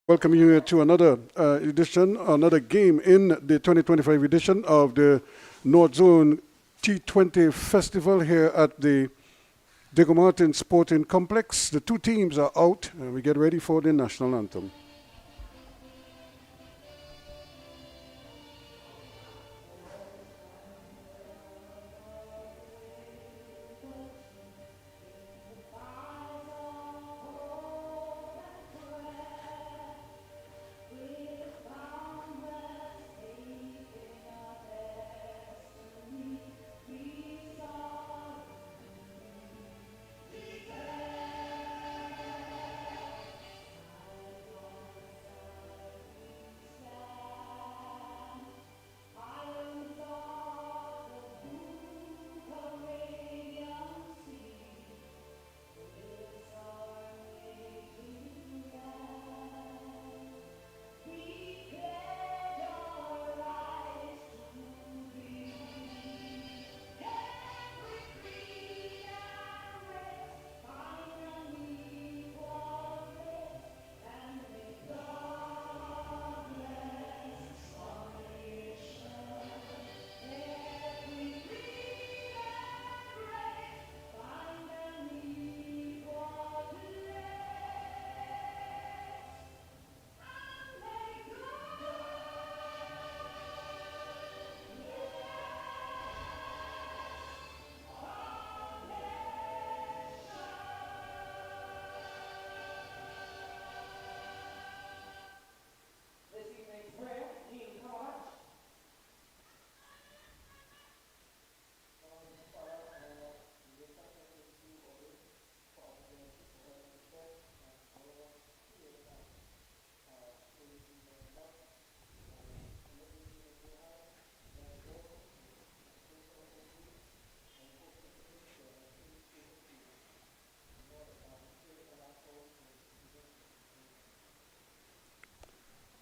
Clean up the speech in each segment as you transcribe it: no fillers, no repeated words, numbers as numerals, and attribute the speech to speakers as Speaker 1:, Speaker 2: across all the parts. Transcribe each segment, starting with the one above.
Speaker 1: Welcome you to another another game in the 2025 edition of the North Zone T20 Festival here at the Diego Martin Sporting Complex. The two teams are out and we get ready for the national anthem.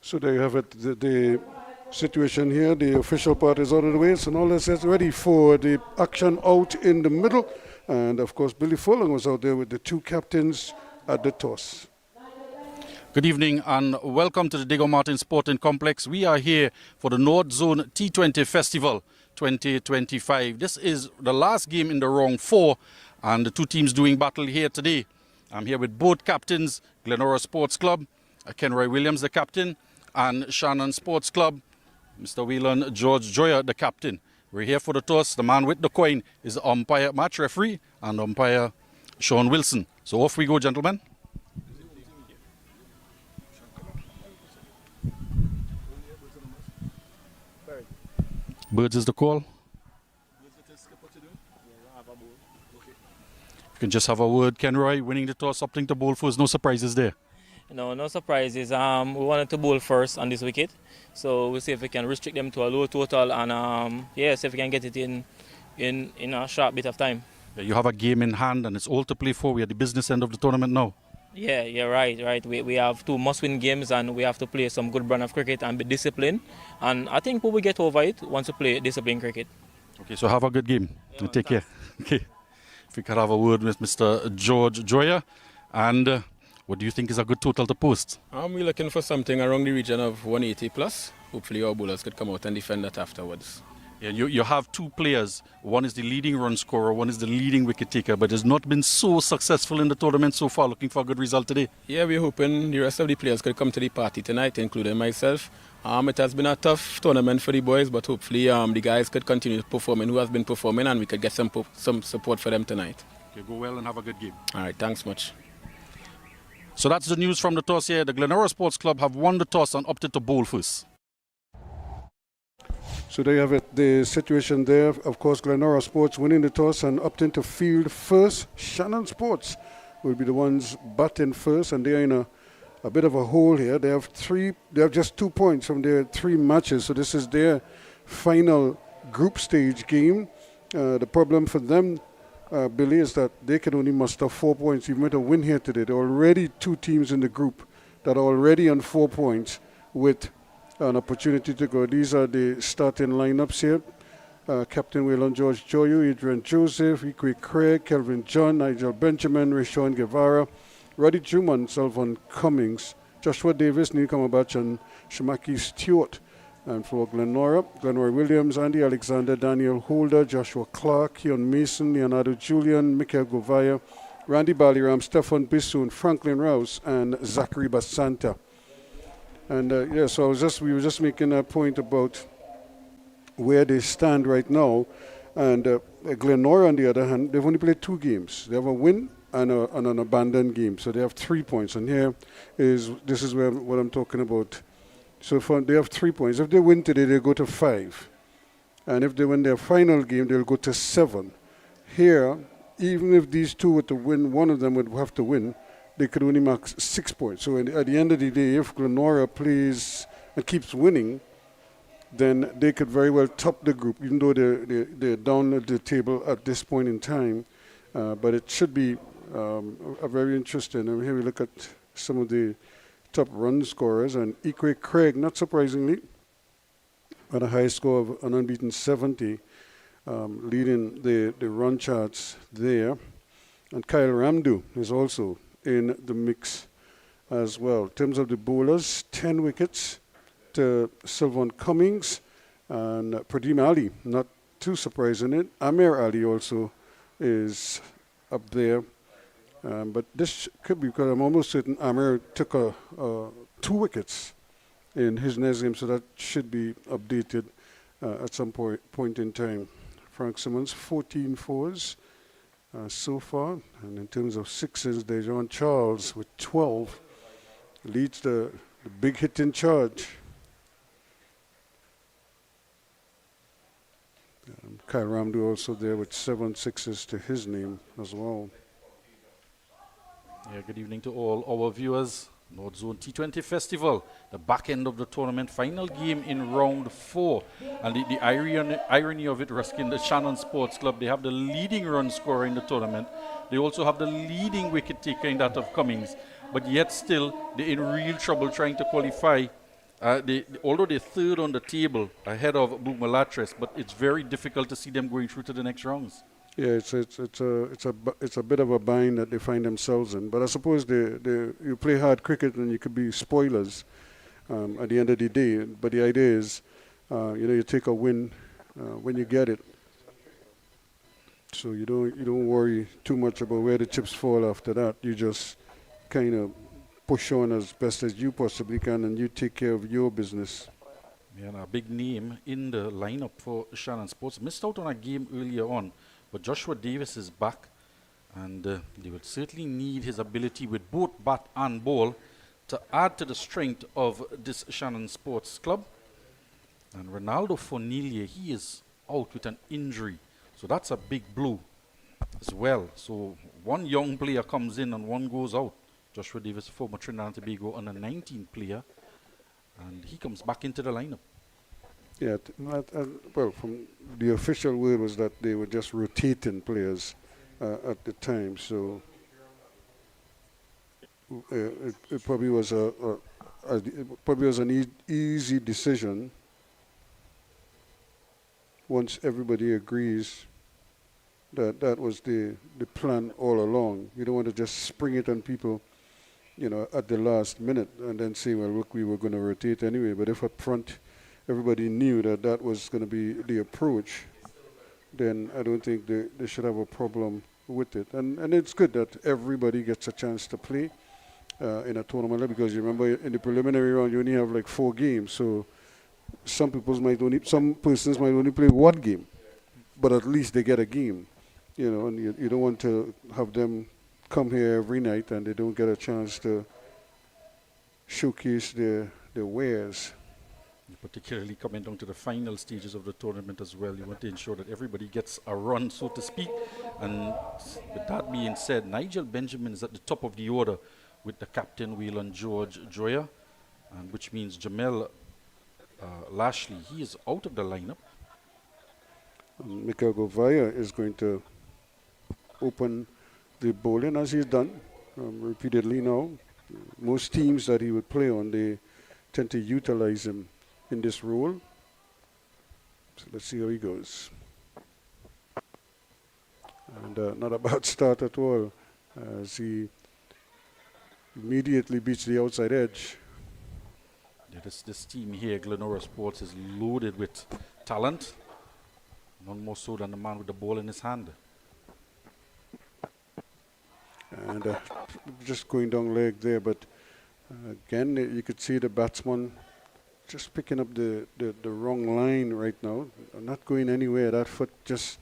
Speaker 1: So there you have it, the situation here. The official part is out of the way, so now let's get ready for the action out in the middle. And of course, Billy Furlong was out there with the two captains at the toss.
Speaker 2: Good evening and welcome to the Diego Martin Sporting Complex. We are here for the North Zone T20 Festival 2025. This is the last game in the round 4 and the two teams doing battle here today. I'm here with both captains, Glenora Sports Club, Kenroy Williams, the captain, and Shannon Sports Club, Mr. Whelan George Joyer, the captain. We're here for the toss. The man with the coin is the umpire, match referee, and umpire Sean Wilson. So off we go, gentlemen. Birds is the call. You can just have a word, Kenroy, winning the toss, opting to bowl first. No surprises there.
Speaker 3: No surprises. We wanted to bowl first on this wicket, so we'll see if we can restrict them to a low total and see if we can get it in a short bit of time.
Speaker 2: Yeah, you have a game in hand and it's all to play for. We are at the business end of the tournament now.
Speaker 3: Yeah, right. We have two must-win games and we have to play some good brand of cricket and be disciplined. And I think we will get over it once we play disciplined cricket.
Speaker 2: Okay, so have a good game. Yeah, take care. Okay, if we could have a word with Mr. George Joyer and. What do you think is a good total to post?
Speaker 4: We're looking for something around the region of 180 plus. Hopefully our bowlers could come out and defend that afterwards.
Speaker 2: Yeah, you have two players. One is the leading run scorer, one is the leading wicket taker, but has not been so successful in the tournament so far. Looking for a good result today.
Speaker 4: Yeah, we're hoping the rest of the players could come to the party tonight, including myself. It has been a tough tournament for the boys, but hopefully the guys could continue performing who has been performing and we could get some support for them tonight.
Speaker 2: Okay, go well and have a good game.
Speaker 4: All right, thanks much.
Speaker 2: So that's the news from the toss here. The Glenora Sports Club have won the toss and opted to bowl first.
Speaker 1: So there you have it, the situation there. Of course, Glenora Sports winning the toss and opting to field first. Shannon Sports will be the ones batting first, and they're in a bit of a hole here. They have just 2 points from their 3 matches, so this is their final group stage game. The problem for them, Billy, is that they can only muster 4 points even with a win here today. There are already 2 teams in the group that are already on 4 points with an opportunity to go. These are the starting lineups here. Captain Whelan George Joyer, Adrian Joseph, Ikwe Craig, Kelvin John, Nigel Benjamin, Rashawn Guevara, Roddy Truman, Salvan Cummings, Joshua Davis, Newcomer Batch, and Shamaki Stewart. And for Glenora Williams, Andy Alexander, Daniel Holder, Joshua Clark, Keon Mason, Leonardo Julian, Michael Govaya, Randy Baliram, Stefan Bissoon, Franklin Rouse, and Zachary Basanta. And so we were just making a point about where they stand right now. And Glenora, on the other hand, they've only played 2 games. They have a win and an abandoned game. So they have 3 points. And this is what I'm talking about. So they have 3 points. If they win today, they go to 5. And if they win their final game, they'll go to 7. Here, even if these 2 were to win, one of them would have to win, they could only mark 6 points. So at the end of the day, if Glenora plays and keeps winning, then they could very well top the group, even though they're down at the table at this point in time. But it should be a very interesting. And here we look at some of the top run scorers. And Ikwe Craig, not surprisingly, had a high score of an unbeaten 70, leading the run charts there. And Kyle Ramdu is also in the mix as well. In terms of the bowlers, 10 wickets to Sylvan Cummings and Pradeem Ali, not too surprising. Amir Ali also is up there. But this could be because I'm almost certain Amir took 2 wickets in his next game, so that should be updated at some point in time. Frank Simmons, 14 fours so far. And in terms of sixes, Dejon Charles with 12 leads the big hit in charge. Kyle Ramdu also there with 7 sixes to his name as well.
Speaker 2: Yeah, good evening to all our viewers. North Zone T20 Festival, the back end of the tournament, final game in round 4. And the irony of it, Ruskin, the Shannon Sports Club, they have the leading run scorer in the tournament. They also have the leading wicket taker in that of Cummings. But yet still, they're in real trouble trying to qualify. Although they're third on the table ahead of Boomalatres, but it's very difficult to see them going through to the next rounds.
Speaker 1: Yeah, it's a bit of a bind that they find themselves in. But I suppose you play hard cricket and you could be spoilers at the end of the day. But the idea is, you take a win when you get it. So you don't worry too much about where the chips fall after that. You just kind of push on as best as you possibly can, and you take care of your business.
Speaker 2: Yeah, and a big name in the lineup for Shannon Sports. Missed out on a game earlier on. But Joshua Davis is back, and they will certainly need his ability with both bat and ball to add to the strength of this Shannon Sports Club. And Ronaldo Fornilia, he is out with an injury, so that's a big blow as well. So one young player comes in and one goes out. Joshua Davis, former Trinidad and Tobago under 19 player, and he comes back into the lineup.
Speaker 1: Yeah, well, from the official word was that they were just rotating players at the time, so it probably was an easy decision once everybody agrees that that was the plan all along. You don't want to just spring it on people, at the last minute and then say, well, look, we were going to rotate anyway. But if up front everybody knew that was going to be the approach, then I don't think they should have a problem with it. And it's good that everybody gets a chance to play in a tournament, because you remember in the preliminary round you only have like 4 games, so some persons might only play 1 game, but at least they get a game, and you don't want to have them come here every night and they don't get a chance to showcase their wares.
Speaker 2: Particularly coming down to the final stages of the tournament as well. You want to ensure that everybody gets a run, so to speak. And with that being said, Nigel Benjamin is at the top of the order with the captain, Waylon George Joya, and which means Jamel Lashley, he is out of the lineup.
Speaker 1: Mikael Govaya is going to open the bowling, as he's done repeatedly now. Most teams that he would play on, they tend to utilize him in this role. So let's see how he goes. And not a bad start at all, as he immediately beats the outside edge.
Speaker 2: Yeah, this team here, Glenora Sports, is loaded with talent. None more so than the man with the ball in his hand.
Speaker 1: And just going down leg there, but again, you could see the batsman just picking up the wrong line right now. Not going anywhere. That foot just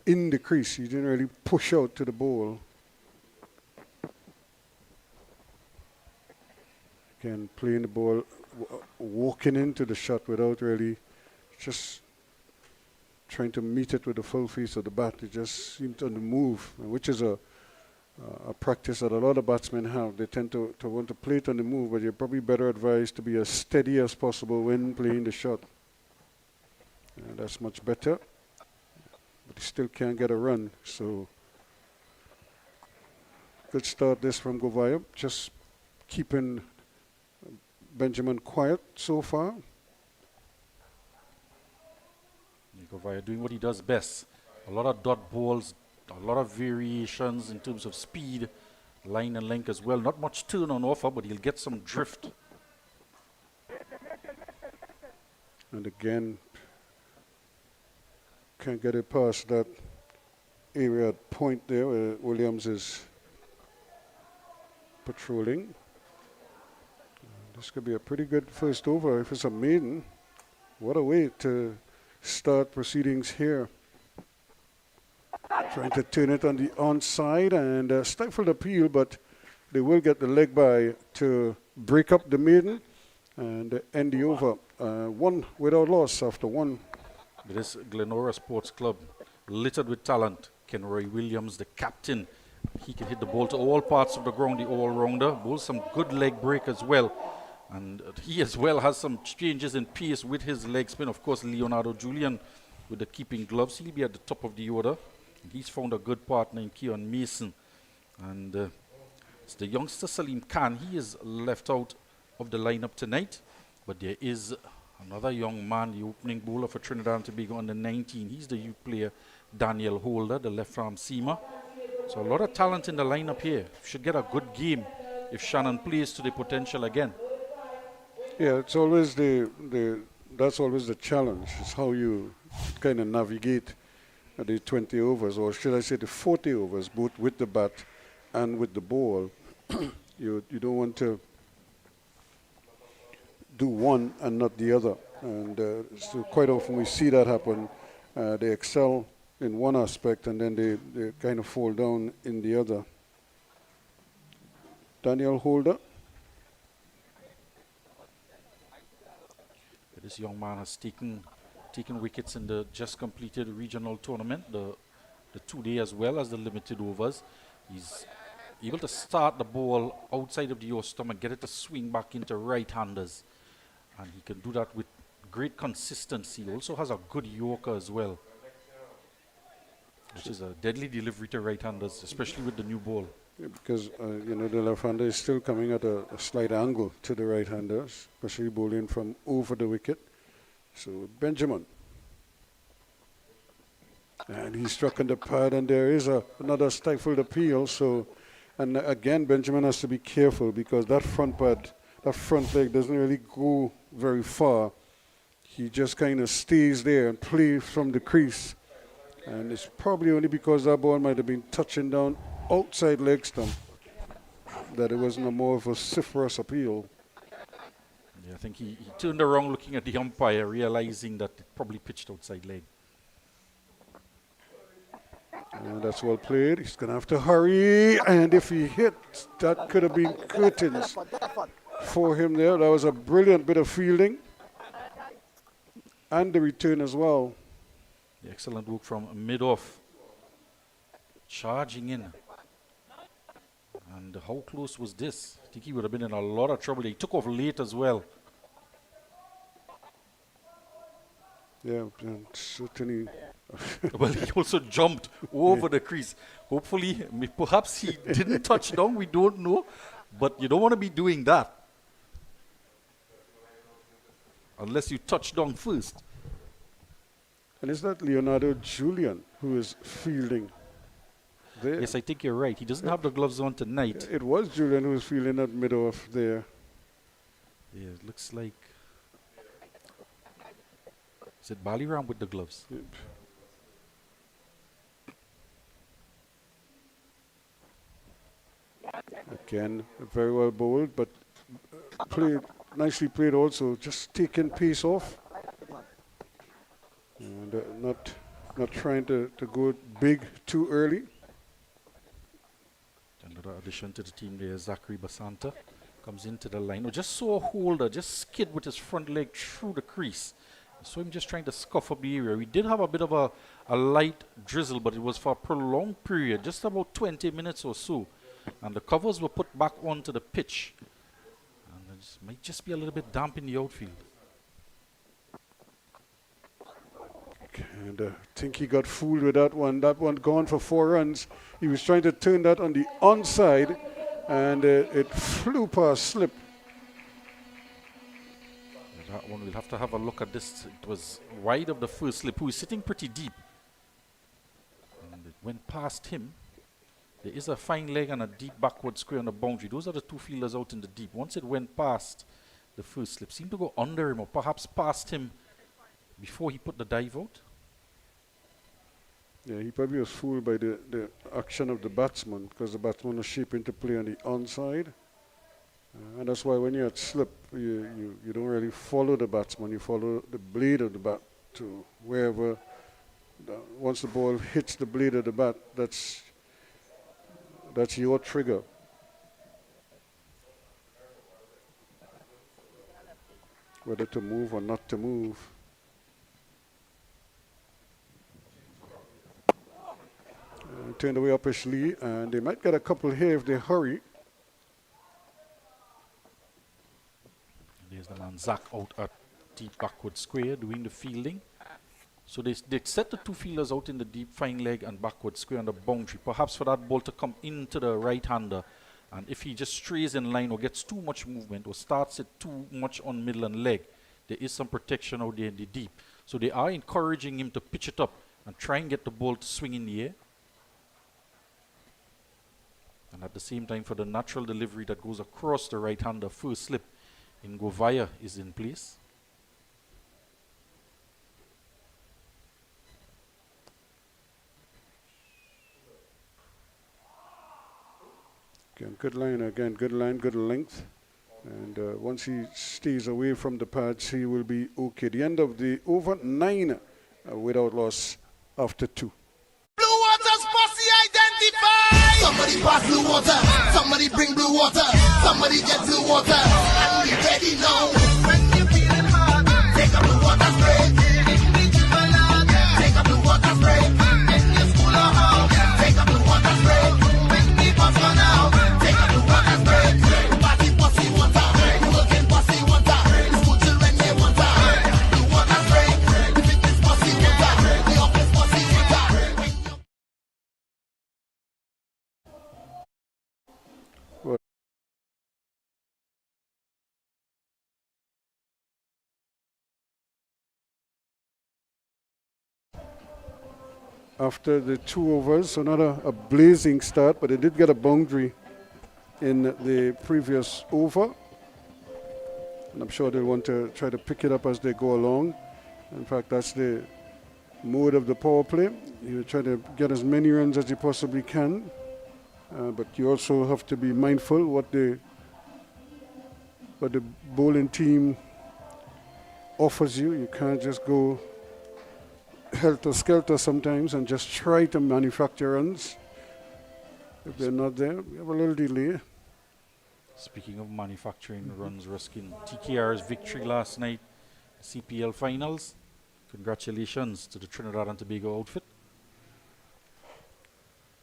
Speaker 1: in the crease. He didn't really push out to the ball. Again, playing the ball, walking into the shot without really just trying to meet it with the full face of the bat. It just seemed on the move, which is a practice that a lot of batsmen have. They tend to want to play it on the move, but you're probably better advised to be as steady as possible when playing the shot. That's much better, but he still can't get a run. So good start this from Govaya, just keeping Benjamin quiet so far.
Speaker 2: Govaya doing what he does best. A lot of dot balls, a lot of variations in terms of speed, line and length as well. Not much turn on offer, but he'll get some drift.
Speaker 1: And again, can't get it past that area at point there where Williams is patrolling. This could be a pretty good first over if it's a maiden. What a way to start proceedings here. Trying to turn it on the onside and stifled appeal, but they will get the leg by to break up the maiden and end the over. One without loss after one.
Speaker 2: This Glenora Sports Club, littered with talent. Kenroy Williams, the captain. He can hit the ball to all parts of the ground, the all-rounder. Bowls some good leg break as well. And he as well has some changes in pace with his leg spin. Of course, Leonardo Julian with the keeping gloves. He'll be at the top of the order. And he's found a good partner in Keon Mason. And it's the youngster Salim Khan. He is left out of the lineup tonight. But there is another young man, the opening bowler for Trinidad and Tobago under 19. He's the youth player, Daniel Holder, the left-arm seamer. So a lot of talent in the lineup here. Should get a good game if Shannon plays to the potential again.
Speaker 1: Yeah, it's always that's always the challenge. It's how you kind of navigate the 20 overs, or should I say the 40 overs, both with the bat and with the ball. You don't want to do one and not the other. And so quite often we see that happen. They excel in one aspect and then they kind of fall down in the other. Daniel Holder.
Speaker 2: This young man has taken wickets in the just completed regional tournament, the 2-day as well as the limited overs. He's able to start the ball outside of the your stomach, get it to swing back into right-handers. And he can do that with great consistency. He also has a good yorker as well, which is a deadly delivery to right-handers, especially with the new ball.
Speaker 1: Yeah, because the left-hander is still coming at a slight angle to the right-hander, especially bowling from over the wicket. So Benjamin, and he struck on the pad, and there is another stifled appeal. So, and again, Benjamin has to be careful because that front pad, that front leg doesn't really go very far. He just kind of stays there and plays from the crease, and it's probably only because that ball might have been touching down outside leg stump that it wasn't a more of a vociferous appeal.
Speaker 2: Yeah, I think he turned around looking at the umpire, realizing that it probably pitched outside leg.
Speaker 1: And that's well played. He's going to have to hurry, and if he hit, that could have been curtains for him there. That was a brilliant bit of fielding and the return as well.
Speaker 2: The excellent work from mid-off, charging in. And how close was this? I think he would have been in a lot of trouble. He took off late as well.
Speaker 1: Yeah, and certainly.
Speaker 2: Well, he also jumped over the crease. Hopefully, perhaps he didn't touch down. We don't know. But you don't want to be doing that unless you touch down first.
Speaker 1: And is that Leonardo Julian who is fielding? there.
Speaker 2: Yes, I think you're right. He doesn't have the gloves on tonight.
Speaker 1: It was Julian who was feeling that mid-off there.
Speaker 2: Yeah, it looks like... Is it Baliram with the gloves?
Speaker 1: Yep. Again, very well bowled, but played nicely played also. Just taking pace off, and not trying to go big too early.
Speaker 2: Another addition to the team there, Zachary Basanta comes into the line. Oh, just saw a holder just skid with his front leg through the crease. So him just trying to scuff up the area. We did have a bit of a light drizzle, but it was for a prolonged period, just about 20 minutes or so. And the covers were put back onto the pitch. And it might just be a little bit damp in the outfield.
Speaker 1: And I think he got fooled with that one. That one gone for 4 runs. He was trying to turn that on the onside, and it flew past slip.
Speaker 2: That one, we'll have to have a look at this. It was wide of the first slip, who is sitting pretty deep. And it went past him. There is a fine leg and a deep backward square on the boundary. Those are the two fielders out in the deep. Once it went past the first slip, seemed to go under him or perhaps past him before he put the dive out.
Speaker 1: Yeah, he probably was fooled by the action of the batsman, because the batsman was shaping to play on the onside. And that's why when you're at slip, you don't really follow the batsman. You follow the blade of the bat to wherever. Once the ball hits the blade of the bat, that's your trigger. Whether to move or not to move. Turned away uppishly, and they might get a couple here if they hurry.
Speaker 2: There's the man Zach out at deep backward square doing the fielding. So they set the two fielders out in the deep fine leg and backward square on the boundary, perhaps for that ball to come into the right-hander. And if he just strays in line or gets too much movement or starts it too much on middle and leg, there is some protection out there in the deep. So they are encouraging him to pitch it up and try and get the ball to swing in the air. And at the same time, for the natural delivery that goes across the right-hander, first slip in Govaya is in place.
Speaker 1: Again, good line, good length. And once he stays away from the pads, he will be okay. The end of the over 9 without loss after 2.
Speaker 5: Blue water's posse identified. Somebody pass blue water. Somebody bring blue water. Somebody get blue water. And we ready now. When you feeling hard, take a blue water spray. Take a blue water spray. In your school or house, take a blue water spray. When we pass one out, take a blue water spray. Party posse water. Working posse water. School children they water. Blue water spray. The fitness posse water. The office posse water.
Speaker 1: After the 2 overs, so not a blazing start, but they did get a boundary in the previous over. And I'm sure they'll want to try to pick it up as they go along. In fact, that's the mode of the power play. You try to get as many runs as you possibly can, but you also have to be mindful what the bowling team offers you. You can't just go helter-skelter sometimes and just try to manufacture runs. If they're not there, we have a little delay.
Speaker 2: Speaking of manufacturing runs, Ruskin, TKR's victory last night, CPL finals. Congratulations to the Trinidad and Tobago outfit.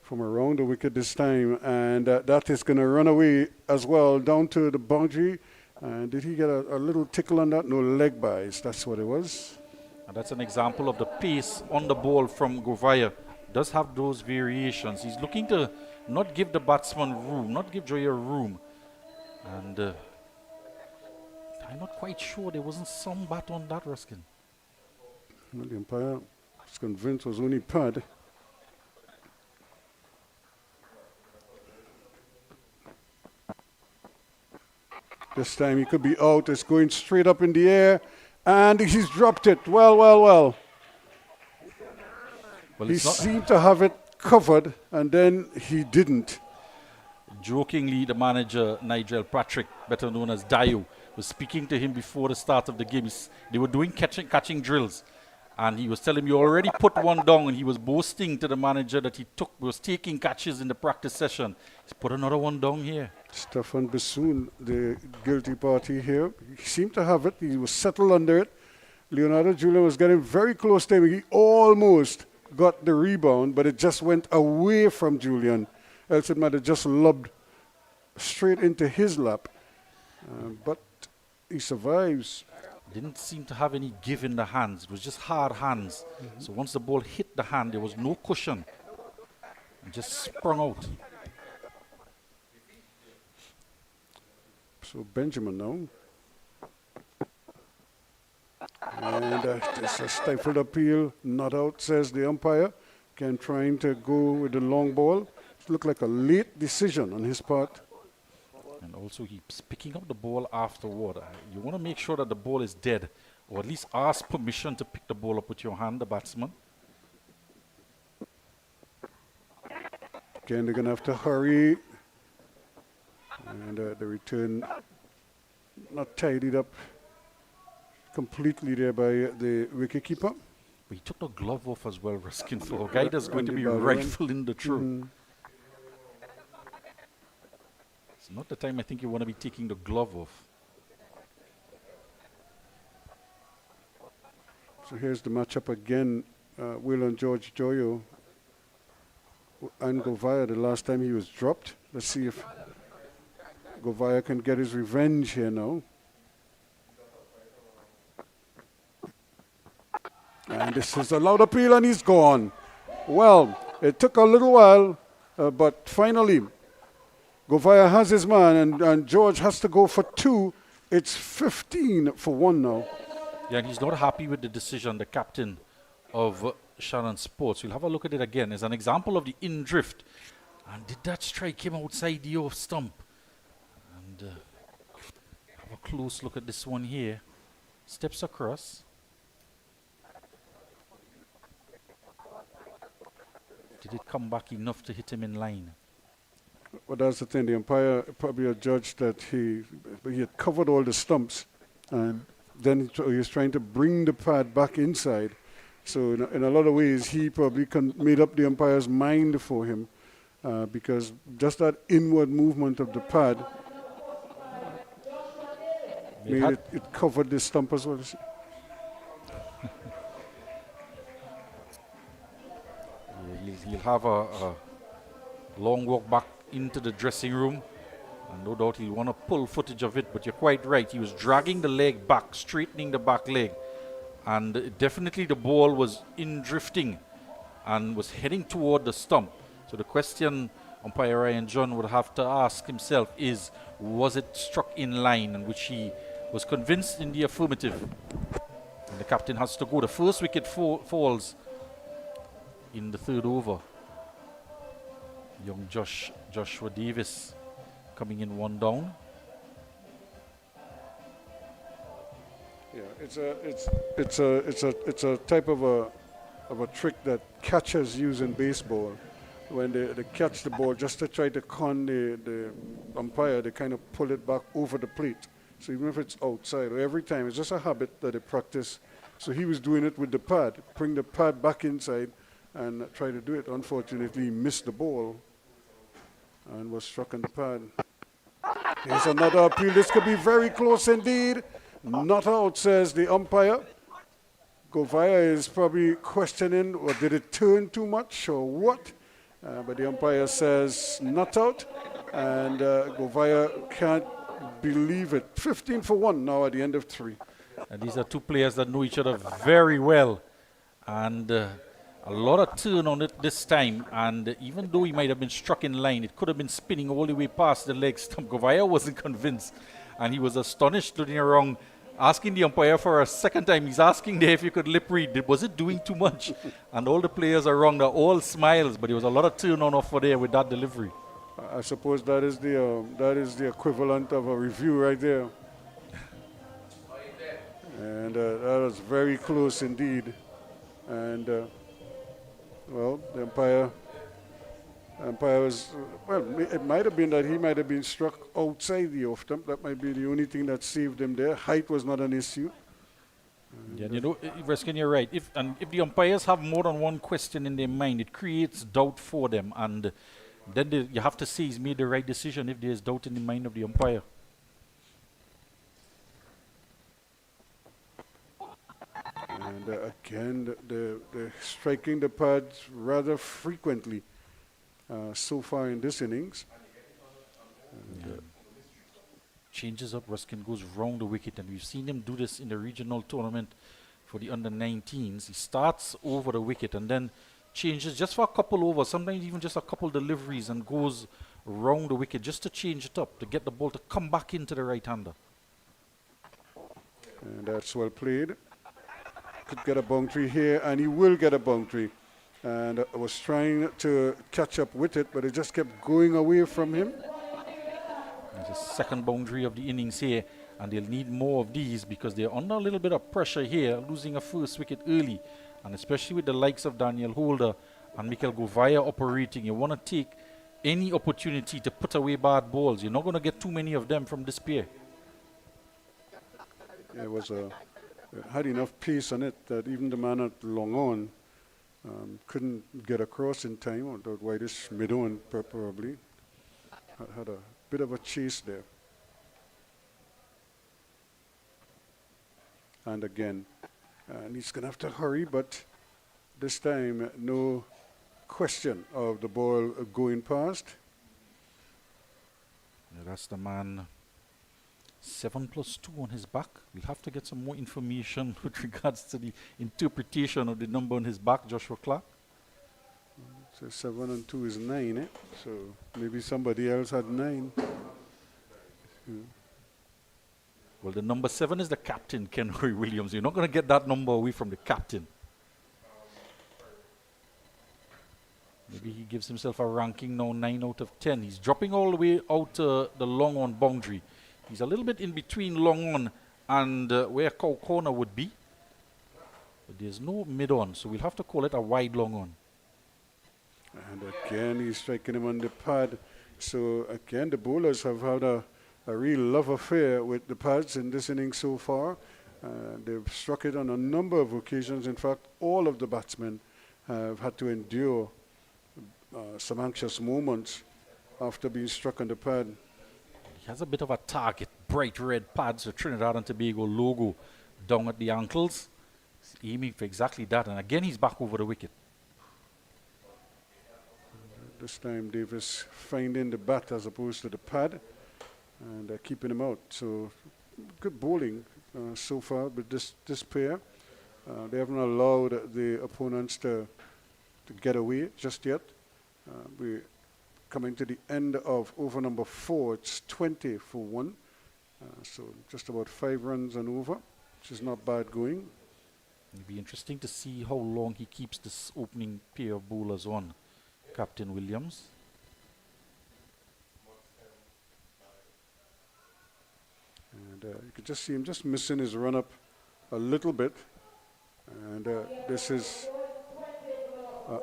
Speaker 1: From around the wicket this time, and that is going to run away as well down to the boundary. And did he get a little tickle on that? No, leg buys, that's what it was.
Speaker 2: And that's an example of the pace on the ball from Govaya. Does have those variations. He's looking to not give the batsman room, not give Joya room. And I'm not quite sure there wasn't some bat on that, Ruskin.
Speaker 1: Well, the umpire was convinced it was only pad. This time he could be out. It's going straight up in the air. And he's dropped it. Well, well, well.
Speaker 2: Well,
Speaker 1: He
Speaker 2: it's not
Speaker 1: seemed to have it covered, and then he didn't.
Speaker 2: jokingly, the manager, Nigel Patrick, better known as Dio, was speaking to him before the start of the game. They were doing catching drills, and he was telling him, you already put one down, and he was boasting to the manager that he was taking catches in the practice session. He's put another one down here.
Speaker 1: Stefan Bassoon, the guilty party here, he seemed to have it. He was settled under it. Leonardo Julian was getting very close to him. He almost got the rebound, but it just went away from Julian. Else it might have just lobbed straight into his lap. But he survives.
Speaker 2: Didn't seem to have any give in the hands. It was just hard hands. So once the ball hit the hand, there was no cushion. It just sprung out.
Speaker 1: So Benjamin now. And it's a stifled appeal, not out, says the umpire. Again, trying to go with the long ball. It looked like a late decision on his part.
Speaker 2: And also he's picking up the ball afterward. You want to make sure that the ball is dead, or at least ask permission to pick the ball up with your hand, the batsman.
Speaker 1: Again, they're going to have to hurry. And the return not tidied up completely there by the wicketkeeper.
Speaker 2: But he took the glove off as well, risking for a guy that's going to be
Speaker 1: Randy
Speaker 2: rifling the throw. It's not the time I think you want to be taking the glove off.
Speaker 1: So here's the matchup again. Will and George Joyo and Govaya, the last time he was dropped. Let's see if Govaya can get his revenge here now. And this is a loud appeal, and he's gone. Well, it took a little while, but finally, Govaya has his man, and George has to go for two. It's 15 for one now.
Speaker 2: Yeah, and he's not happy with the decision, the captain of Shannon Sports. We'll have a look at it again. As an example of the in-drift. And did that strike him outside the off stump? And have a close look at this one here. Steps across. Did it come back enough to hit him in line?
Speaker 1: Well, that's the thing. The umpire probably judged that he had covered all the stumps, and then he was trying to bring the pad back inside. So in a lot of ways, he probably made up the umpire's mind for him, because just that inward movement of the pad made it covered the stump as well.
Speaker 2: He'll have a long walk back into the dressing room, and no doubt he'll want to pull footage of it, but you're quite right. He was dragging the leg back, straightening the back leg, and definitely the ball was in drifting and was heading toward the stump. So the question umpire Ryan John would have to ask himself is, was it struck in line, and which he was convinced in the affirmative. And the captain has to go. The first wicket falls in the third over. Young Joshua Davis coming in one down.
Speaker 1: Yeah, it's a type of a trick that catchers use in baseball. When they catch the ball, just to try to con the umpire, they kind of pull it back over the plate. So even if it's outside, or every time, it's just a habit that they practice. So he was doing it with the pad, bring the pad back inside and try to do it. Unfortunately, he missed the ball and was struck on the pad. Here's another appeal. This could be very close indeed. Not out, says the umpire. Govaya is probably questioning, or did it turn too much or what? But the umpire says not out, and Govaya can't believe it. 15 for one now at the end of three.
Speaker 2: And these are two players that know each other very well, and a lot of turn on it this time. And even though he might have been struck in line, it could have been spinning all the way past the leg stump. Govaya wasn't convinced, and he was astonished, looking around, asking the umpire for a second time. He's asking there if you could lip read. Was it doing too much? And all the players around are all smiles, but there was a lot of turn on off for there with that delivery.
Speaker 1: I suppose that is the equivalent of a review right there. And that was very close indeed. And well, the umpire was, well, it might have been that he might have been struck outside the off stump. That might be the only thing that saved him there. Height was not an issue.
Speaker 2: Yeah, you know, Reskin, you're right. If the umpires have more than one question in their mind, it creates doubt for them, and then you have to say he's made the right decision if there's doubt in the mind of the umpire.
Speaker 1: And again, the striking the pads rather frequently so far in this innings. And,
Speaker 2: changes up, Ruskin goes round the wicket, and we've seen him do this in the regional tournament for the under-19s. He starts over the wicket and then changes just for a couple overs, sometimes even just a couple deliveries, and goes round the wicket just to change it up, to get the ball to come back into the right-hander.
Speaker 1: and that's well played. Could get a boundary here, and he will get a boundary. And was trying to catch up with it, but it just kept going away from him.
Speaker 2: There's a second boundary of the innings here, and they'll need more of these because they're under a little bit of pressure here, losing a first wicket early, and especially with the likes of Daniel Holder and Mikel Govaya operating, you want to take any opportunity to put away bad balls. You're not going to get too many of them from this pair.
Speaker 1: Yeah, it was it had enough pace on it that even the man at long on couldn't get across in time, or the whitish mid-on probably. Had a bit of a chase there. And again, and he's going to have to hurry, but this time no question of the ball going past.
Speaker 2: Yeah, that's the man. 7+2 on his back. We'll have to get some more information with regards to the interpretation of the number on his back, Joshua Clark.
Speaker 1: So 7 and 2 is 9, eh? So maybe somebody else had 9.
Speaker 2: Well, the number 7 is the captain, Kenroy Williams. You're not going to get that number away from the captain. Maybe he gives himself a ranking now 9 out of 10. He's dropping all the way out the long on boundary. He's a little bit in between long on and where cow corner would be. But there's no mid on, so we'll have to call it a wide long on.
Speaker 1: And again, he's striking him on the pad. So again, the bowlers have had a real love affair with the pads in this inning so far. They've struck it on a number of occasions. In fact, all of the batsmen have had to endure some anxious moments after being struck on the pad.
Speaker 2: He has a bit of a target, bright red pads, the Trinidad and Tobago logo down at the ankles. He's aiming for exactly that, and again he's back over the wicket.
Speaker 1: This time Davis finding the bat as opposed to the pad and keeping him out. So good bowling so far with this pair. They haven't allowed the opponents to get away just yet. We're coming to the end of over number 4. It's 20 for 1. So just about 5 runs and over, which is not bad going.
Speaker 2: It'll be interesting to see how long he keeps this opening pair of bowlers on, Captain Williams.
Speaker 1: And you can just see him just missing his run up a little bit. And this is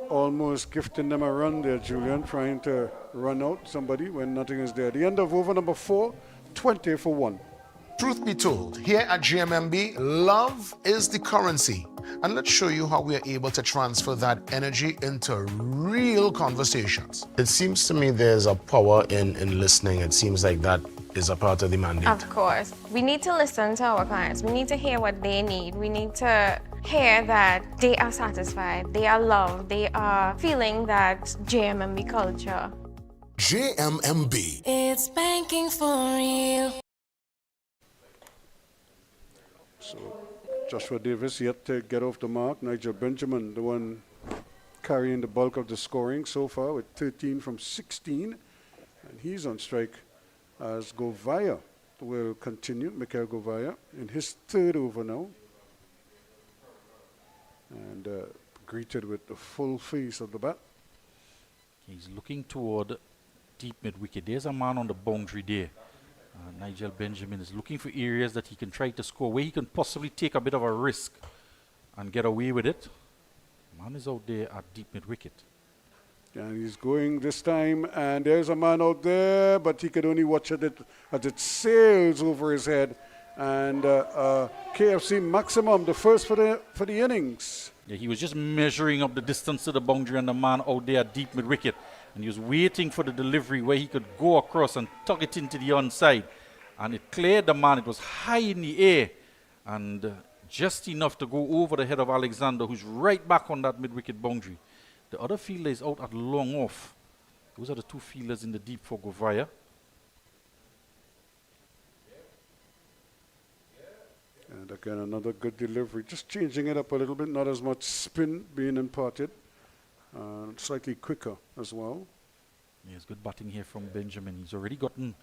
Speaker 1: almost gifting them a run there, Julian, trying to run out somebody when nothing is there. The end of over number 4, 20 for 1.
Speaker 5: Truth be told, here at GMMB, love is the currency. And let's show you how we are able to transfer that energy into real conversations. It seems to me there's a power in listening. It seems like that is a part of the mandate.
Speaker 6: Of course. We need to listen to our clients. We need to hear what they need. We need to hear that they are satisfied, they are loved, they are feeling that JMMB culture.
Speaker 5: JMMB.
Speaker 7: It's banking for you.
Speaker 1: So Joshua Davis yet to get off the mark. Nigel Benjamin, the one carrying the bulk of the scoring so far with 13 from 16. And he's on strike as Govaya will continue. Mikel Govaya in his 3rd over now. And greeted with the full face of the bat.
Speaker 2: He's looking toward deep mid-wicket. There's a man on the boundary there. Nigel Benjamin is looking for areas that he can try to score, where he can possibly take a bit of a risk and get away with it. Man is out there at deep mid-wicket.
Speaker 1: And he's going this time, and there's a man out there, but he could only watch it as it sails over his head. And KFC maximum, the first for the innings.
Speaker 2: Yeah, he was just measuring up the distance to the boundary, and the man out there at deep mid-wicket. And he was waiting for the delivery where he could go across and tuck it into the onside. And it cleared the man. It was high in the air. And just enough to go over the head of Alexander, who's right back on that mid-wicket boundary. The other fielder is out at long off. Those are the two fielders in the deep for Govaya.
Speaker 1: And again, another good delivery. Just changing it up a little bit, not as much spin being imparted. Slightly quicker as well.
Speaker 2: Yes, good batting here from Benjamin. He's already gotten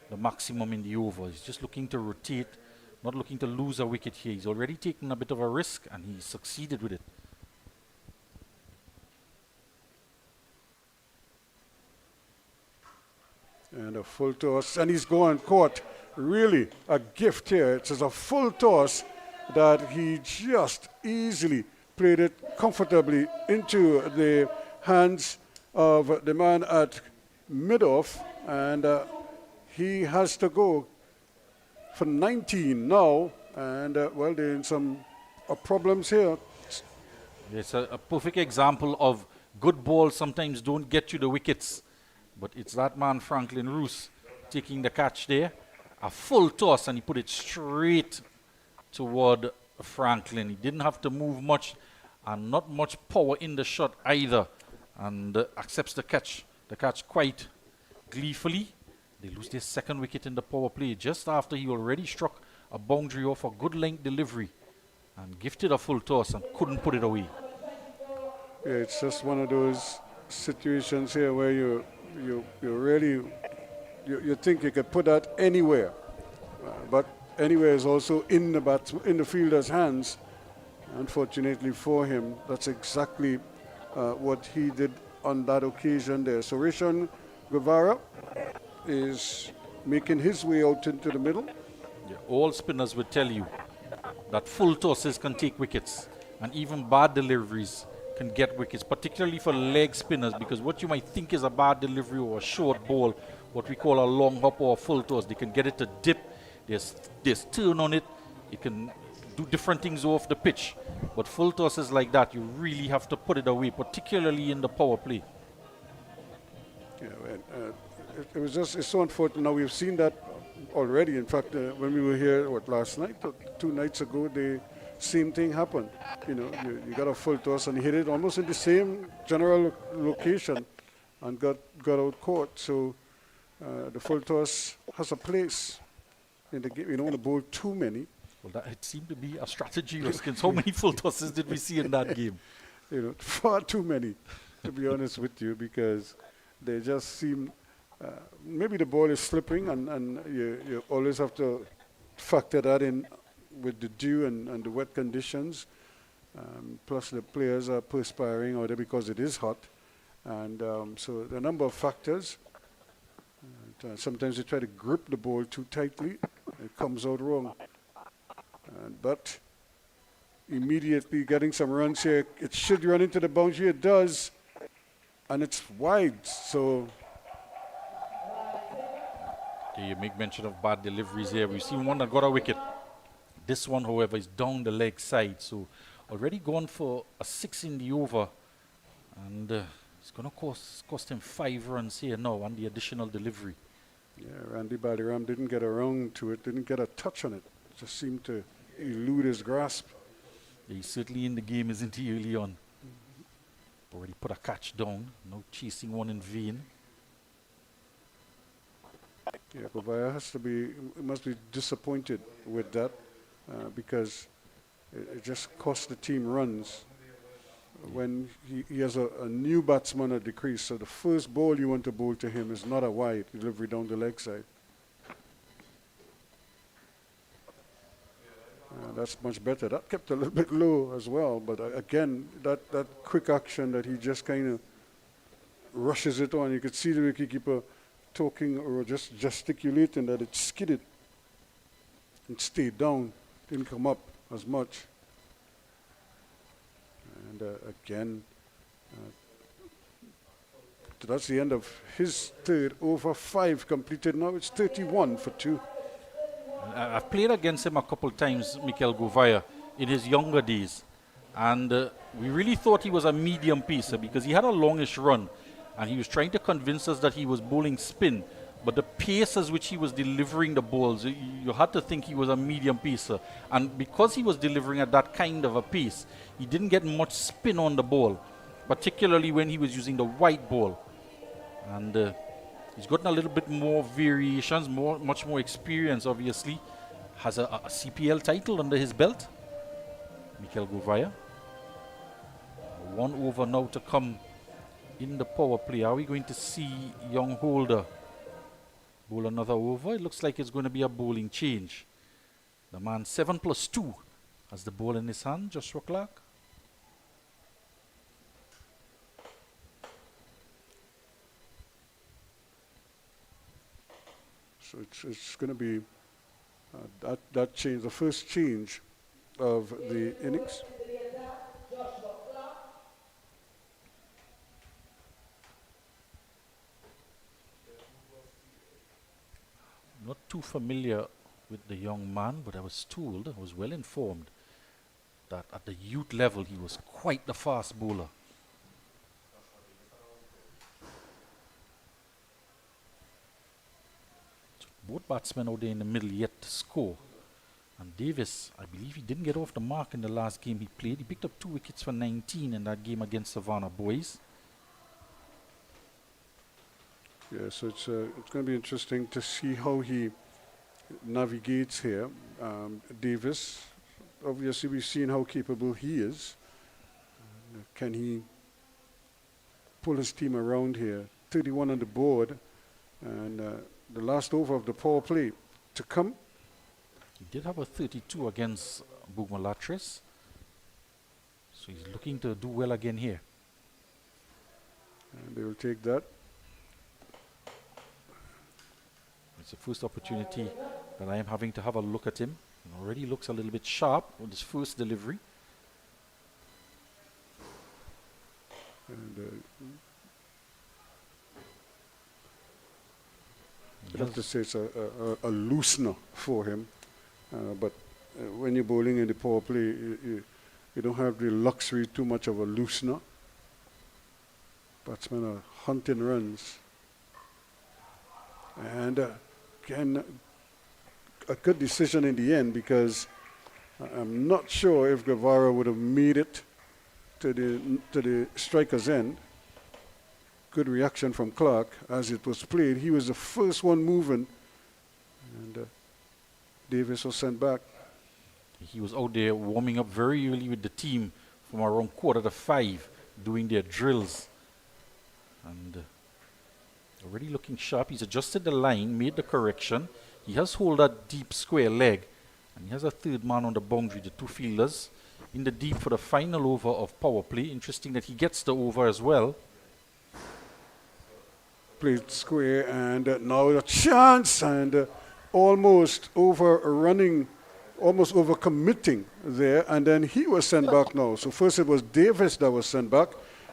Speaker 2: the maximum in the over. He's just looking to rotate, not looking to lose a wicket here. He's already taken a bit of a risk, and he succeeded with it.
Speaker 1: And a full toss, and he's going caught. Really a gift here. It's just a full toss that he just easily played it comfortably into the hands of the man at mid-off, and he has to go for 19 now, and well, they're in some problems here.
Speaker 2: It's a perfect example of good balls sometimes don't get you the wickets, but it's that man Franklin Roos taking the catch there. A full toss, and he put it straight toward Franklin. He didn't have to move much, and not much power in the shot either, and accepts the catch quite gleefully. They lose their second wicket in the power play just after he already struck a boundary off a good length delivery and gifted a full toss and couldn't put it away.
Speaker 1: Yeah, it's just one of those situations here where you really you think you could put that anywhere, but anywhere is also in the fielder's hands. Unfortunately for him, that's exactly what he did on that occasion there. So Rishon Guevara is making his way out into the middle.
Speaker 2: Yeah, all spinners will tell you that full tosses can take wickets, and even bad deliveries can get wickets, particularly for leg spinners, because what you might think is a bad delivery or a short ball, what we call a long hop or a full toss, they can get it to dip. There's turn on it. It can do different things off the pitch. But full tosses like that, you really have to put it away, particularly in the power play.
Speaker 1: Yeah, it's so unfortunate. Now we've seen that already. In fact, when we were here, last night or 2 nights ago, the same thing happened. You know, you got a full toss and hit it almost in the same general location and got out caught. So the full toss has a place in the game. You don't want to bowl too many.
Speaker 2: Well, it seemed to be a strategy, Ruskins. How many full tosses did we see in that game?
Speaker 1: You know, far too many, to be honest with you, because they just seem, maybe the ball is slipping, and you always have to factor that in with the dew and the wet conditions. Plus the players are perspiring out there because it is hot. And so there are a number of factors. Sometimes you try to grip the ball too tightly, it comes out wrong. But immediately getting some runs here, it should run into the boundary, it does, and it's wide. So
Speaker 2: you make mention of bad deliveries here. We've seen one that got a wicket. This one, however, is down the leg side, so already gone for a 6 in the over, and it's going to cost him 5 runs here now on the additional delivery.
Speaker 1: yeah, Randy Baliram didn't get around to it, didn't get a touch on it. Just seemed to elude his grasp.
Speaker 2: He's certainly in the game, isn't he, early on? Already put a catch down, no chasing one in vain.
Speaker 1: Yeah, Govaya must be disappointed with that because it just cost the team runs when he has a new batsman at the crease. So the first ball you want to bowl to him is not a wide delivery down the leg side. That's much better. That kept a little bit low as well, but again, that quick action that he just kind of rushes it on. You could see the wicketkeeper talking or just gesticulating that it skidded and stayed down, didn't come up as much. And again, that's the end of his third over. 5 completed. Now it's 31 for 2.
Speaker 2: I've played against him a couple times, Mikel Gouveia, in his younger days. And we really thought he was a medium pacer because he had a longish run. And he was trying to convince us that he was bowling spin. But the pace as which he was delivering the balls, you had to think he was a medium pacer. And because he was delivering at that kind of a pace, he didn't get much spin on the ball, particularly when he was using the white ball. And he's gotten a little bit more variations, much more experience, obviously. Has a CPL title under his belt, Mikel Gouveia. 1 over now to come in the power play. Are we going to see young Holder bowl another over? It looks like it's going to be a bowling change. The man 7+2 has the ball in his hand, Joshua Clark.
Speaker 1: So it's going to be that change, the first change of the innings.
Speaker 2: Not too familiar with the young man, but I was told, I was well informed, that at the youth level he was quite the fast bowler. So both batsmen out there in the middle yet to score. And Davis, I believe he didn't get off the mark in the last game he played. He picked up 2 wickets for 19 in that game against Savannah Boys.
Speaker 1: Yeah, so it's going to be interesting to see how he navigates here. Davis, obviously we've seen how capable he is. Can he pull his team around here? 31 on the board, and the last over of the power play to come.
Speaker 2: He did have a 32 against Bugmalatris, so he's looking to do well again here.
Speaker 1: And they will take that.
Speaker 2: It's the first opportunity that I am having to have a look at him. He already looks a little bit sharp with his first delivery.
Speaker 1: And I'd have to say it's a loosener for him. But when you're bowling in the power play, you don't have the luxury too much of a loosener. Batsmen are hunting runs. And again, a good decision in the end, because I'm not sure if Guevara would have made it to the striker's end. Good reaction from Clark as it was played. He was the first one moving, and Davis was sent back.
Speaker 2: He was out there warming up very early with the team from around 4:45, doing their drills. And already looking sharp. He's adjusted the line, made the correction. He has hold that deep square leg, and he has a third man on the boundary, the 2 fielders in the deep for the final over of power play. Interesting that he gets the over as well.
Speaker 1: Played square, and now a chance, and almost overrunning, almost overcommitting there, and then he was sent back now. So first it was Davis that was sent back,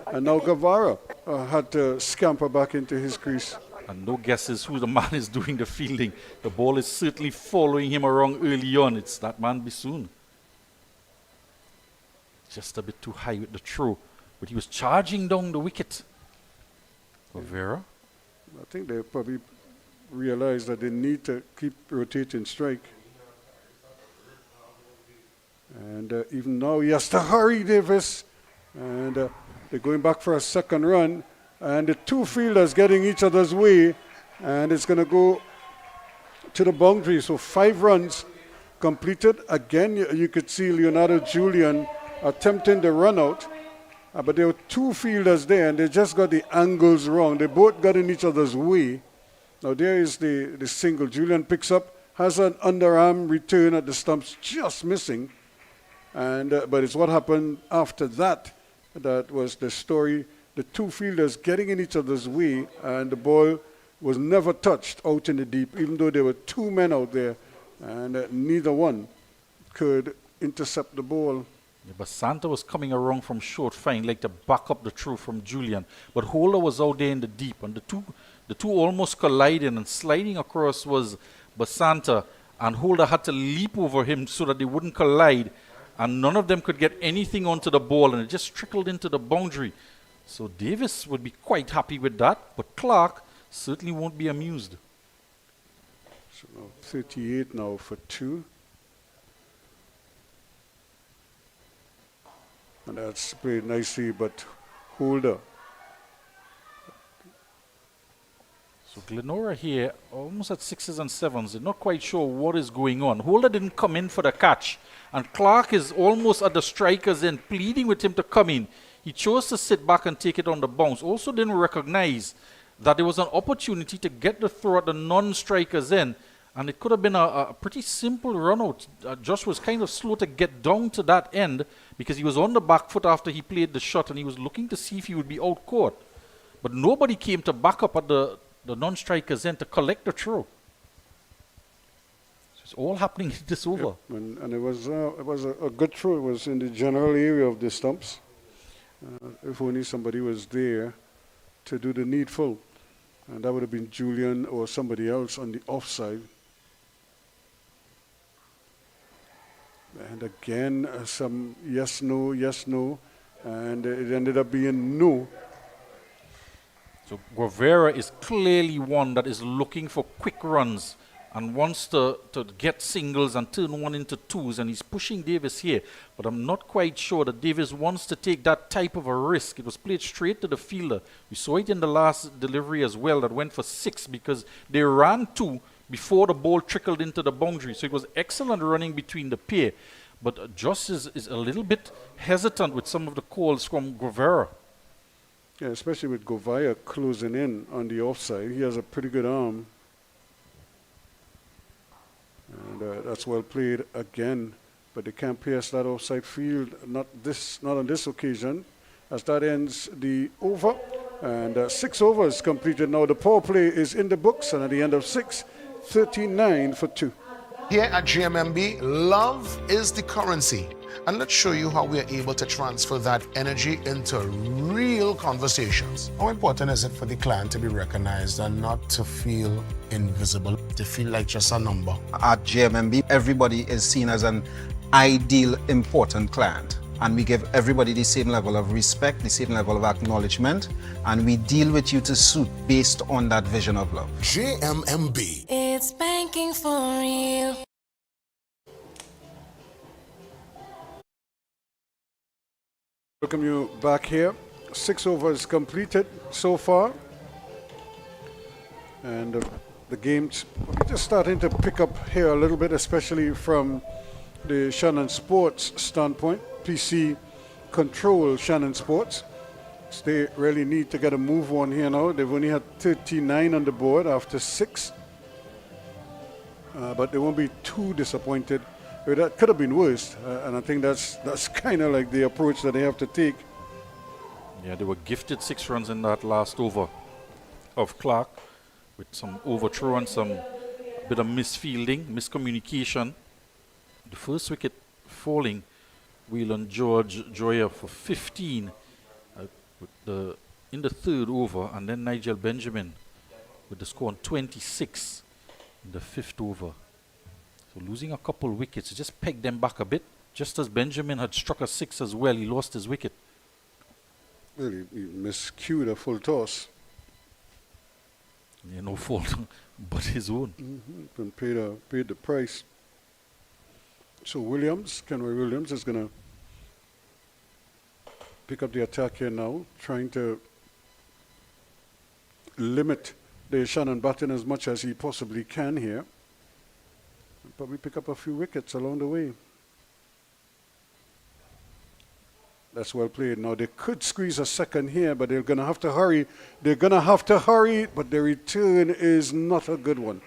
Speaker 1: and now Guevara had to scamper back into his crease.
Speaker 2: And no guesses who the man is doing the fielding. The ball is certainly following him around early on. It's that man Bissoon. Just a bit too high with the throw, but he was charging down the wicket. Guevara.
Speaker 1: I think they probably realized that they need to keep rotating strike. And even now he has to hurry, Davis. And they're going back for a second run. And the 2 fielders getting each other's way. And it's going to go to the boundary. So 5 runs completed. Again, you could see Leonardo Julian attempting the run out. But there were 2 fielders there, and they just got the angles wrong. They both got in each other's way. Now there is the single. Julian picks up, has an underarm return at the stumps, just missing. And but it's what happened after that that was the story. The 2 fielders getting in each other's way, and the ball was never touched out in the deep, even though there were two men out there, and neither one could intercept the ball.
Speaker 2: Yeah, but Santa was coming around from short fine, like to back up the throw from Julian. But Holder was out there in the deep, and the two almost colliding, and sliding across was Basanta, and Holder had to leap over him so that they wouldn't collide, and none of them could get anything onto the ball, and it just trickled into the boundary. So Davis would be quite happy with that, but Clark certainly won't be amused.
Speaker 1: So now 38 now for 2. And that's played nicely, but Holder.
Speaker 2: So Glenora here, almost at 6s and 7s. They're not quite sure what is going on. Holder didn't come in for the catch, and Clark is almost at the striker's end, pleading with him to come in. He chose to sit back and take it on the bounce. Also didn't recognize that there was an opportunity to get the throw at the non-striker's end, and it could have been a pretty simple run out. Josh was kind of slow to get down to that end because he was on the back foot after he played the shot, and he was looking to see if he would be out caught. But nobody came to back up at the non-striker's end to collect the throw. So it's all happening in this over.
Speaker 1: Yep. And it was a good throw. It was in the general area of the stumps. If only somebody was there to do the needful. And that would have been Julian or somebody else on the offside. And again, some yes, no, and it ended up being no.
Speaker 2: So Guevara is clearly one that is looking for quick runs and wants to get singles and turn one into twos, and he's pushing Davis here. But I'm not quite sure that Davis wants to take that type of a risk. It was played straight to the fielder. We saw it in the last delivery as well that went for 6 because they ran 2 before the ball trickled into the boundary. So it was excellent running between the pair. But Joss is a little bit hesitant with some of the calls from Guevara.
Speaker 1: Yeah, especially with Govaya closing in on the offside. He has a pretty good arm. And that's well played again. But they can't pierce that offside field. Not on this occasion. As that ends the over. And 6 overs completed. Now the power play is in the books. And at the end of 6, 39 for 2.
Speaker 5: Here at GMMB, love is the currency. And let's show you how we are able to transfer that energy into real conversations. How important is it for the client to be recognized and not to feel invisible, to feel like just a number?
Speaker 8: At GMMB, everybody is seen as an ideal, important client. And we give everybody the same level of respect, the same level of acknowledgement, and we deal with you to suit based on that vision of love.
Speaker 5: GMMB.
Speaker 7: It's banking for real.
Speaker 1: Welcome you back here. 6 overs completed so far. And the game's just starting to pick up here a little bit, especially from the Shannon Sports standpoint. PC control Shannon Sports. So they really need to get a move on here now. They've only had 39 on the board after 6. But they won't be too disappointed. That could have been worse, and I think that's kind of like the approach that they have to take.
Speaker 2: Yeah, they were gifted 6 runs in that last over of Clark with some overthrow and some bit of misfielding, miscommunication. The first wicket falling, Whelan Joya for 15 in the 3rd over, and then Nigel Benjamin with the score on 26 in the 5th over. So losing a couple wickets, just pegged them back a bit. Just as Benjamin had struck a 6 as well, he lost his wicket.
Speaker 1: Well, he miscued a full toss.
Speaker 2: Yeah, no fault but his own.
Speaker 1: And paid the price. So Kenway Williams is going to pick up the attack here now, trying to limit the Shannon batting as much as he possibly can here. But we pick up a few wickets along the way. That's well played. Now they could squeeze a second here, but they're going to have to hurry. But the return is not a good one.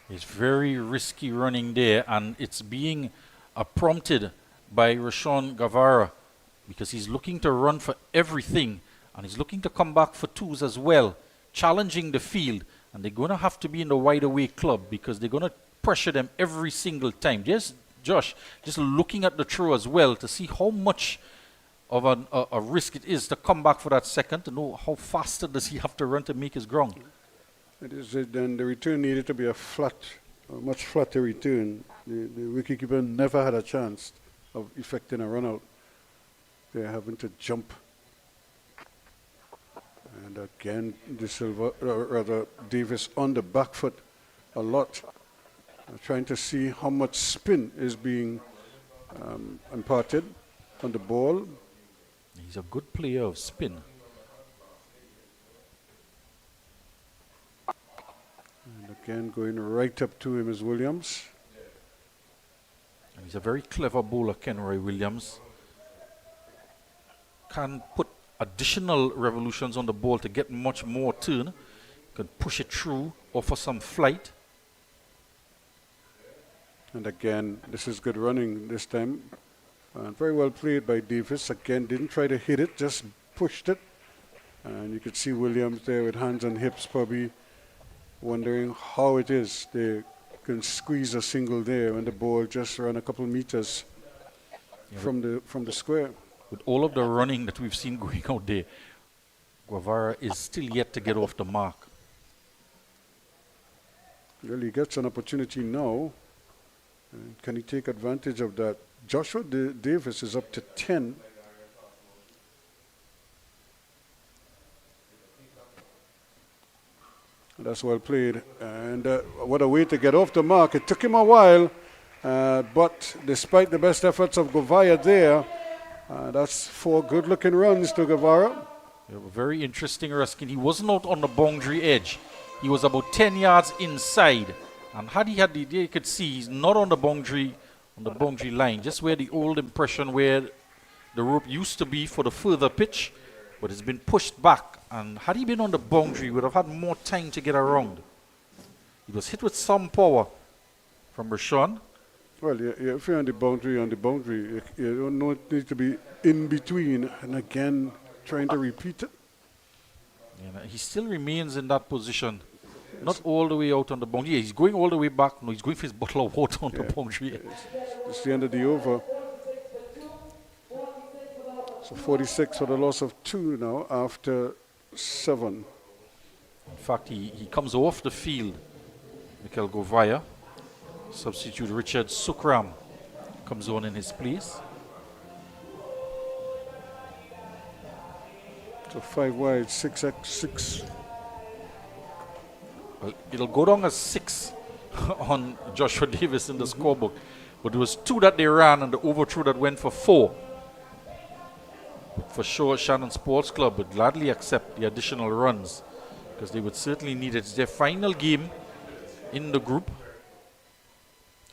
Speaker 2: It's very risky running there, and it's being prompted by Rashawn Guevara because he's looking to run for everything, and he's looking to come back for 2s as well. challenging the field, and they're going to have to be in the wide away club because they're going to pressure them every single time. Just Josh, just looking at the throw as well to see how much of a risk it is to come back for that second, to know how faster does he have to run to make his ground.
Speaker 1: It is, then the return needed to be a much flatter return. The wicketkeeper never had a chance of effecting a run out. They're having to jump. And again, Davis on the back foot a lot. Trying to see how much spin is being imparted on the ball.
Speaker 2: He's a good player of spin.
Speaker 1: And again, going right up to him is Williams.
Speaker 2: And he's a very clever bowler, Kenroy Williams. Can put additional revolutions on the ball to get much more turn. Can push it through, offer some flight.
Speaker 1: And again, this is good running this time. And very well played by Davis. Again, didn't try to hit it, just pushed it. And you could see Williams there with hands on hips, probably wondering how it is they can squeeze a single there when the ball just ran a couple meters from the square.
Speaker 2: With all of the running that we've seen going out there, Guevara is still yet to get off the mark.
Speaker 1: Well, he gets an opportunity now. And can he take advantage of that? Joshua Davis is up to 10. That's well played. And what a way to get off the mark. It took him a while, but despite the best efforts of Guevara there, that's 4 good-looking runs to Guevara.
Speaker 2: Yeah, very interesting, Ruskin. He wasn't out on the boundary edge. He was about 10 yards inside. And had he had the idea, you could see he's not on the boundary line, just where the old impression where the rope used to be for the further pitch, but it's been pushed back. And had he been on the boundary, he would have had more time to get around. He was hit with some power from Rashawn.
Speaker 1: Well, if you're on the boundary, you don't need to be in between. And again, trying to repeat it.
Speaker 2: Yeah, he still remains in that position. Not all the way out on the boundary. Yeah, he's going all the way back. No, he's going for his bottle of water on the boundary.
Speaker 1: It's the end of the over. So 46 for the loss of 2 now after 7.
Speaker 2: In fact, he comes off the field, Mikel Govaya. Substitute Richard Sukram comes on in his place.
Speaker 1: So 5 wide, 6x6.
Speaker 2: Well, it'll go down as 6 on Joshua Davis in the scorebook. But there was 2 that they ran and the overthrow that went for 4. But for sure, Shannon Sports Club would gladly accept the additional runs because they would certainly need it. It's their final game in the group.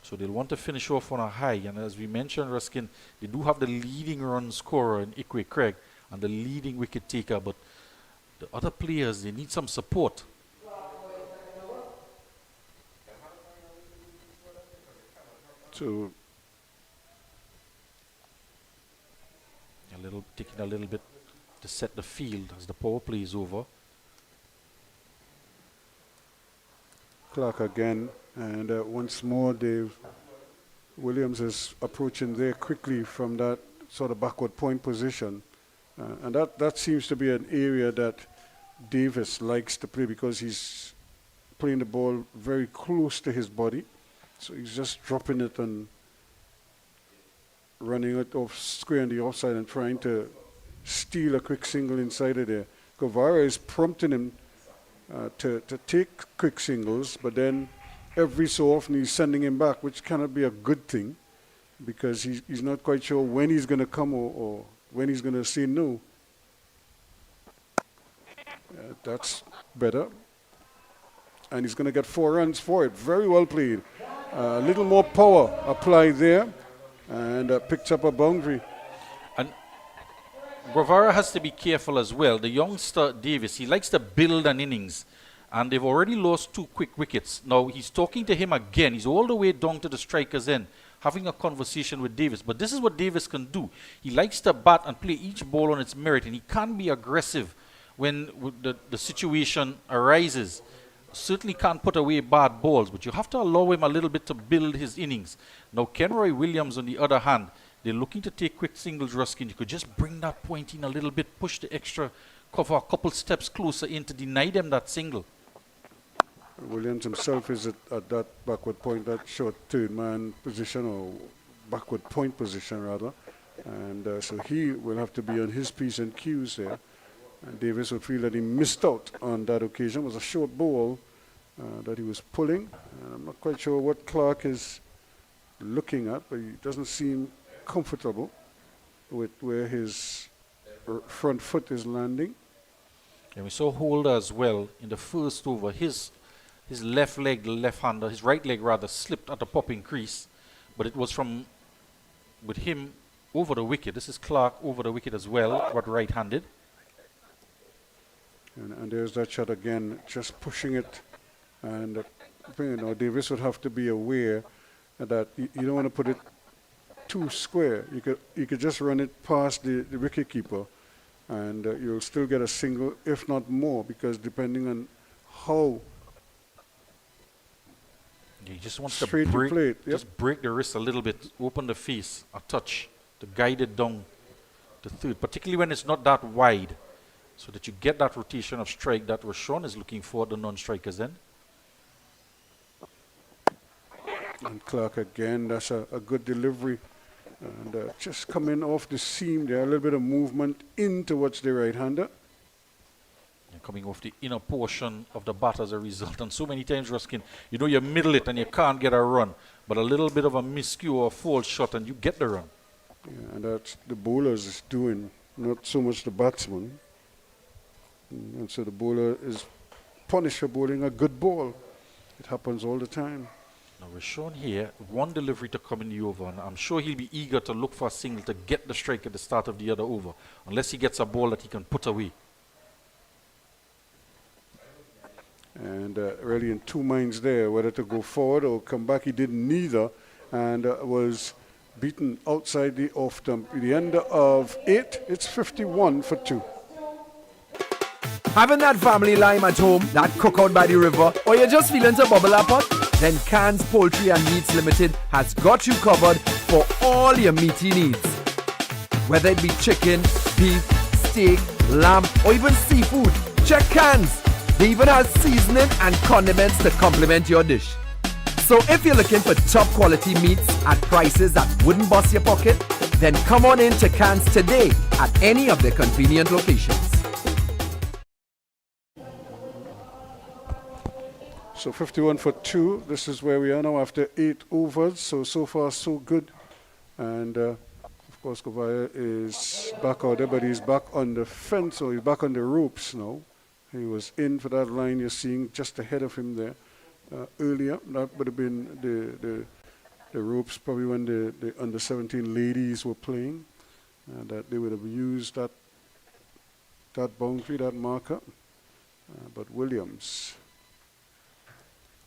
Speaker 2: So they'll want to finish off on a high. And as we mentioned, Ruskin, they do have the leading run scorer in Ikwe Craig and the leading wicket taker. But the other players, they need some support.
Speaker 1: So
Speaker 2: taking a little bit to set the field as the power play is over.
Speaker 1: Clark again, and once more Williams is approaching there quickly from that sort of backward point position, and that seems to be an area that Davis likes to play because he's playing the ball very close to his body, so he's just dropping it and running it off square on the offside and trying to steal a quick single inside of there. Guevara is prompting him to take quick singles, but then every so often he's sending him back, which cannot be a good thing because he's not quite sure when he's going to come or when he's going to say no. That's better. And he's going to get 4 runs for it. Very well played. A little more power applied there and picked up a boundary.
Speaker 2: And Guevara has to be careful as well. The youngster Davis, he likes to build an innings. And they've already lost 2 quick wickets. Now he's talking to him again. He's all the way down to the striker's end, having a conversation with Davis. But this is what Davis can do. He likes to bat and play each ball on its merit, and he can be aggressive when the situation arises. Certainly can't put away bad balls, but you have to allow him a little bit to build his innings. Now, Kenroy Williams, on the other hand, they're looking to take quick singles, Ruskin. You could just bring that point in a little bit, push the extra cover a couple steps closer in to deny them that single.
Speaker 1: Williams himself is at that backward point, that short third man position, or backward point position rather. And so he will have to be on his P's and Q's there. And Davis would feel that he missed out on that occasion. It was a short ball that he was pulling. And I'm not quite sure what Clark is looking at, but he doesn't seem comfortable with where his front foot is landing.
Speaker 2: And we saw Holder as well in the first over. His left leg, the left-hander, his right leg rather, slipped at the popping crease. But it was with him over the wicket. This is Clark over the wicket as well, but right-handed.
Speaker 1: And there's that shot again, just pushing it. And Davis would have to be aware that you don't want to put it too square. You could just run it past the wicketkeeper, and you'll still get a single, if not more, because depending on how
Speaker 2: he just wants to
Speaker 1: straight you play it. Yep.
Speaker 2: Just break the wrist a little bit, open the face, a touch, to guide it down the third, particularly when it's not that wide, so that you get that rotation of strike that Rashawn is looking for at the non-strikers end.
Speaker 1: And Clark again, that's a good delivery. And just coming off the seam there, a little bit of movement in towards the right-hander.
Speaker 2: And coming off the inner portion of the bat as a result. And so many times, Ruskin, you middle it and you can't get a run, but a little bit of a miscue or a false shot and you get the run.
Speaker 1: Yeah, and that's the bowlers is doing, not so much the batsman. And so the bowler is punished for bowling a good ball. It happens all the time.
Speaker 2: Now, Rashawn here, one delivery to come in the over, and I'm sure he'll be eager to look for a single to get the strike at the start of the other over, unless he gets a ball that he can put away.
Speaker 1: And really in two minds there, whether to go forward or come back. He did neither, and was beaten outside the off stump. At the end of 8, it's 51 for 2.
Speaker 9: Having that family lime at home, that cookout by the river, or you're just feeling to bubble up on? Then Cans Poultry and Meats Limited has got you covered for all your meaty needs. Whether it be chicken, beef, steak, lamb, or even seafood, check Cans. They even have seasoning and condiments to complement your dish. So if you're looking for top quality meats at prices that wouldn't bust your pocket, then come on in to Cans today at any of their convenient locations.
Speaker 1: So 51 for 2. This is where we are now after 8 overs. So far, so good. And of course, Kovaya is back out there, but he's back on the fence, or he's back on the ropes now. He was in for that line you're seeing just ahead of him there earlier. That would have been the ropes probably when the under-17 ladies were playing. That they would have used that boundary, that marker. But Williams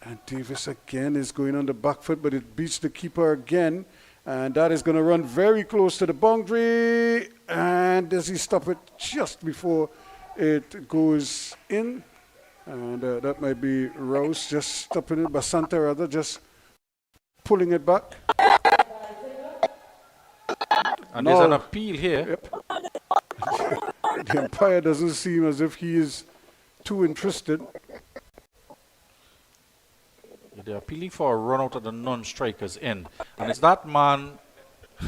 Speaker 1: and Davis again is going on the back foot, but it beats the keeper again. And that is going to run very close to the boundary. And does he stop it just before it goes in? And that might be Rouse just stopping it, Basanta rather, just pulling it back.
Speaker 2: And there's an appeal here.
Speaker 1: Yep. The umpire doesn't seem as if he is too interested.
Speaker 2: They're appealing for a run out of the non-striker's end. And it's that man,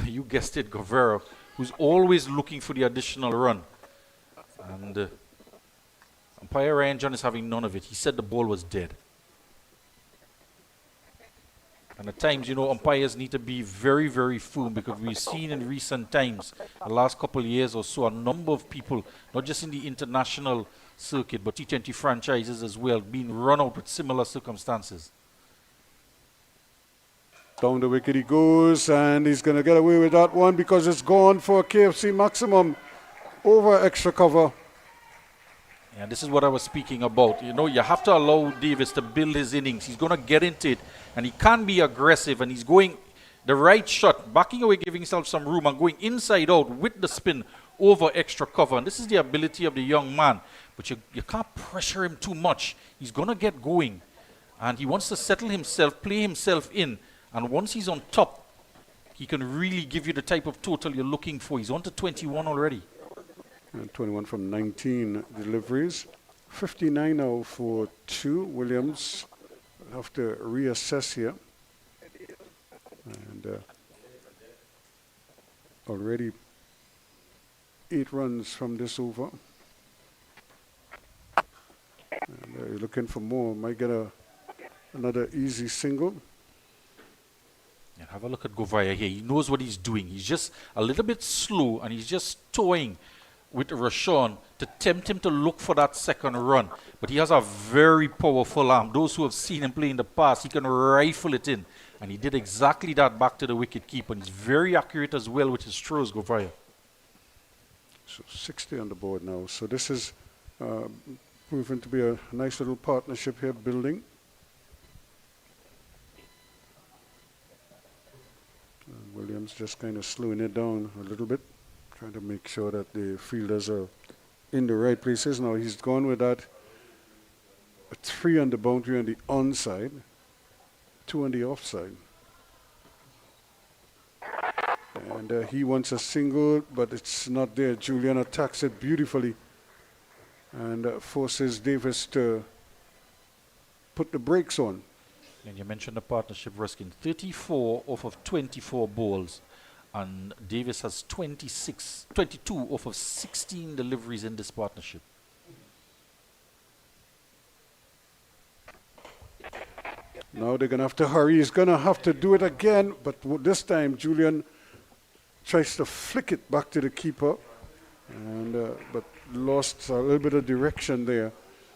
Speaker 2: you guessed it, Govera, who's always looking for the additional run. And umpire Ryan John is having none of it. He said the ball was dead. And at times, umpires need to be very, very firm, because we've seen in recent times, the last couple of years or so, a number of people, not just in the international circuit, but T20 franchises as well, being run out with similar circumstances.
Speaker 1: Down the wicket he goes, and he's going to get away with that one because it's gone for KFC maximum over extra cover.
Speaker 2: And this is what I was speaking about. You have to allow Davis to build his innings. He's going to get into it, and he can't be aggressive, and he's going the right shot, backing away, giving himself some room, and going inside out with the spin over extra cover. And this is the ability of the young man. But you can't pressure him too much. He's going to get going. And he wants to settle himself, play himself in. And once he's on top, he can really give you the type of total you're looking for. He's on to 21 already.
Speaker 1: And 21 from 19 deliveries. 59 now for 2. Williams will have to reassess here. And already 8 runs from this over. And you're looking for more. Might get another easy single.
Speaker 2: And have a look at Govaya here. He knows what he's doing. He's just a little bit slow, and he's just toying with Rashawn to tempt him to look for that second run. But he has a very powerful arm. Those who have seen him play in the past, he can rifle it in. And he did exactly that back to the wicket keeper. And he's very accurate as well with his throws, Govaya.
Speaker 1: So 60 on the board now. So this is proven to be a nice little partnership here building. And Williams just kind of slowing it down a little bit, trying to make sure that the fielders are in the right places. Now he's gone with that 3 on the boundary on the onside, 2 on the offside. And he wants a single, but it's not there. Julian attacks it beautifully and forces Davis to put the brakes on.
Speaker 2: And you mentioned the partnership, Ruskin. 34 off of 24 balls. And Davis has 22 off of 16 deliveries in this partnership.
Speaker 1: Now they're going to have to hurry. He's going to have to do it again. But this time, Julian tries to flick it back to the keeper. And but lost a little bit of direction there.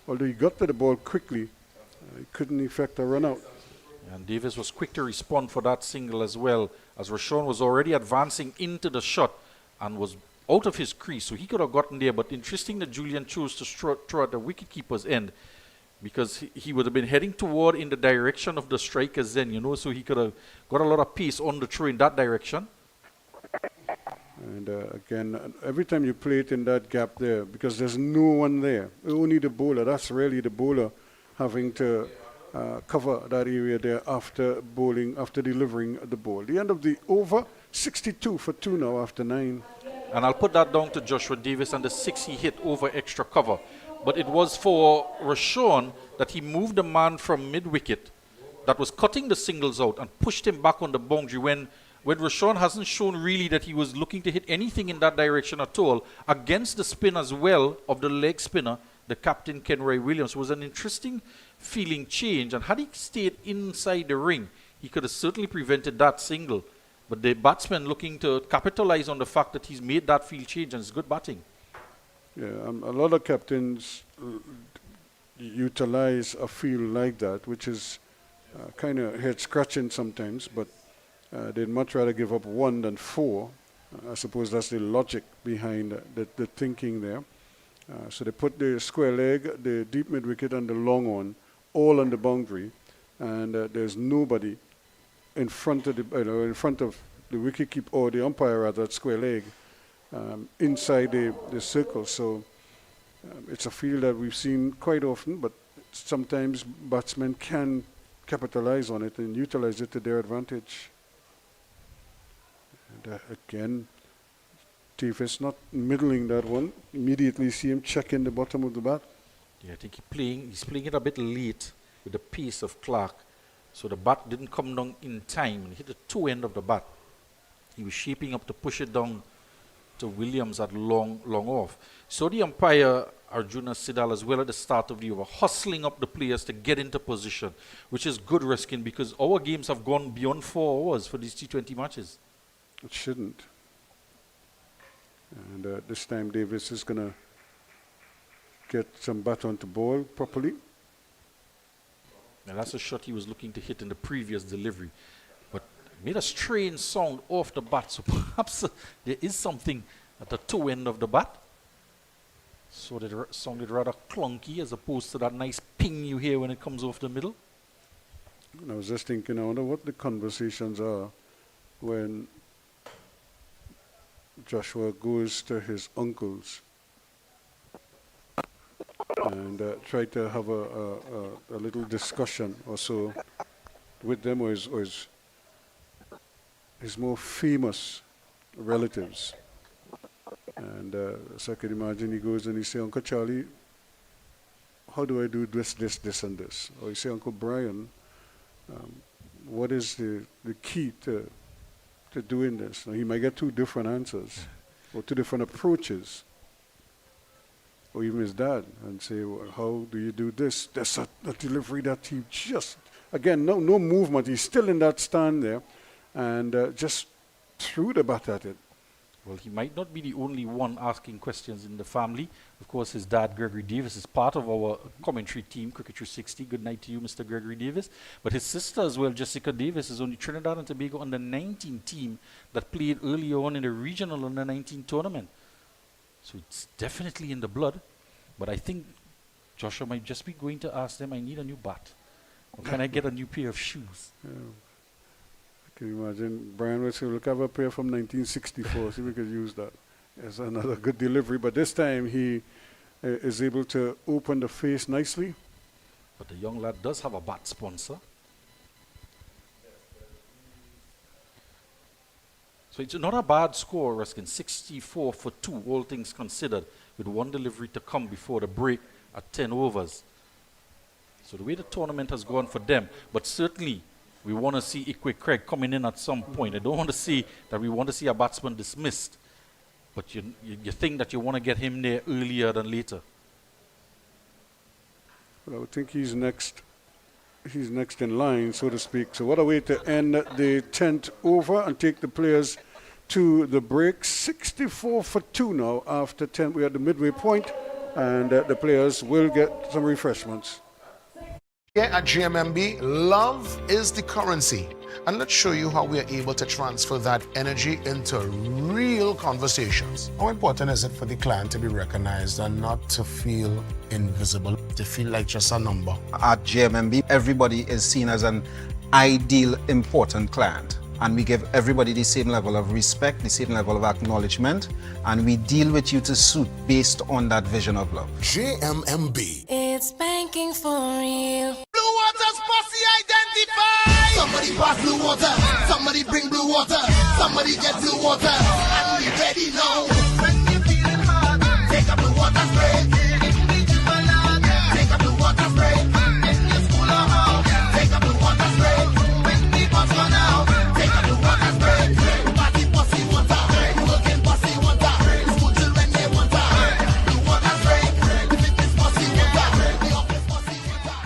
Speaker 1: Although he got to the ball quickly, he couldn't effect a run out.
Speaker 2: And Davis was quick to respond for that single as well, as Rashawn was already advancing into the shot and was out of his crease, so he could have gotten there. But interesting that Julian chose to throw at the wicketkeeper's end, because he would have been heading toward in the direction of the striker's end, you know, so he could have got a lot of pace on the throw in that direction.
Speaker 1: And again, every time you play it in that gap there, because there's no one there, only the bowler, that's really the bowler having to cover that area there after bowling, after delivering the ball. The end of the over, 62 for 2 now after 9.
Speaker 2: And I'll put that down to Joshua Davis and the 6 he hit over extra cover. But it was for Rashawn that he moved the man from mid-wicket that was cutting the singles out and pushed him back on the boundary when Rashawn hasn't shown really that he was looking to hit anything in that direction at all, against the spin as well of the leg spinner, the captain Kenroy Williams. It was an interesting feeling change, and had he stayed inside the ring, he could have certainly prevented that single. But the batsman looking to capitalize on the fact that he's made that field change, and it's good batting.
Speaker 1: Yeah, a lot of captains utilize a field like that, which is kind of head scratching sometimes, but they'd much rather give up 1 than 4. I suppose that's the logic behind the thinking there. So they put the square leg, the deep mid wicket, and the long on, all on the boundary, and there's nobody in front of the wicket keeper, or the umpire rather, at square leg, inside the circle. So it's a field that we've seen quite often, but sometimes batsmen can capitalize on it and utilize it to their advantage. And again, Davis not middling that one. Immediately see him checking the bottom of the bat.
Speaker 2: Yeah, I think he's playing it a bit late with the pace of Clark. So the bat didn't come down in time and hit the toe end of the bat. He was shaping up to push it down to Williams at long off. So the umpire, Arjuna Sidal, as well at the start of the over, hustling up the players to get into position, which is good, Ruskin, because our games have gone beyond 4 hours for these T20 matches.
Speaker 1: It shouldn't. And this time Davis is going to get some bat onto ball properly.
Speaker 2: And that's a shot he was looking to hit in the previous delivery. But made a strange sound off the bat, so perhaps there is something at the toe end of the bat. So it sounded rather clunky as opposed to that nice ping you hear when it comes off the middle.
Speaker 1: And I was just thinking, I wonder what the conversations are when Joshua goes to his uncle's and try to have a little discussion or so with them or his more famous relatives. And so I can imagine he goes and he say, Uncle Charlie, how do I do this, and this? Or he say, Uncle Brian, what is the key to doing this? Now, he might get two different answers or two different approaches. Or even his dad, and say, well, how do you do this? There's a delivery that he just, again, no movement. He's still in that stand there, and just threw the bat at it.
Speaker 2: Well, he might not be the only one asking questions in the family. Of course, his dad, Gregory Davis, is part of our commentary team, Cricket 360. Good night to you, Mr. Gregory Davis. But his sister as well, Jessica Davis, is on the Trinidad and Tobago under-19 team that played earlier on in the regional under-19 tournament. So it's definitely in the blood. But I think Joshua might just be going to ask them, I need a new bat. Or can I get a new pair of shoes?
Speaker 1: Yeah. I can imagine Brian would say, look, I have a pair from 1964, see if we could use that. It's another good delivery. But this time he is able to open the face nicely.
Speaker 2: But the young lad does have a bat sponsor. So it's not a bad score, Ruskin. 64 for 2, all things considered, with one delivery to come before the break at 10 overs. So the way the tournament has gone for them, but certainly we want to see Ikwe Craig coming in at some point. I don't want to see that we want to see a batsman dismissed, but you think that you want to get him there earlier than later.
Speaker 1: Well, I would think he's next in line, so to speak. So what a way to end the 10th over and take the players to the break. 64 for 2 now after 10. We're at the midway point, and the players will get some refreshments.
Speaker 10: Here at GMMB, love is the currency. And let's show you how we are able to transfer that energy into real conversations. How important is it for the client to be recognized and not to feel invisible, to feel like just a number?
Speaker 8: At GMMB, everybody is seen as an ideal, important client. And we give everybody the same level of respect, the same level of acknowledgement, and we deal with you to suit based on that vision of love.
Speaker 10: GMMB.
Speaker 7: It's banking for real.
Speaker 5: Blue Water's posse identified. Somebody pass blue water. Somebody bring blue water. Somebody get blue water. And we ready now. When you're feeling hot, take a blue water spray. Take a blue water spray. In your school or home, take a blue water spray. When people run out, take a blue water spray. Party posse water. Working posse water. School children they water. Blue water spray. The fitness posse water. The office posse water.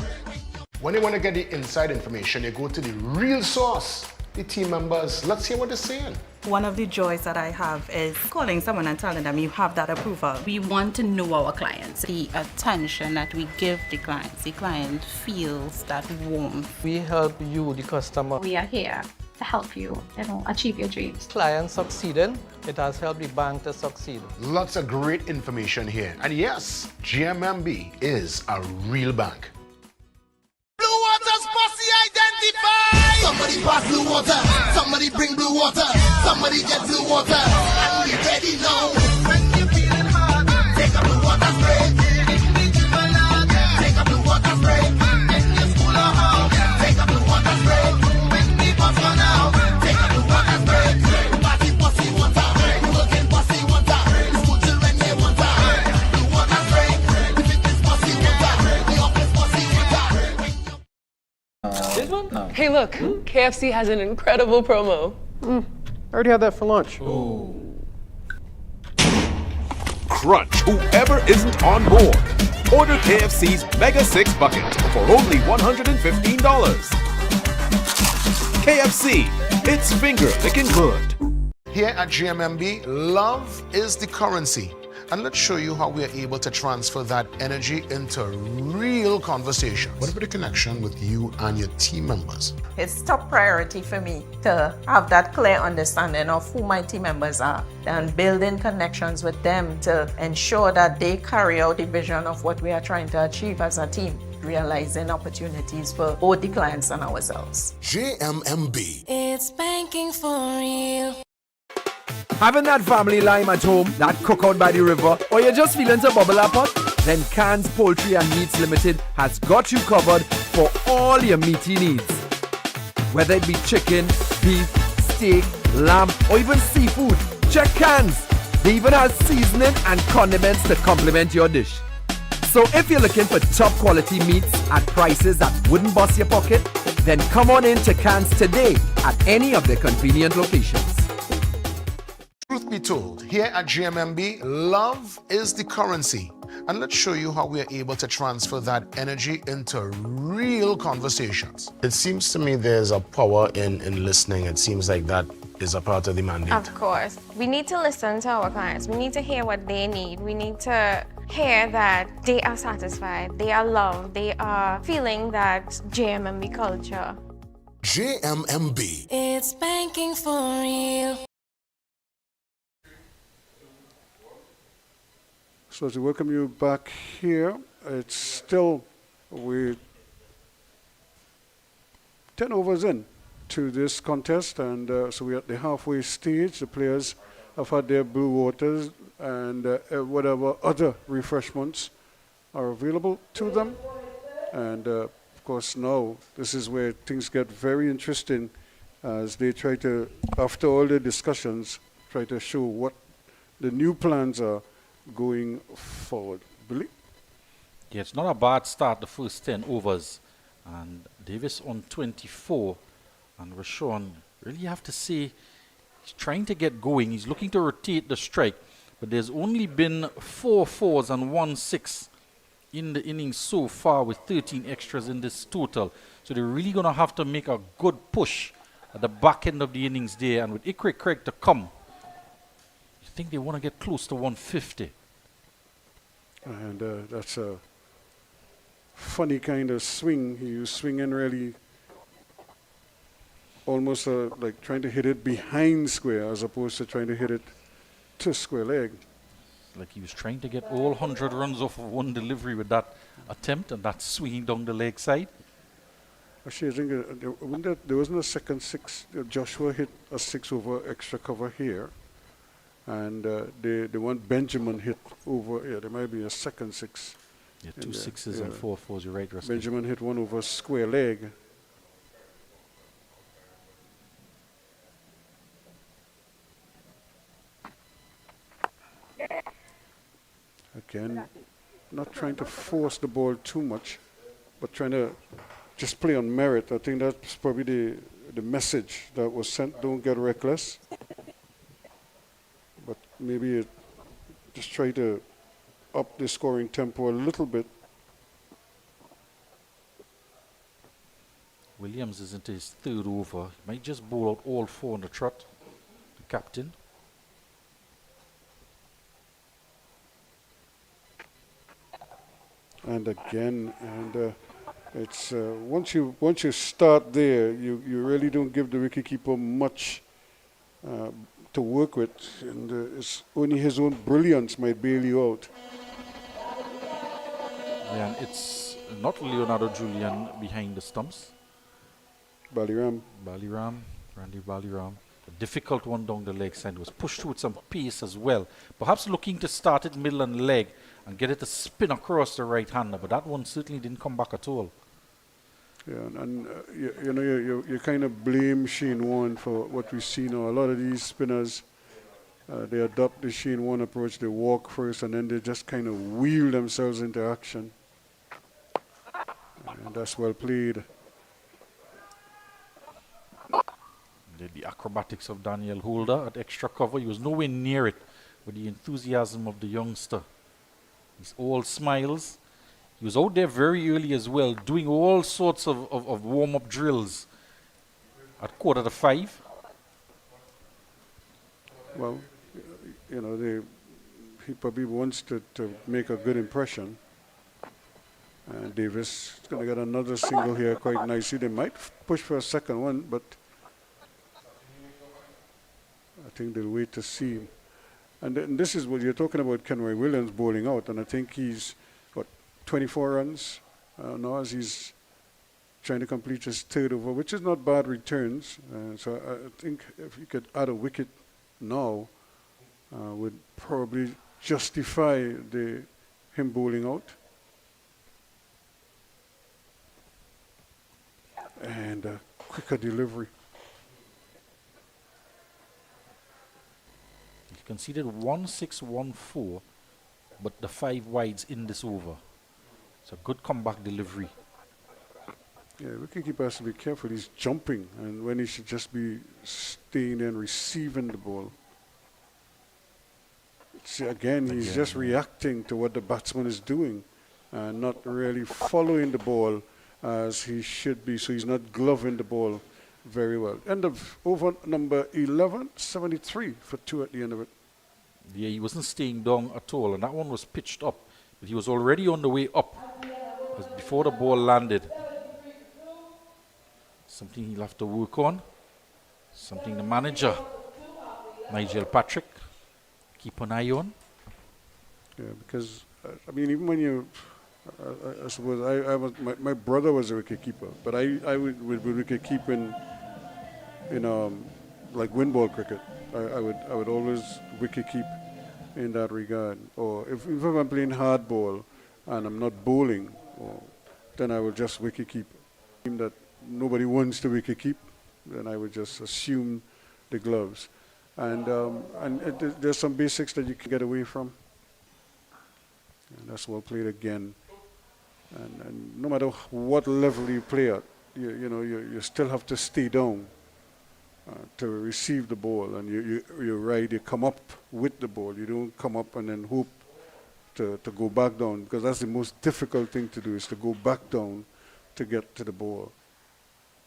Speaker 10: When you want to get the inside information, you go to the real source, the team members. Let's hear what they're saying.
Speaker 11: One of the joys that I have is calling someone and telling them you have that approval.
Speaker 12: We want to know our clients, the attention that we give the clients. The client feels that warmth.
Speaker 13: We help you, the customer.
Speaker 14: We are here to help you, achieve your dreams.
Speaker 13: Clients succeeding, it has helped the bank to succeed.
Speaker 10: Lots of great information here. And yes, GMMB is a real bank.
Speaker 5: Blue Water's posse identified. Somebody pass blue water. Somebody bring blue water. Somebody get blue water. And we ready now. When you're feeling hot, take a blue water spray. Take a blue water spray. In your school or home, take a blue water spray. When people run out, take a blue water spray. Party posse water. Working posse water. School children they water. Blue water spray. The fitness posse water. The office posse water.
Speaker 13: This one? No.
Speaker 15: Hey, look, KFC has an incredible promo.
Speaker 16: I already had that for lunch.
Speaker 9: Oh. Crunch whoever isn't on board. Order KFC's Mega 6 Bucket for only $115. KFC, it's finger licking good.
Speaker 10: Here at GMMB, love is the currency. And let's show you how we are able to transfer that energy into real conversations. What about the connection with you and your team members?
Speaker 11: It's top priority for me to have that clear understanding of who my team members are and building connections with them to ensure that they carry out the vision of what we are trying to achieve as a team, realizing opportunities for both the clients and ourselves.
Speaker 10: GMMB.
Speaker 7: It's banking for real.
Speaker 9: Having that family lime at home, that cookout by the river, or you're just feeling to bubble up pot? Then Cans Poultry and Meats Limited has got you covered for all your meaty needs. Whether it be chicken, beef, steak, lamb, or even seafood, check Cans. They even have seasoning and condiments to complement your dish. So if you're looking for top quality meats at prices that wouldn't bust your pocket, then come on in to Cans today at any of their convenient locations.
Speaker 10: Truth be told, here at GMMB, love is the currency. And let's show you how we are able to transfer that energy into real conversations. It seems to me there's a power in listening. It seems like that is a part of the mandate.
Speaker 6: Of course. We need to listen to our clients. We need to hear what they need. We need to hear that they are satisfied, they are loved, they are feeling that JMMB culture.
Speaker 5: JMMB.
Speaker 7: It's banking for real.
Speaker 1: So to welcome you back here, it's still, we're 10 overs in to this contest, and so we're at the halfway stage. The players have had their blue waters and whatever other refreshments are available to them. And of course now, this is where things get very interesting as they try to, after all the discussions, try to show what the new plans are going forward. Billy?
Speaker 2: Yeah, it's not a bad start, the first 10 overs. And Davis on 24. And Rashawn, really have to say, he's trying to get going. He's looking to rotate the strike. But there's only been 4 fours and 1 6 in the innings so far with 13 extras in this total. So they're really going to have to make a good push at the back end of the innings there. And with Ikre Craig to come, I think they want to get close to 150.
Speaker 1: And that's a funny kind of swing. He was swinging really almost like trying to hit it behind square as opposed to trying to hit it to square leg.
Speaker 2: Like he was trying to get all 100 runs off of one delivery with that attempt and that swinging down the leg side.
Speaker 1: Actually, I think there wasn't a second 6. Joshua hit a 6 over extra cover here. And the one Benjamin hit over, there might be a second 6.
Speaker 2: Yeah, 2 6s and 4 4s, you're right, Rusty.
Speaker 1: Benjamin hit one over square leg. Again, not trying to force the ball too much, but trying to just play on merit. I think that's probably the message that was sent. Don't get reckless. But maybe just try to up the scoring tempo a little bit.
Speaker 2: Williams is into his 3rd over. He might just bowl out all 4 on the trot, the captain.
Speaker 1: And again, and it's once you start there, you really don't give the wicketkeeper much to work with, and it's only his own brilliance might bail you out.
Speaker 2: Yeah, and it's not Leonardo Julian behind the stumps.
Speaker 1: Baliram,
Speaker 2: Randy Baliram. A difficult one down the leg side, was pushed through with some pace as well. Perhaps looking to start it middle and leg and get it to spin across the right hander, but that one certainly didn't come back at all.
Speaker 1: Yeah, and you kind of blame Shane Warne for what we see now. A lot of these spinners, they adopt the Shane Warne approach. They walk first and then they just kind of wheel themselves into action. And that's well played.
Speaker 2: The acrobatics of Daniel Holder at extra cover. He was nowhere near it with the enthusiasm of the youngster. He's all smiles. He was out there very early as well, doing all sorts of warm-up drills at 4:45.
Speaker 1: Well, he probably wants to make a good impression. And Davis is going to get another single here quite nicely. They might push for a second one, but I think they'll wait to see. And this is what you're talking about, Kenroy Williams bowling out, and I think he's, 24 runs now as he's trying to complete his 3rd over, which is not bad returns. So I think if he could add a wicket now, would probably justify him bowling out. And a quicker delivery.
Speaker 2: He conceded 1-6-1-4, but the 5 wides in this over. It's a good comeback delivery.
Speaker 1: Yeah, wicketkeeper has to be careful. He's jumping, and when he should just be staying there and receiving the ball. See, again, he's just reacting to what the batsman is doing, and not really following the ball as he should be. So he's not gloving the ball very well. End of over number 11, 73 for 2 at the end of it.
Speaker 2: Yeah, he wasn't staying down at all, and that one was pitched up. But he was already on the way up before the ball landed. Something he'll have to work on. Something the manager, Nigel Patrick, keep an eye on.
Speaker 1: Yeah, because, I mean, even when you, I suppose, my brother was a wicket keeper, but I would wicket keep in like wind ball cricket. I would always wicket keep in that regard. Or if I'm playing hard ball and I'm not bowling, then I will just wicket keep. That nobody wants to wicket keep, then I would just assume the gloves. And there's some basics that you can get away from. And that's well played again. And no matter what level you play at, you still have to stay down to receive the ball. And you're right, you come up with the ball. You don't come up and then hope to go back down, because that's the most difficult thing to do, is to go back down to get to the ball.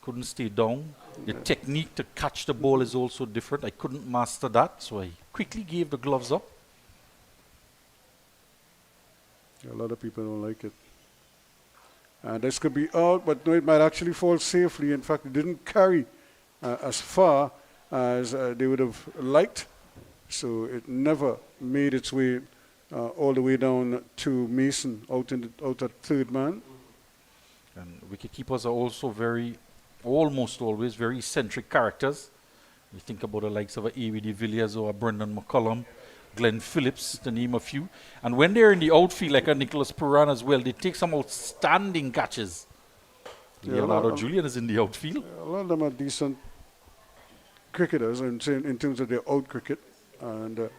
Speaker 2: Couldn't stay down. The technique to catch the ball is also different. I couldn't master that, so I quickly gave the gloves up.
Speaker 1: A lot of people don't like it. And this could be out, but no, it might actually fall safely. In fact, it didn't carry as far as they would have liked. So it never made its way all the way down to Mason, out at third man.
Speaker 2: And wicketkeepers are also almost always very eccentric characters. You think about the likes of a A.V. de Villiers or a Brendan McCullum, Glenn Phillips, to name a few. And when they're in the outfield, like a Nicholas Puran as well, they take some outstanding catches.
Speaker 1: Yeah,
Speaker 2: Leonardo Julian is in the outfield.
Speaker 1: A lot of them are decent cricketers in terms of their out cricket. And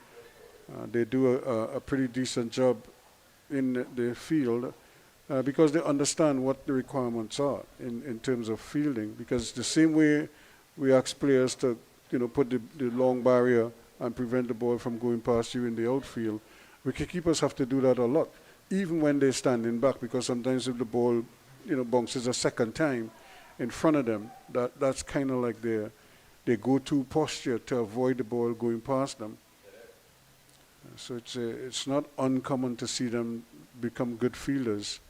Speaker 1: they do a pretty decent job in the field because they understand what the requirements are in terms of fielding. Because the same way we ask players to put the long barrier and prevent the ball from going past you in the outfield, wicketkeepers have to do that a lot, even when they're standing back, because sometimes if the ball bounces a second time in front of them, that's kind of like their go-to posture to avoid the ball going past them. So it's not uncommon to see them become good fielders.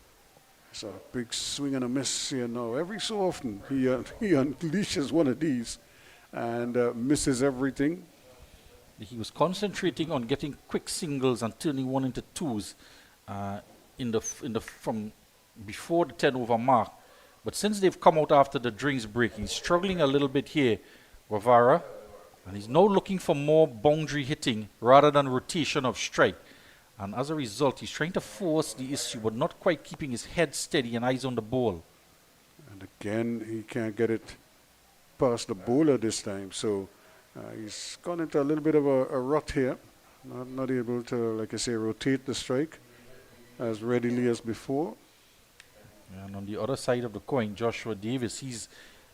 Speaker 1: It's a big swing and a miss here now. Every so often he unleashes one of these and misses everything.
Speaker 2: He was concentrating on getting quick singles and turning one into twos from before the 10 over mark. But since they've come out after the drinks break, he's struggling a little bit here, Guevara. And he's now looking for more boundary hitting rather than rotation of strike. And as a result, he's trying to force the issue, but not quite keeping his head steady and eyes on the ball.
Speaker 1: And again, he can't get it past the bowler this time. So he's gone into a little bit of a rut here. Not able to, like I say, rotate the strike as readily as before.
Speaker 2: And on the other side of the coin, Joshua Davis, he's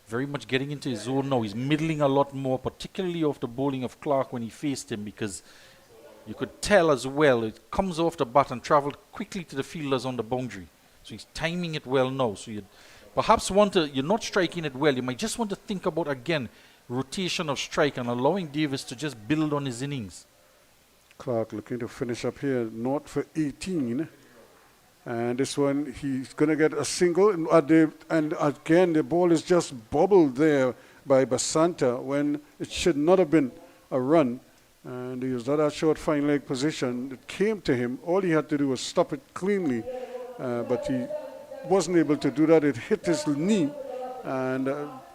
Speaker 2: very much getting into his zone now. He's middling a lot more, particularly off the bowling of Clark when he faced him, because you could tell as well, it comes off the bat and traveled quickly to the fielders on the boundary. So he's timing it well now. So you'd perhaps you're not striking it well. You might just want to think about, again, rotation of strike and allowing Davis to just build on his innings.
Speaker 1: Clark looking to finish up here, not for 18. And this one, he's going to get a single. And again, the ball is just bobbled there by Basanta when it should not have been a run. And he was at that short fine leg position. It came to him. All he had to do was stop it cleanly. But he wasn't able to do that. It hit his knee and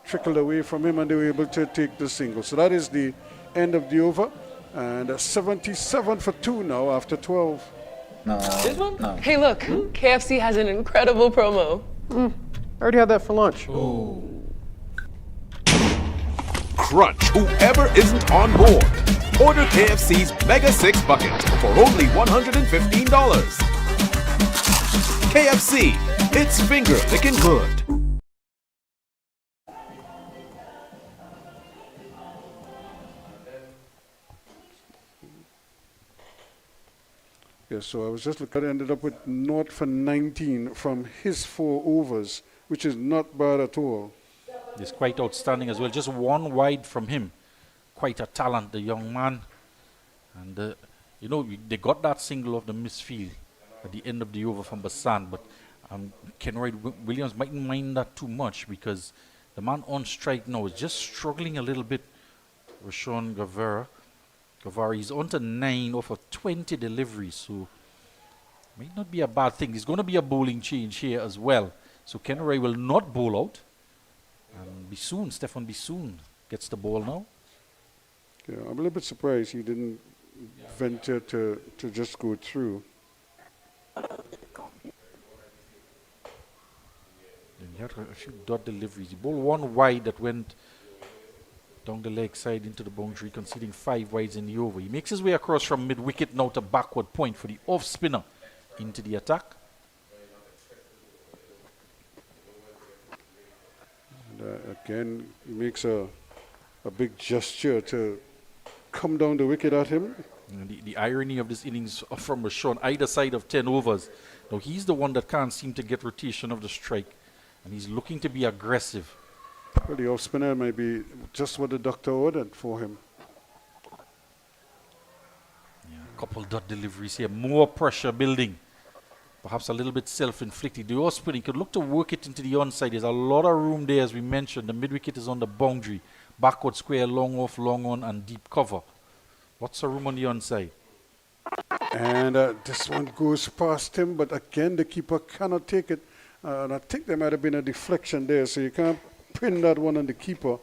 Speaker 1: trickled away from him, and they were able to take the single. So that is the end of the over. And 77 for 2 now after 12.
Speaker 15: This one? No. Hey, look, KFC has an incredible promo.
Speaker 16: I already had that for lunch.
Speaker 17: Crunch whoever isn't on board. Order KFC's Mega 6 Bucket for only $115. KFC, it's finger licking good.
Speaker 1: Yeah, so I was just looking, ended up with 0 for 19 from his 4 overs, which is not bad at all.
Speaker 2: It's quite outstanding as well. Just 1 wide from him. Quite a talent, the young man. And, you know, they got that single off the misfield at the end of the over from Basan, but Kenroy Williams mightn't mind that too much because the man on strike now is just struggling a little bit. Rashawn Guevara, he's on to 9 off of 20 deliveries, so might not be a bad thing. There's going to be a bowling change here as well. So Kenroy will not bowl out. And Stefan Bissoon gets the ball now.
Speaker 1: Yeah, I'm a little bit surprised he didn't venture to just go through.
Speaker 2: And he had a few dot deliveries. He bowled 1 wide that went down the leg side into the boundary, conceding 5 wides in the over. He makes his way across from mid-wicket now to backward point for the off-spinner into the attack.
Speaker 1: And again, he makes a big gesture to come down the wicket at him.
Speaker 2: And the irony of this innings from Rashawn, either side of 10 overs. Now he's the one that can't seem to get rotation of the strike. And he's looking to be aggressive.
Speaker 1: Well, the off-spinner might be just what the doctor ordered for him.
Speaker 2: Yeah, a couple dot deliveries here. More pressure building. Perhaps a little bit self-inflicted. The off-spinner could look to work it into the onside. There's a lot of room there, as we mentioned. The mid-wicket is on the boundary. Backward square, long off, long on, and deep cover. Lots of room on the onside.
Speaker 1: And this one goes past him, but again, the keeper cannot take it. And I think there might have been a deflection there, so you can't pin that one on the keeper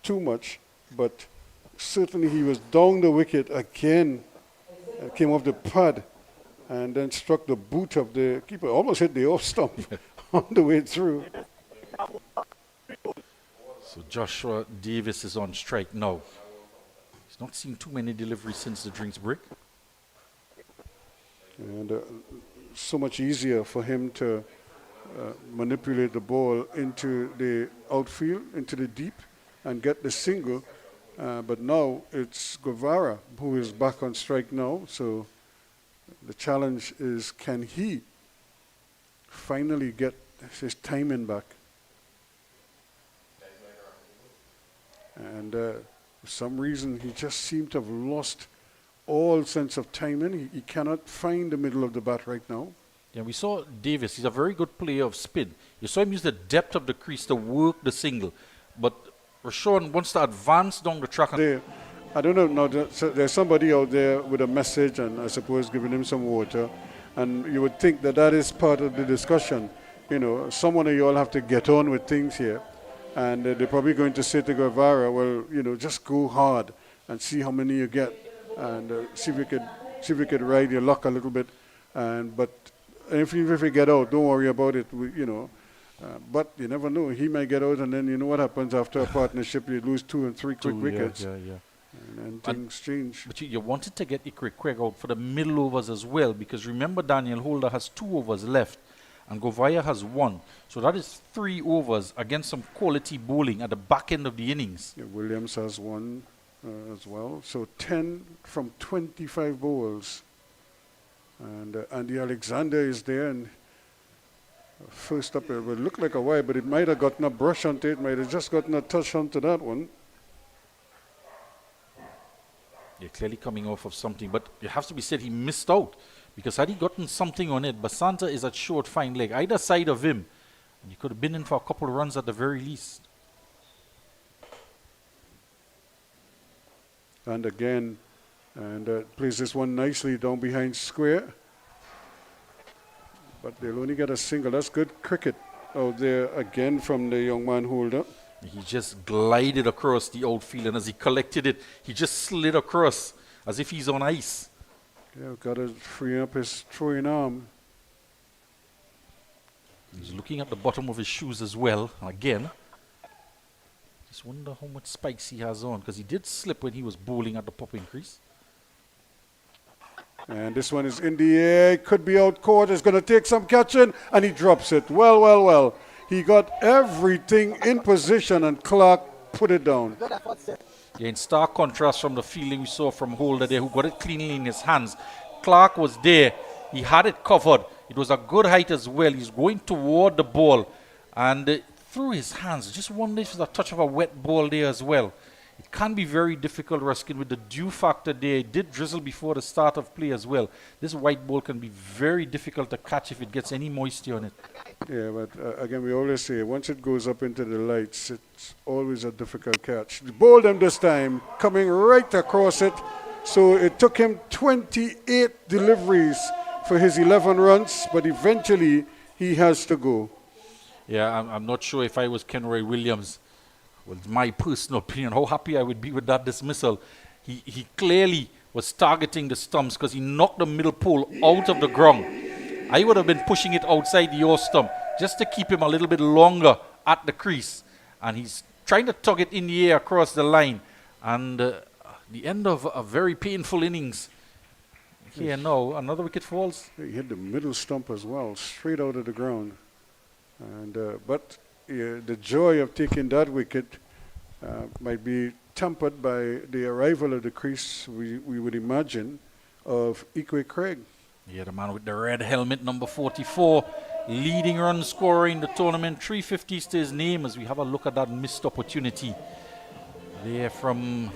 Speaker 1: too much. But certainly he was down the wicket again. Came off the pad and then struck the boot of the keeper. Almost hit the off stump on the way through.
Speaker 2: So Joshua Davis is on strike now. He's not seen too many deliveries since the drinks break.
Speaker 1: And so much easier for him to manipulate the ball into the outfield, into the deep, and get the single. But now it's Guevara who is back on strike now. So the challenge is, can he finally get his timing back? And for some reason, he just seemed to have lost all sense of timing. He cannot find the middle of the bat right now.
Speaker 2: Yeah, we saw Davis. He's a very good player of spin. You saw him use the depth of the crease to work the single. But Rashawn wants to advance down the track.
Speaker 1: I don't know. Now, there's somebody out there with a message and I suppose giving him some water. And you would think that that is part of the discussion. You know, someone of you all have to get on with things here. And they're probably going to say to Guevara, well, you know, just go hard and see how many you get. And see if we could ride your luck a little bit. But if you get out, don't worry about it, you know. But you never know. He might get out, and then you know what happens after a partnership. You lose 2 and 3 quick wickets.
Speaker 2: Yeah.
Speaker 1: And things change.
Speaker 2: But you wanted to get Ikri Craig out for the middle overs as well, because remember Daniel Holder has 2 overs left, and Govaya has 1. So that is 3 overs against some quality bowling at the back end of the innings.
Speaker 1: Yeah, Williams has 1 as well. So 10 from 25 balls. And Andy Alexander is there, and first up, it would look like a wide, but it might have gotten a brush onto it, might have just gotten a touch onto that one.
Speaker 2: Yeah, clearly coming off of something, but it has to be said he missed out, because had he gotten something on it, Basanta is at short fine leg, either side of him, and he could have been in for a couple of runs at the very least.
Speaker 1: And again, plays this one nicely down behind square. But they'll only get a single. That's good cricket out there again from the young man Holder.
Speaker 2: He just glided across the outfield, and as he collected it, he just slid across as if he's on ice.
Speaker 1: Yeah, got to free up his throwing arm.
Speaker 2: He's looking at the bottom of his shoes as well. Again, just wonder how much spikes he has on, because he did slip when he was bowling at the popping crease.
Speaker 1: And this one is in the air. Could be out court. It's going to take some catching, and he drops it. Well, well, well. He got everything in position, and Clark put it down.
Speaker 2: Yeah, in stark contrast from the fielding we saw from Holder there, who got it cleanly in his hands. Clark was there. He had it covered. It was a good height as well. He's going toward the ball, and through his hands. Just wonder if there's a touch of a wet ball there as well. It can be very difficult, Ruskin, with the dew factor there. It did drizzle before the start of play as well. This white ball can be very difficult to catch if it gets any moisture on it.
Speaker 1: Yeah, but again, we always say, once it goes up into the lights, it's always a difficult catch. Bowled him this time, coming right across it. So it took him 28 deliveries for his 11 runs, but eventually he has to go.
Speaker 2: Yeah, I'm not sure if I was Kenroy Williams. Well, my personal opinion, how happy I would be with that dismissal. He clearly was targeting the stumps because he knocked the middle pole out of the ground. I would have been pushing it outside the off stump just to keep him a little bit longer at the crease. And he's trying to tug it in the air across the line. And the end of a very painful innings. Here now, another wicket falls.
Speaker 1: He hit the middle stump as well, straight out of the ground. And but the joy of taking that wicket might be tempered by the arrival of the crease, we would imagine, of Ikwe Craig.
Speaker 2: Yeah, the man with the red helmet, number 44, leading run scorer in the tournament, 350s to his name, as we have a look at that missed opportunity there from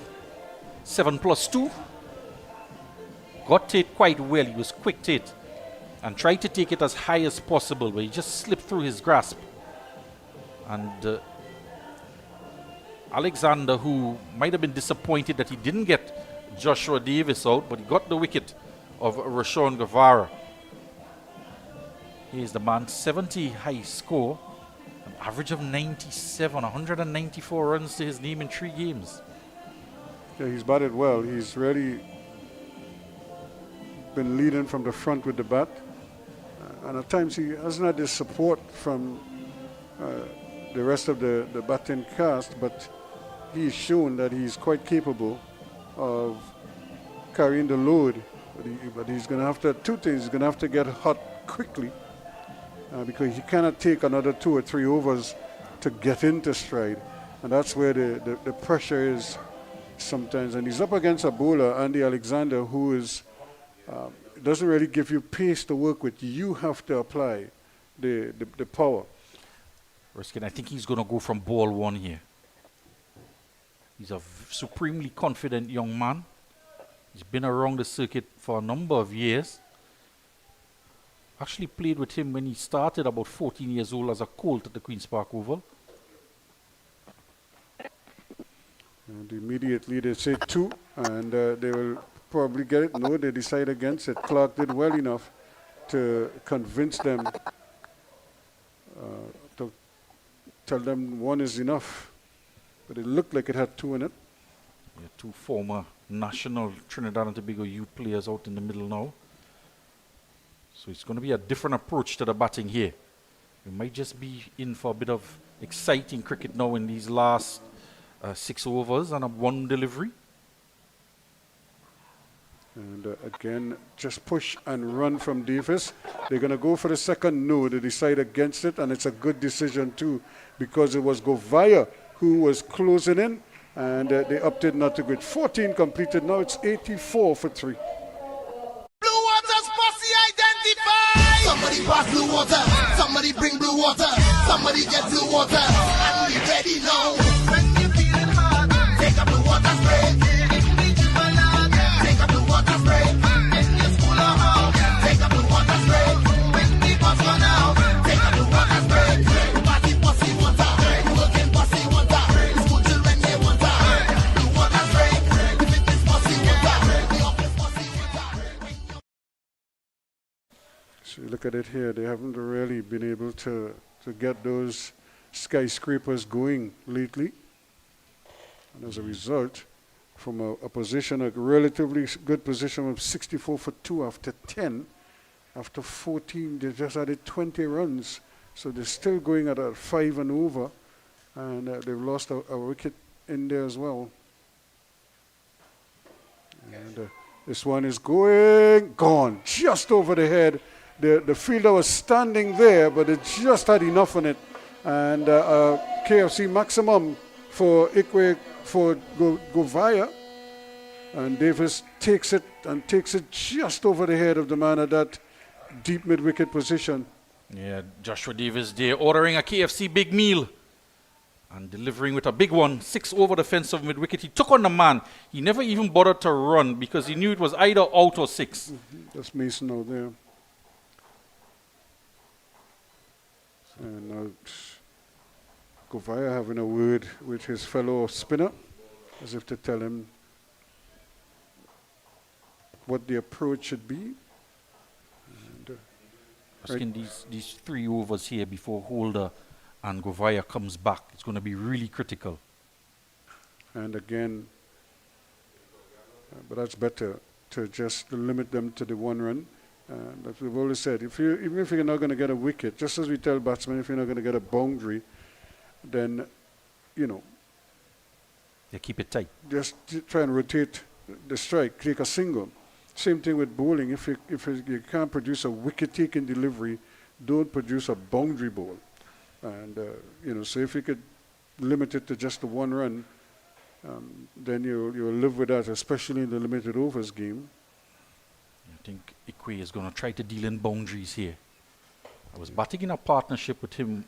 Speaker 2: 7+2. Got to it quite well. He was quick to it and tried to take it as high as possible, but he just slipped through his grasp. And Alexander, who might have been disappointed that he didn't get Joshua Davis out, but he got the wicket of Rashawn Guevara. Here's the man, 70 high score, an average of 97, 194 runs to his name in 3 games.
Speaker 1: Yeah, he's batted well. He's really been leading from the front with the bat. And at times he hasn't had the support from the rest of the batting cast, but he's shown that he's quite capable of carrying the load. But he's going to have to, 2 things, he's going to have to get hot quickly because he cannot take another 2 or 3 overs to get into stride. And that's where the pressure is sometimes. And he's up against a bowler, Andy Alexander, who is doesn't really give you pace to work with. You have to apply the power.
Speaker 2: Ruskin, I think he's going to go from ball 1 here. He's a supremely confident young man. He's been around the circuit for a number of years. Actually played with him when he started about 14 years old as a colt at the Queen's Park Oval.
Speaker 1: And immediately they say 2, and they will probably get it. No, they decide against it. Clark did well enough to convince them, to tell them 1 is enough. But it looked like it had 2 in it.
Speaker 2: Yeah, 2 former national Trinidad and Tobago youth players out in the middle now. So it's going to be a different approach to the batting here. We might just be in for a bit of exciting cricket now in these last 6 overs and a 1 delivery.
Speaker 1: And again, just push and run from Davis. They're going to go for the second. No, they decide against it, and it's a good decision too, because it was Govaya who was closing in, and they opted not to go. 14 completed. Now it's 84 for 3.
Speaker 5: Blue Water's posse identified. Somebody pass blue water. Somebody bring blue water. Somebody get blue water. And we ready now. When you feeling hard, take up the water spray. Take up the water spray. In your school or home, take up the water spray. When the bus run out, take up the water spray. Party posse water. Working posse water. School children they water. Blue water spray. Fitness posse water. The office posse water.
Speaker 1: So you look at it here, they haven't really been able to get those skyscrapers going lately. And as a result, from a position, a relatively good position of 64 for 2 after 10. After 14, they just added 20 runs. So they're still going at a 5 and over. And they've lost a wicket in there as well. And this one is gone, just over the head. The fielder was standing there, but it just had enough on it. And KFC maximum for Govaya. And Davis takes it just over the head of the man at that deep mid-wicket position.
Speaker 2: Yeah, Joshua Davis there ordering a KFC big meal and delivering with a big one, 6 over the fence of mid-wicket. He took on the man. He never even bothered to run because he knew it was either out or 6.
Speaker 1: That's Mason out there. And Govaya having a word with his fellow spinner, as if to tell him what the approach should be.
Speaker 2: Asking these 3 overs here before Holder and Govaya comes back, it's going to be really critical.
Speaker 1: And again, but that's better to just limit them to the 1 run. As we've always said, even if you're not going to get a wicket, just as we tell batsmen, if you're not going to get a boundary, then,
Speaker 2: They keep it tight.
Speaker 1: Just try and rotate the strike, take a single. Same thing with bowling. If you can't produce a wicket-taking delivery, don't produce a boundary ball. And, so if you could limit it to just the 1 run, then you'll live with that, especially in the limited overs game.
Speaker 2: I think Ikwe is going to try to deal in boundaries here. I was batting in a partnership with him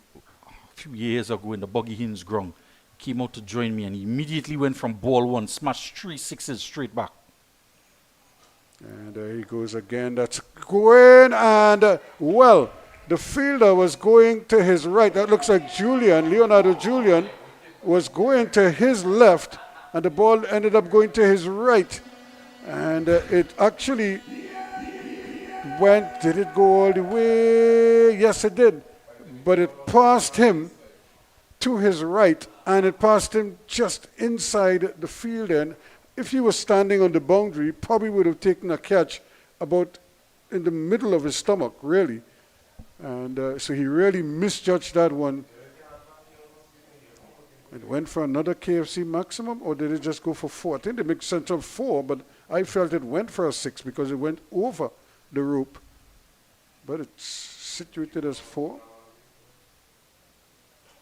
Speaker 2: a few years ago in the Buggy Hinds ground. He came out to join me and he immediately went from ball 1, smashed 3 sixes straight back.
Speaker 1: And there he goes again. That's going, and the fielder was going to his right. That looks like Leonardo Julian was going to his left, and the ball ended up going to his right. And it actually did it go all the way? Yes, it did. But it passed him to his right, and it passed him just inside the field end. If he was standing on the boundary, he probably would have taken a catch about in the middle of his stomach, really. And so he really misjudged that one. It went for another KFC maximum, or did it just go for 4? I think they make sense of 4, but I felt it went for a 6 because it went over the rope. But it's situated as 4.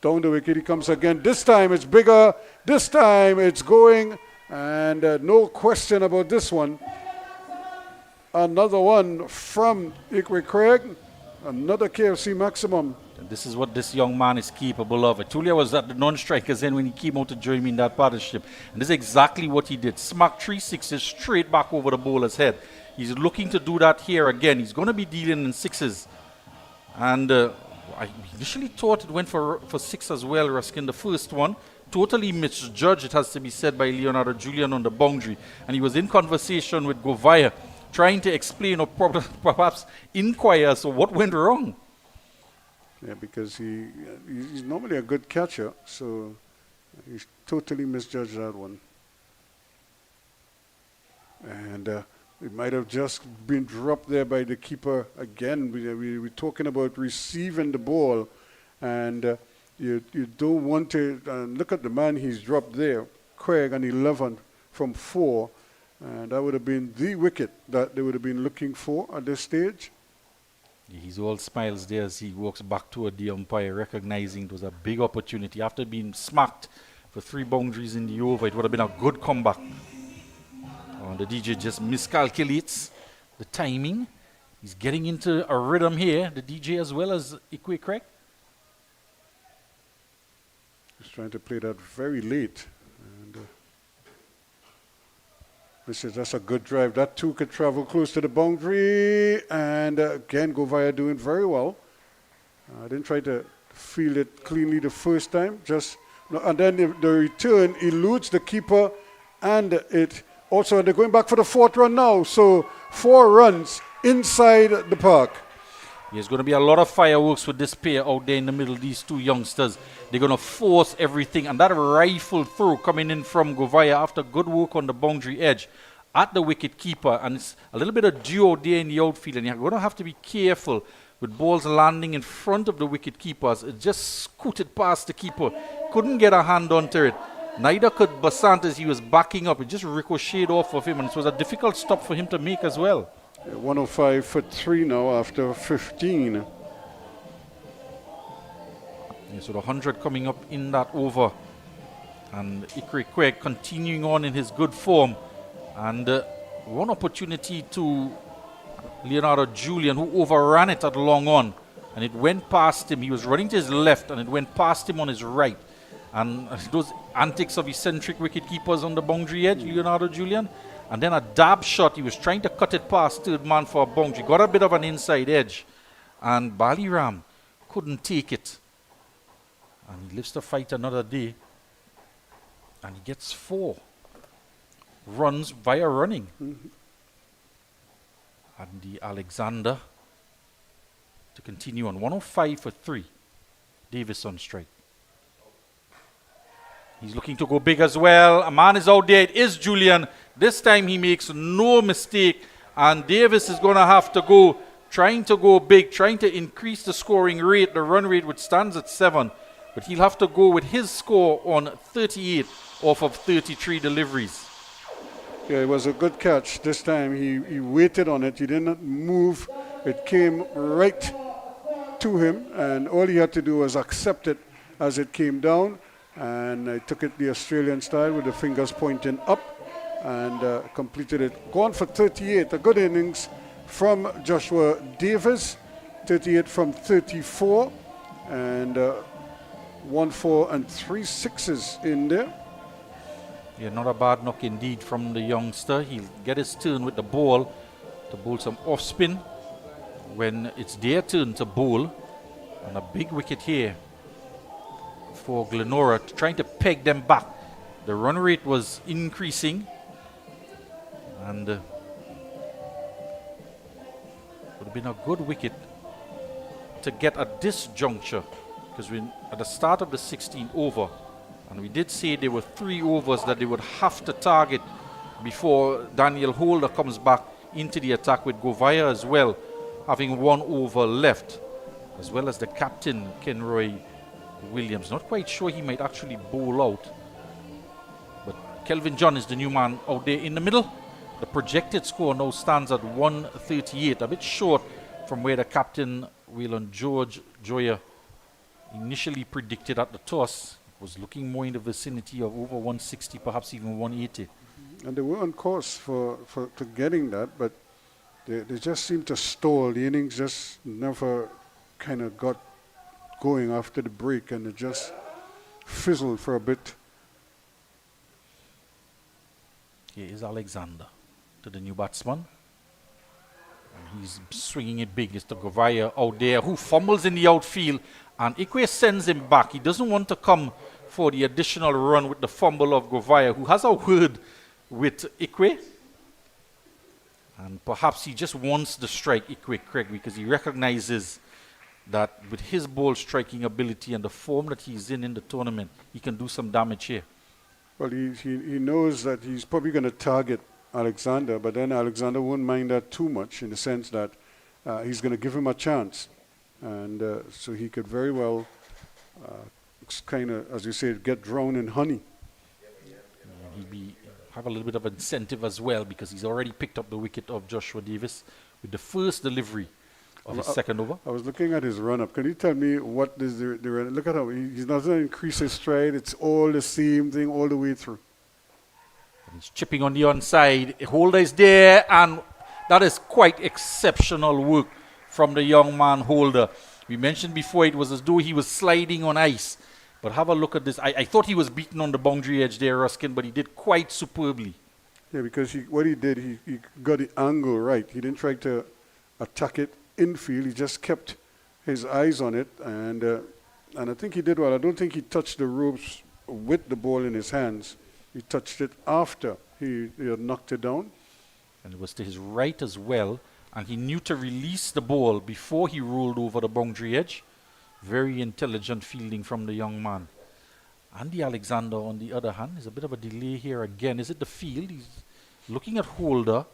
Speaker 1: Down the wicket he comes again. This time it's bigger. This time it's going. And no question about this one. Another one from Ikwe Craig. Another KFC maximum.
Speaker 2: And this is what this young man is capable of. I told you I was at the non-strikers end when he came out to join me in that partnership. And this is exactly what he did. Smack 3 sixes straight back over the bowler's head. He's looking to do that here again. He's going to be dealing in 6s. And I initially thought it went for 6 as well, Ruskin, the first one. Totally misjudged, it has to be said, by Leonardo Julian on the boundary. And he was in conversation with Govaya, trying to explain or perhaps inquire as to what went wrong.
Speaker 1: Yeah, because he's normally a good catcher, so he's totally misjudged that one. And it might have just been dropped there by the keeper again. We were talking about receiving the ball, and you don't want to look at the man he's dropped there, Craig, on 11 from 4, and that would have been the wicket that they would have been looking for at this stage.
Speaker 2: He's all smiles there as he walks back toward the umpire, recognizing it was a big opportunity. After being smacked for 3 boundaries in the over, it would have been a good comeback. The DJ just miscalculates the timing. He's getting into a rhythm here, the DJ as well as Ikwe Craig.
Speaker 1: He's trying to play that very late. And that's a good drive. That 2 could travel close to the boundary. And again, Govaya doing very well. I didn't try to field it cleanly the first time. And then the return eludes the keeper. And it also, they're going back for the 4th run now. So 4 runs inside the park.
Speaker 2: There's going to be a lot of fireworks with this pair out there in the middle, these two youngsters. They're going to force everything. And that rifle throw coming in from Govaya after good work on the boundary edge at the wicket keeper. And it's a little bit of duo there in the outfield. And you're going to have to be careful with balls landing in front of the wicket keepers. It just scooted past the keeper. Couldn't get a hand onto it. Neither could Basant as he was backing up. It just ricocheted off of him. And it was a difficult stop for him to make as well.
Speaker 1: 105 for 3 now after 15.
Speaker 2: Yeah, so the 100 coming up in that over. And Ikri Queg continuing on in his good form. And one opportunity to Leonardo Julian, who overran it at long on. And it went past him. He was running to his left and it went past him on his right. And those antics of eccentric wicket keepers on the boundary edge, Leonardo Julian. And then a dab shot. He was trying to cut it past third man for a boundary. Got a bit of an inside edge. And Baliram couldn't take it. And he lives to fight another day. And he gets 4 runs via running. And the Alexander to continue on. 105 for 3. Davis on strike. He's looking to go big as well. A man is out there. It is Julian. This time he makes no mistake. And Davis is going to have to go, trying to go big, trying to increase the scoring rate, the run rate, which stands at 7. But he'll have to go with his score on 38 off of 33 deliveries.
Speaker 1: Yeah, it was a good catch. This time he waited on it. He didn't move. It came right to him. And all he had to do was accept it as it came down. And I took it the Australian style with the fingers pointing up and completed it. Gone for 38. A good innings from Joshua Davis. 38 from 34. And 1 4 and 3 6s in there.
Speaker 2: Yeah, not a bad knock indeed from the youngster. He'll get his turn with the ball to bowl some off spin when it's their turn to bowl. And a big wicket here for Glenora, trying to peg them back. The run rate was increasing, and would have been a good wicket to get at this juncture, because we're at the start of the 16th over, and we did say there were 3 overs that they would have to target before Daniel Holder comes back into the attack, with Govaya as well having 1 over left, as well as the captain Kenroy Williams. Not quite sure he might actually bowl out, but Kelvin John is the new man out there in the middle. The projected score now stands at 138, a bit short from where the captain Waylon George Joya initially predicted at the toss. It was looking more in the vicinity of over 160, perhaps even 180.
Speaker 1: And they were on course for getting that, but they just seemed to stall. The innings just never kind of got going after the break, and it just fizzled for a bit.
Speaker 2: Here is Alexander to the new batsman. And he's swinging it big. It's the Govaya out there who fumbles in the outfield, and Ikwe sends him back. He doesn't want to come for the additional run with the fumble of Govaya, who has a word with Ikwe. And perhaps he just wants to strike Ikwe Craig because he recognizes that with his ball striking ability and the form that he's in the tournament, he can do some damage here.
Speaker 1: Well, he knows that he's probably going to target Alexander, but then Alexander won't mind that too much, in the sense that he's going to give him a chance. And so he could very well kind of, as you say, get drowned in honey.
Speaker 2: He'd have a little bit of incentive as well, because he's already picked up the wicket of Joshua Davis with the first delivery of his second over.
Speaker 1: I was looking at his run-up. Can you tell me what is the run? Look at how he's not going to increase his stride. It's all the same thing all the way through.
Speaker 2: And he's chipping on the onside. Holder is there, and that is quite exceptional work from the young man Holder. We mentioned before it was as though he was sliding on ice. But have a look at this. I thought he was beaten on the boundary edge there, Ruskin, but he did quite superbly.
Speaker 1: Yeah, because what he did, he got the angle right. He didn't try to attack it infield. He just kept his eyes on it, and I think he did well. I don't think he touched the ropes with the ball in his hands. He touched it after he had knocked it down.
Speaker 2: And it was to his right as well, and he knew to release the ball before he rolled over the boundary edge. Very intelligent fielding from the young man. Andy Alexander, on the other hand, is a bit of a delay here again. Is it the field? He's looking at Holder,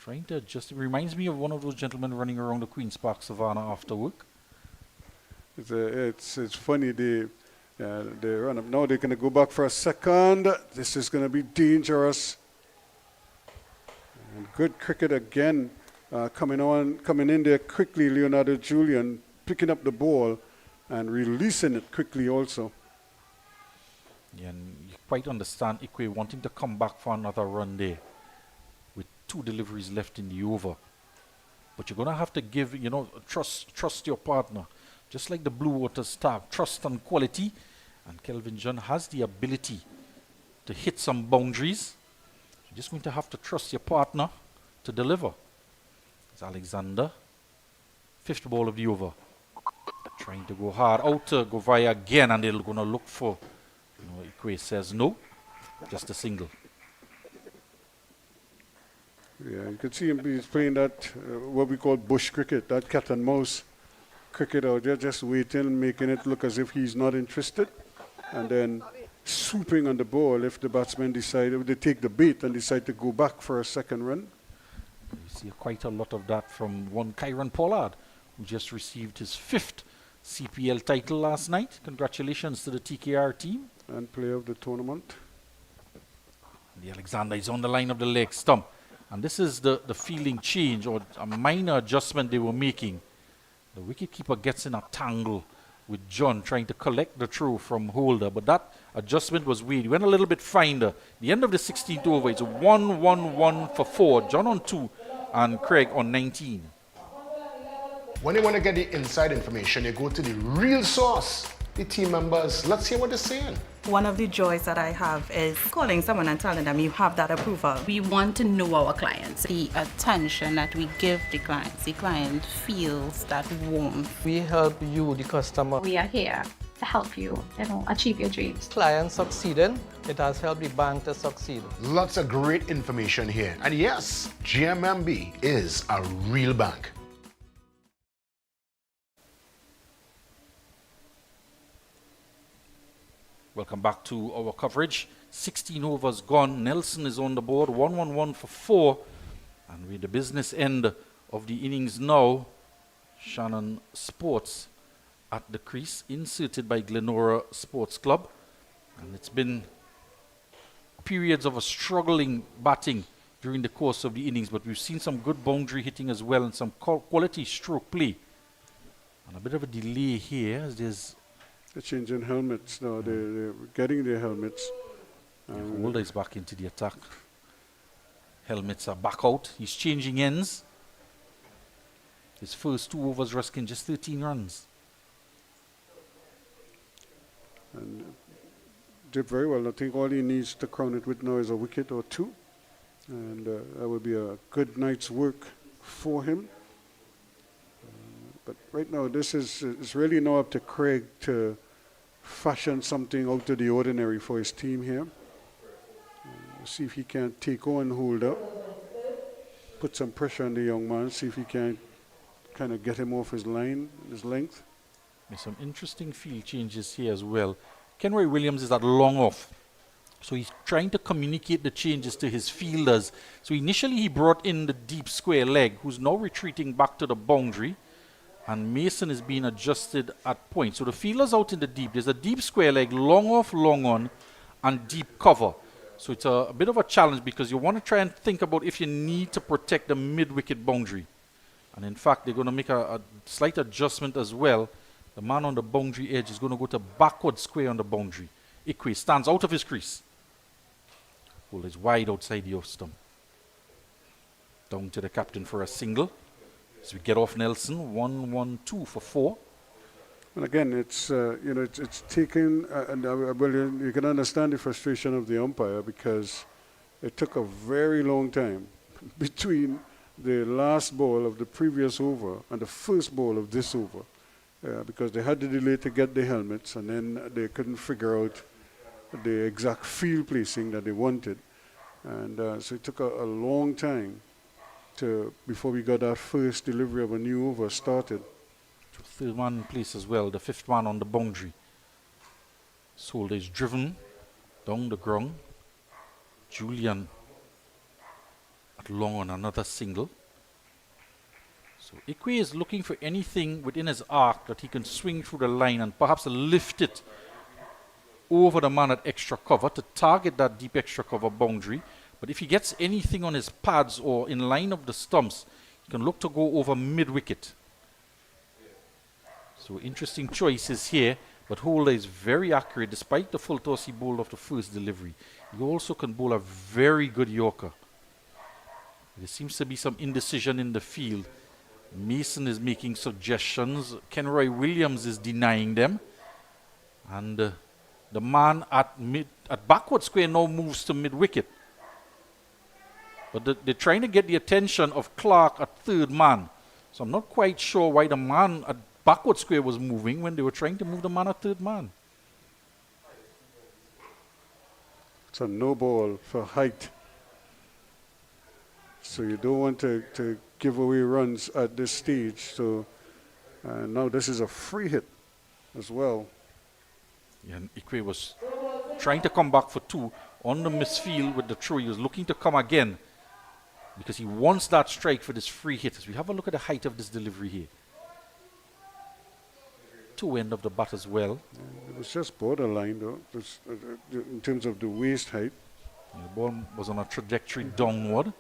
Speaker 2: trying to adjust. It reminds me of one of those gentlemen running around the Queen's Park Savannah after work.
Speaker 1: It's funny, they run up. Now they're going to go back for a second. This is going to be dangerous. And good cricket again, coming in there quickly. Leonardo Julian picking up the ball and releasing it quickly also.
Speaker 2: Yeah, and you quite understand Ikwe wanting to come back for another run there with 2 deliveries left in the over. But you're going to have to give, trust your partner. Just like the Blue Water Star, trust and quality. And Kelvin John has the ability to hit some boundaries. You're just going to have to trust your partner to deliver. It's Alexander. 5th ball of the over. Trying to go hard out to go via again, and they're going to look for. Ikwe says no, just a single.
Speaker 1: Yeah, you can see him. He's playing that what we call bush cricket, that cat and mouse cricket out there, just waiting, making it look as if he's not interested, and then swooping on the ball if the batsmen decide, if they take the bait and decide to go back for a second run.
Speaker 2: You see quite a lot of that from one Kyron Pollard, who just received his 5th CPL title last night. Congratulations to the TKR team.
Speaker 1: And player of the tournament.
Speaker 2: The Alexander is on the line of the leg stump. And this is the fielding change, or a minor adjustment they were making. The wicketkeeper gets in a tangle with John trying to collect the throw from Holder. But that adjustment was weird. He went a little bit finer. The end of the 16th over, it's 1-1-1 for 4. John on 2 and Craig on 19.
Speaker 10: When you want to get the inside information, you go to the real source, the team members. Let's hear what they're saying.
Speaker 12: One of the joys that I have is calling someone and telling them you have that approval. We want to know our clients, the attention that we give the clients. The client feels that warmth.
Speaker 13: We help you, the customer.
Speaker 14: We are here to help you, achieve your dreams.
Speaker 13: Clients succeeding, it has helped the bank to succeed.
Speaker 10: Lots of great information here. And yes, GMMB is a real bank.
Speaker 2: Welcome back to our coverage. 16 overs gone. Nelson is on the board. 1-1-1 for 4. And with the business end of the innings now, Shannon Sports at the crease, inserted by Glenora Sports Club. And it's been periods of a struggling batting during the course of the innings, but we've seen some good boundary hitting as well and some quality stroke play. And a bit of a delay here as there's
Speaker 1: They're changing helmets now. They're getting their helmets.
Speaker 2: Holder is back into the attack. Helmets are back out. He's changing ends. His first 2 overs risking just 13 runs.
Speaker 1: And did very well. I think all he needs to crown it with now is a wicket or 2. And that would be a good night's work for him. But right now, it's really now up to Craig to fashion something out of the ordinary for his team here. See if he can take on Holder, put some pressure on the young man, see if he can kind of get him off his line, his length.
Speaker 2: There's some interesting field changes here as well. Kenroy Williams is at long off, so he's trying to communicate the changes to his fielders. So initially he brought in the deep square leg, who's now retreating back to the boundary. And Mason is being adjusted at point. So the fielders out in the deep. There's a deep square leg, long off, long on, and deep cover. So it's a bit of a challenge because you want to try and think about if you need to protect the mid-wicket boundary. And in fact, they're going to make a slight adjustment as well. The man on the boundary edge is going to go to backward square on the boundary. Ikwe stands out of his crease. Well, is wide outside the off stump. Down to the captain for a single. As we get off Nelson, 1-1-2 for 4.
Speaker 1: And again, it's it's taken, well, you can understand the frustration of the umpire because it took a very long time between the last ball of the previous over and the first ball of this over because they had the delay to get the helmets and then they couldn't figure out the exact field placing that they wanted. And so it took a long time before we got that first delivery of a new over started.
Speaker 2: Third man in place as well, the fifth man on the boundary. Solder is driven down the ground. Julian at long on another single. So Ikwe is looking for anything within his arc that he can swing through the line and perhaps lift it over the man at extra cover to target that deep extra cover boundary. But if he gets anything on his pads or in line of the stumps, he can look to go over mid-wicket. So interesting choices here, but Holder is very accurate despite the full toss he bowled off the first delivery. He also can bowl a very good Yorker. There seems to be some indecision in the field. Mason is making suggestions. Kenroy Williams is denying them. And the man at backward square now moves to mid-wicket. But they're trying to get the attention of Clark at third man. So I'm not quite sure why the man at backward square was moving when they were trying to move the man at third man.
Speaker 1: It's a no ball for height. So you don't want to give away runs at this stage. So now this is a free hit as well.
Speaker 2: Yeah, and Ikwe was trying to come back for two on the misfield with the throw. He was looking to come again because he wants that strike for this free hit. As we have a look at the height of this delivery here. Two end of the bat as well.
Speaker 1: Yeah, it was just borderline though, just, in terms of the waist height.
Speaker 2: And the ball was on a trajectory downward.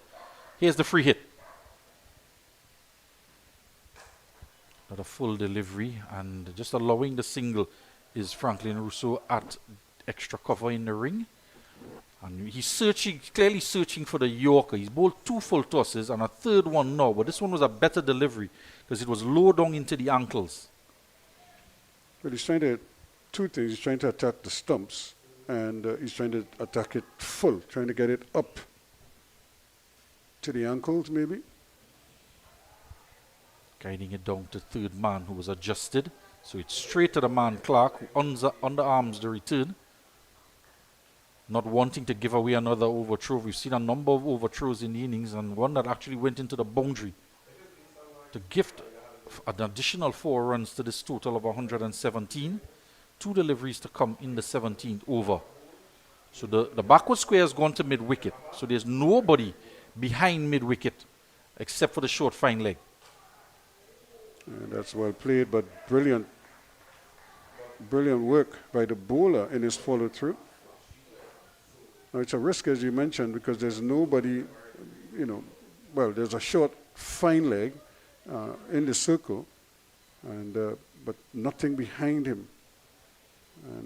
Speaker 2: Here's the free hit. Not a full delivery, and just allowing the single is Franklin Rousseau at extra cover in the ring. And he's searching, clearly searching for the Yorker. He's bowled two full tosses and a third one now, but this one was a better delivery because it was low down into the ankles.
Speaker 1: But he's trying to, two things, he's trying to attack the stumps and he's trying to attack it full, trying to get it up to the ankles maybe.
Speaker 2: Guiding it down to third man who was adjusted. So it's straight to the man Clark who underarms the return. Not wanting to give away another overthrow. We've seen a number of overthrows in the innings and one that actually went into the boundary to gift an additional 4 runs to this total of 117. 2 deliveries to come in the 17th over. So the backward square has gone to mid-wicket. So there's nobody behind mid-wicket except for the short fine leg.
Speaker 1: And that's well played, but brilliant work by the bowler in his follow-through. Now it's a risk, as you mentioned, because there's nobody, well, there's a short fine leg in the circle, and but nothing behind him.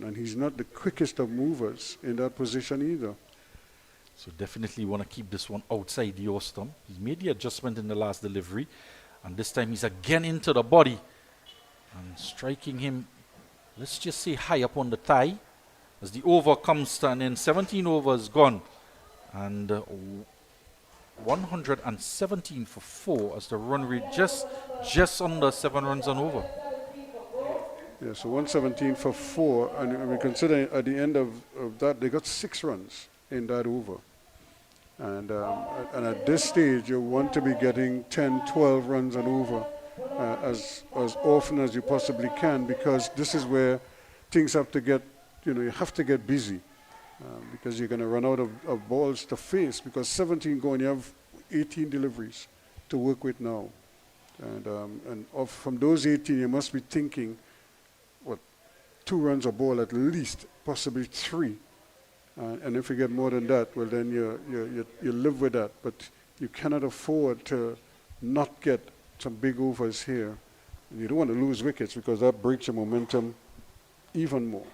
Speaker 1: And he's not the quickest of movers in that position either.
Speaker 2: So definitely want to keep this one outside the off stump. He made the adjustment in the last delivery, and this time he's again into the body and striking him, let's just say high up on the thigh as the over comes to an end. 17 overs gone, and 117 for 4 as the run rate just under 7 runs and over.
Speaker 1: Yeah, so 117 for 4, and we consider at the end of that they got 6 runs in that over. And at this stage you want to be getting 10, 12 runs and over as often as you possibly can, because this is where things have to get, you have to get busy because you're going to run out of balls to face, because 17 going, you have 18 deliveries to work with now. And from those 18 you must be thinking, 2 runs a ball at least, possibly 3. And if you get more than that, well then you live with that. But you cannot afford to not get some big overs here. And you don't want to lose wickets because that breaks your momentum even more.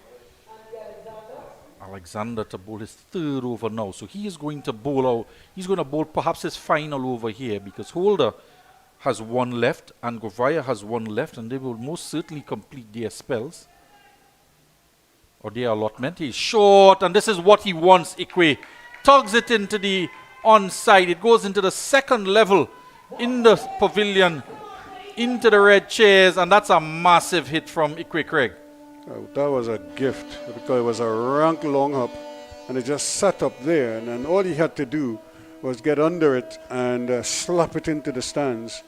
Speaker 2: Alexander to bowl his 3rd over now. So he is going to bowl out. He's going to bowl perhaps his final over here, because Holder has 1 left and Govaya has 1 left, and they will most certainly complete their spells or their allotment. He's short, and this is what he wants. Ikwe tugs it into the onside. It goes into the 2nd level in the pavilion, into the red chairs, and that's a massive hit from Ikwe Craig.
Speaker 1: That was a gift, because it was a rank long hop and it just sat up there, and then all he had to do was get under it and slap it into the stands.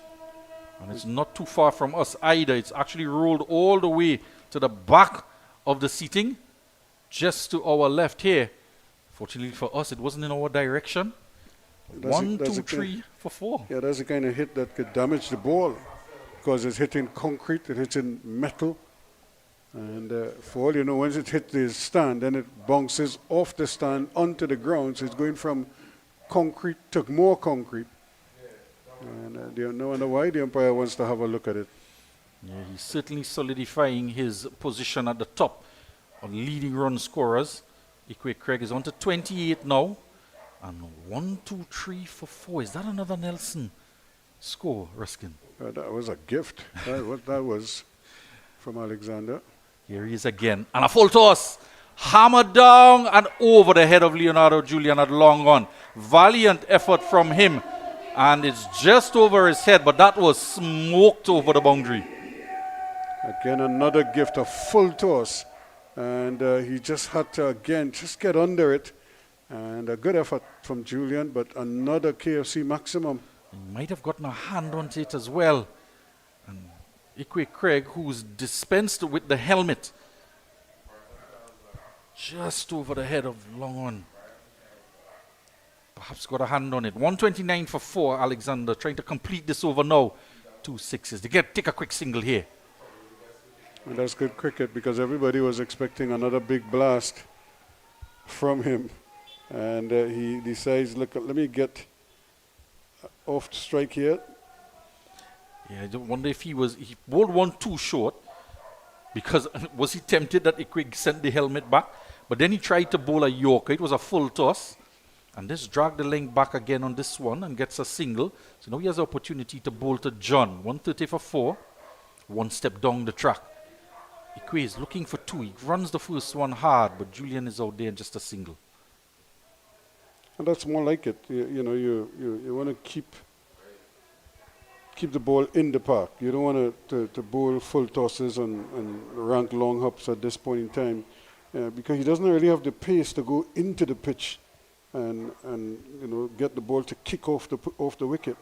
Speaker 2: And it's not too far from us either. It's actually rolled all the way to the back of the seating, just to our left here. Fortunately for us, it wasn't in our direction. One, two, three for four.
Speaker 1: Yeah, that's the kind of hit that could damage the ball because it's hitting concrete, it hits in metal. And for all you know, once it hits the stand, then it bounces off the stand onto the ground. So it's going from concrete to more concrete. And no wonder why the umpire wants to have a look at it.
Speaker 2: Yeah, he's certainly solidifying his position at the top of leading run scorers. Ikwe Craig is on to 28 now. And 1, 2, 3 for 4. Is that another Nelson score, Ruskin?
Speaker 1: That was a gift. that was from Alexander.
Speaker 2: Here he is again. And a full toss. Hammered down and over the head of Leonardo Julian at long on. Valiant effort from him. And it's just over his head, but that was smoked over the boundary.
Speaker 1: Again, another gift, a full toss. And he just had to, again, just get under it. And a good effort from Julian, but another KFC maximum.
Speaker 2: He might have gotten a hand on it as well. And Ikwe Craig, who's dispensed with the helmet, just over the head of Longon. Perhaps got a hand on it. 129 for 4, Alexander, trying to complete this over now. 2 6s. They take a quick single here.
Speaker 1: And that's good cricket because everybody was expecting another big blast from him. And he decides, look, let me get off strike here.
Speaker 2: Yeah, I wonder if he bowled one too short because was he tempted that Ikwe sent the helmet back? But then he tried to bowl a Yorker. It was a full toss. And this dragged the length back again on this one and gets a single. So now he has the opportunity to bowl to John. 130 for 4. One step down the track. Ikwe is looking for 2. He runs the first one hard, but Julian is out there and just a single.
Speaker 1: And that's more like it. You want to keep the ball in the park. You don't want to bowl full tosses and rank long hops at this point in time because he doesn't really have the pace to go into the pitch and get the ball to kick off the wicket.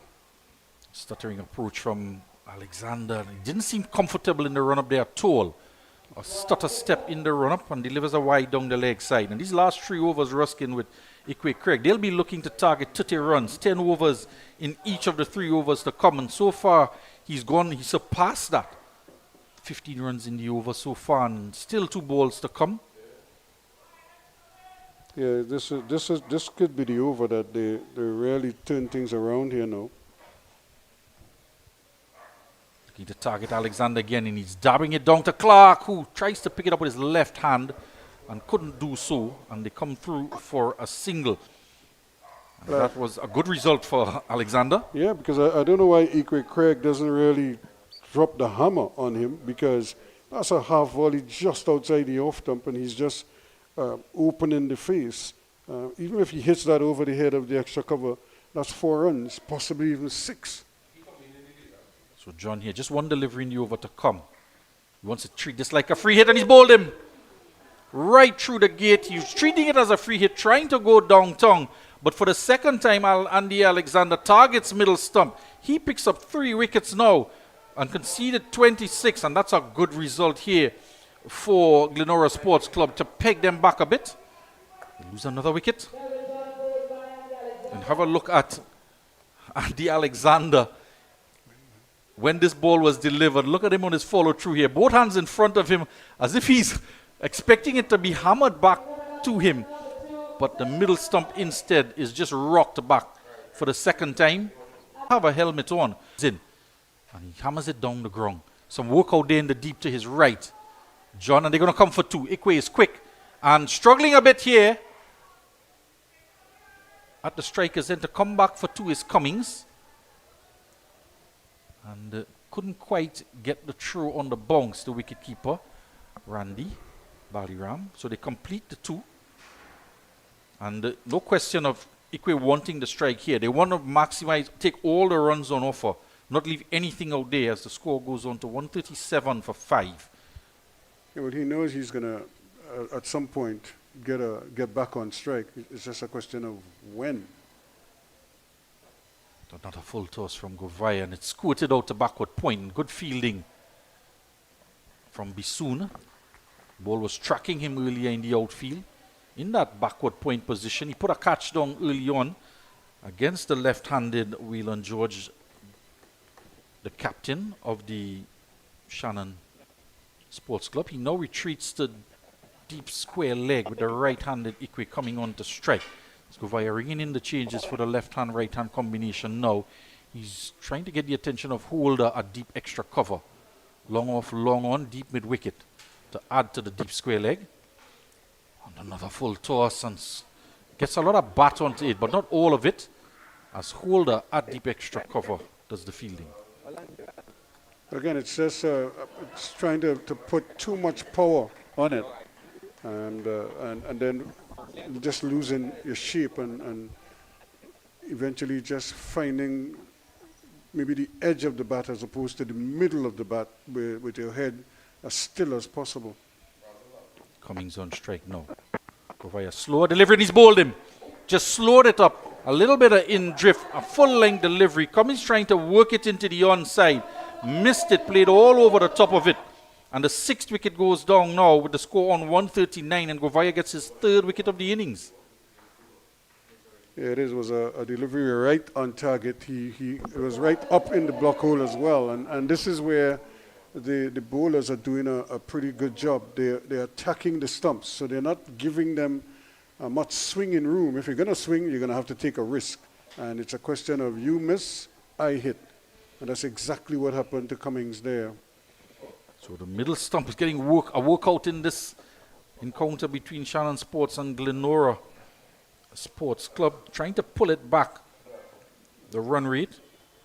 Speaker 2: Stuttering approach from Alexander. He didn't seem comfortable in the run-up there at all. A stutter step in the run-up and delivers a wide down the leg side. And these last 3 overs, Ruskin with Ikwe Craig, they'll be looking to target 30 runs, 10 overs in each of the 3 overs to come. And so far, he surpassed that. 15 runs in the over so far and still 2 balls to come.
Speaker 1: Yeah, this could be the over that they really turn things around here now.
Speaker 2: Looking to target Alexander again, and he's dabbing it down to Clark, who tries to pick it up with his left hand and couldn't do so, and they come through for a single. That was a good result for Alexander.
Speaker 1: Yeah, because I don't know why Ikwe Craig doesn't really drop the hammer on him, because that's a half volley just outside the off stump, and he's just opening the face. Even if he hits that over the head of the extra cover, that's 4 runs, possibly even 6.
Speaker 2: So John here, just one delivery in the over to come. He wants to treat this like a free hit, and he's bowled him right through the gate. He's treating it as a free hit, trying to go downtown. But for the second time, Andy Alexander targets middle stump. He picks up 3 wickets now and conceded 26, and that's a good result here for Glenora Sports Club to peg them back a bit. They lose another wicket. And have a look at Andy Alexander. When this ball was delivered, look at him on his follow through here. Both hands in front of him as if he's expecting it to be hammered back to him. But the middle stump instead is just rocked back for the second time. Have a helmet on. And he hammers it down the ground. Some work out there in the deep to his right. John, and they're going to come for 2. Ikwe is quick and struggling a bit here at the strikers end to come back for 2 is Cummings. And couldn't quite get the throw on the bounce, the wicketkeeper, Randy Baliram. So they complete the 2. And no question of Ikwe wanting the strike here. They want to maximize, take all the runs on offer, not leave anything out there as the score goes on to 137 for 5.
Speaker 1: Yeah, well, he knows he's going to, at some point, get back on strike. It's just a question of when.
Speaker 2: Another full toss from Govaya, and it's squirted out to backward point. Good fielding from Bisoon. Ball was tracking him earlier in the outfield. In that backward point position, he put a catch down early on against the left-handed Whelan George, the captain of the Shannon Sports Club. He now retreats to deep square leg with the right-handed Ikwe coming on to strike. Govaya ringing in the changes for the left-hand, right-hand combination now. He's trying to get the attention of Holder at deep extra cover. Long off, long on, deep mid-wicket to add to the deep square leg. And another full toss and gets a lot of bat onto it, but not all of it, as Holder at deep extra cover does the fielding.
Speaker 1: Again, it's just it's trying to put too much power on it, and then just losing your shape and eventually just finding maybe the edge of the bat as opposed to the middle of the bat with your head as still as possible.
Speaker 2: Cummings on strike now. Govaya slower delivery, and he's bowled him. Just slowed it up. A little bit of in drift, a full length delivery. Cummings trying to work it into the onside. Missed it, played all over the top of it. And the 6th wicket goes down now with the score on 139, and Govaya gets his 3rd wicket of the innings.
Speaker 1: Yeah, it was a delivery right on target. He was right up in the block hole as well. And this is where the bowlers are doing a pretty good job. They're attacking the stumps, so they're not giving them much swinging room. If you're going to swing, you're going to have to take a risk. And it's a question of you miss, I hit. And that's exactly what happened to Cummings there.
Speaker 2: So the middle stump is getting a workout in this encounter between Shannon Sports and Glenora Sports Club, trying to pull it back. The run rate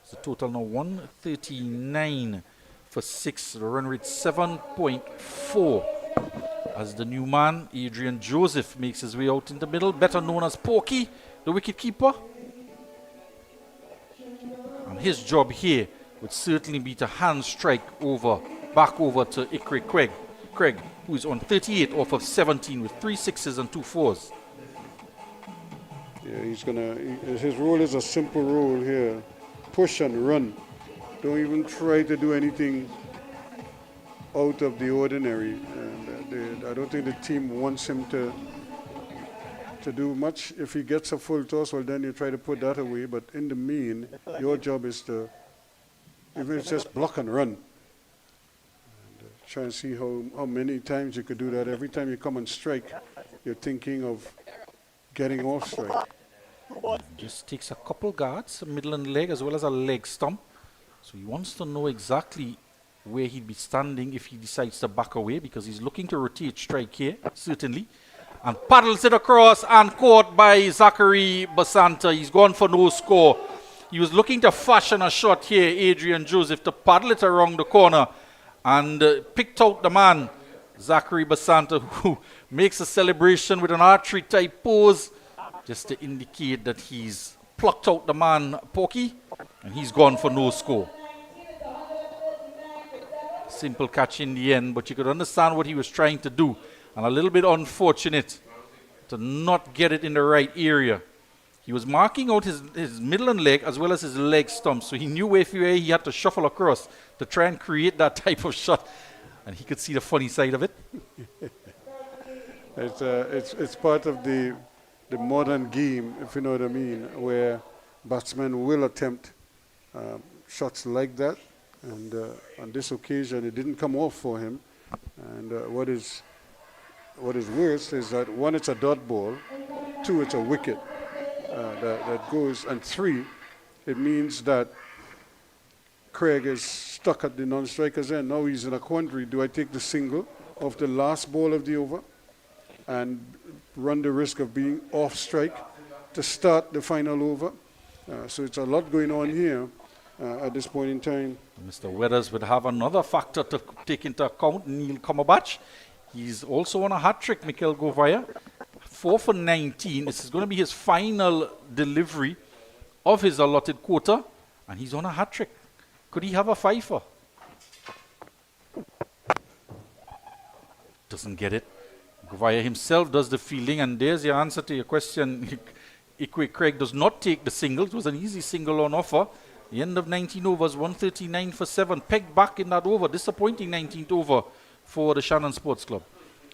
Speaker 2: is the total now 139 for 6. The run rate 7.4. As the new man, Adrian Joseph, makes his way out in the middle, better known as Porky, the wicket keeper. And his job here would certainly be to hand strike back over to Ikwe Craig, who is on 38 off of 17 with 3 sixes and 2 4s.
Speaker 1: Yeah, his role is a simple role here. Push and run. Don't even try to do anything out of the ordinary. And I don't think the team wants him to do much. If he gets a full toss, well, then you try to put that away. But in the mean, your job is to, even if it's just block and run. Try and see how many times you could do that. Every time you come and strike, you're thinking of getting off strike.
Speaker 2: Just takes a couple guards, a middle and leg, as well as a leg stump. So he wants to know exactly where he'd be standing if he decides to back away, because he's looking to rotate strike here, certainly. And paddles it across and caught by Zachary Basanta. He's gone for no score. He was looking to fashion a shot here, Adrian Joseph, to paddle it around the corner, and picked out the man, Zachary Basanta, who makes a celebration with an archery type pose, just to indicate that he's plucked out the man, Porky, and he's gone for no score. Simple catch in the end, but you could understand what he was trying to do, and a little bit unfortunate to not get it in the right area. He was marking out his middle and leg as well as his leg stump, so he knew where he had to shuffle across to try and create that type of shot, and he could see the funny side of it.
Speaker 1: It's part of the modern game, if you know what I mean, where batsmen will attempt shots like that, and on this occasion it didn't come off for him. And what is worse is that 1, it's a dot ball, 2, it's a wicket that goes, and 3, it means that Craig is stuck at the non-striker's end. Now he's in a quandary. Do I take the single of the last ball of the over and run the risk of being off strike to start the final over? So it's a lot going on here at this point in time.
Speaker 2: Mr. Weathers would have another factor to take into account, Neil Komabach. He's also on a hat-trick, Mikel Govaya. 4 for 19. This is going to be his final delivery of his allotted quota, and he's on a hat-trick. Could he have a fifer? Doesn't get it. Govaya himself does the fielding, and there's your answer to your question. Ikwe Craig does not take the single. It was an easy single on offer. The end of 19 overs, 139 for 7. Pegged back in that over. Disappointing 19th over for the Shannon Sports Club.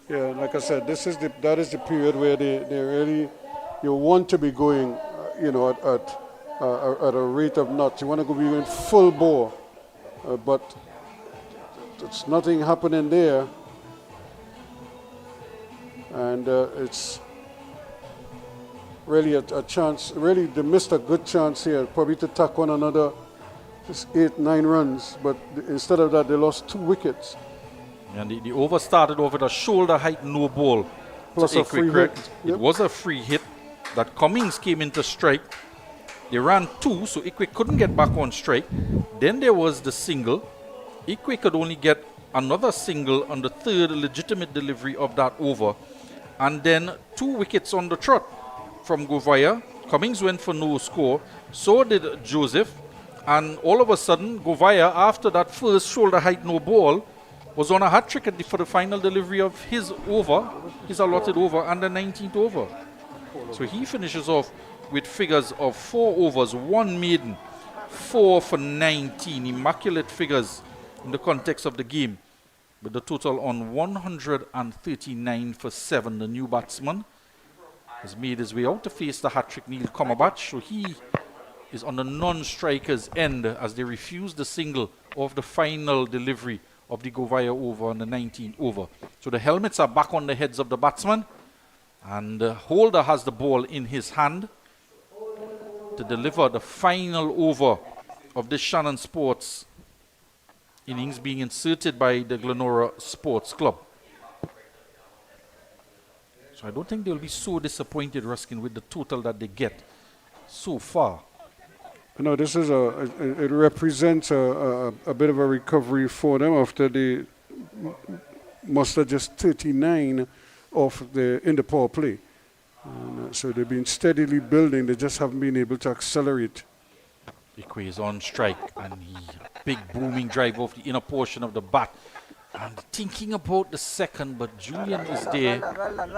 Speaker 1: Yeah, like I said, that is the period where they really, you want to be going, at a rate of knots. You want to go be in full bore, but it's nothing happening there, and it's really a chance. Really, they missed a good chance here, probably to tack one another, just 8-9 runs. But instead of that, they lost 2 wickets.
Speaker 2: And the over started off with a shoulder height no ball.
Speaker 1: Plus a free hit.
Speaker 2: It was a free hit that Cummings came into strike. They ran 2, so Ikwe couldn't get back on strike. Then there was the single. Ikwe could only get another single on the 3rd legitimate delivery of that over. And then 2 wickets on the trot from Govaya. Cummings went for no score. So did Joseph. And all of a sudden, Govaya, after that first shoulder height no ball, was on a hat-trick for the final delivery of his over, his allotted over, and the 19th over. So he finishes off with figures of 4 overs, 1 maiden, 4 for 19. Immaculate figures in the context of the game. With the total on 139 for 7. The new batsman has made his way out to face the hat-trick Neil Komabach. So he is on the non-striker's end as they refuse the single of the final delivery of the Govaya over on the 19th over. So the helmets are back on the heads of the batsman, and Holder has the ball in his hand to deliver the final over of this Shannon Sports innings, being inserted by the Glenora Sports Club. So I don't think they'll be so disappointed, Ruskin, with the total that they get so far.
Speaker 1: No, this is it represents a bit of a recovery for them after they mustered just 39 in the power play. So they've been steadily building. They just haven't been able to accelerate.
Speaker 2: Ikwe is on strike, and big booming drive off the inner portion of the bat. And thinking about the second, but Julian is there,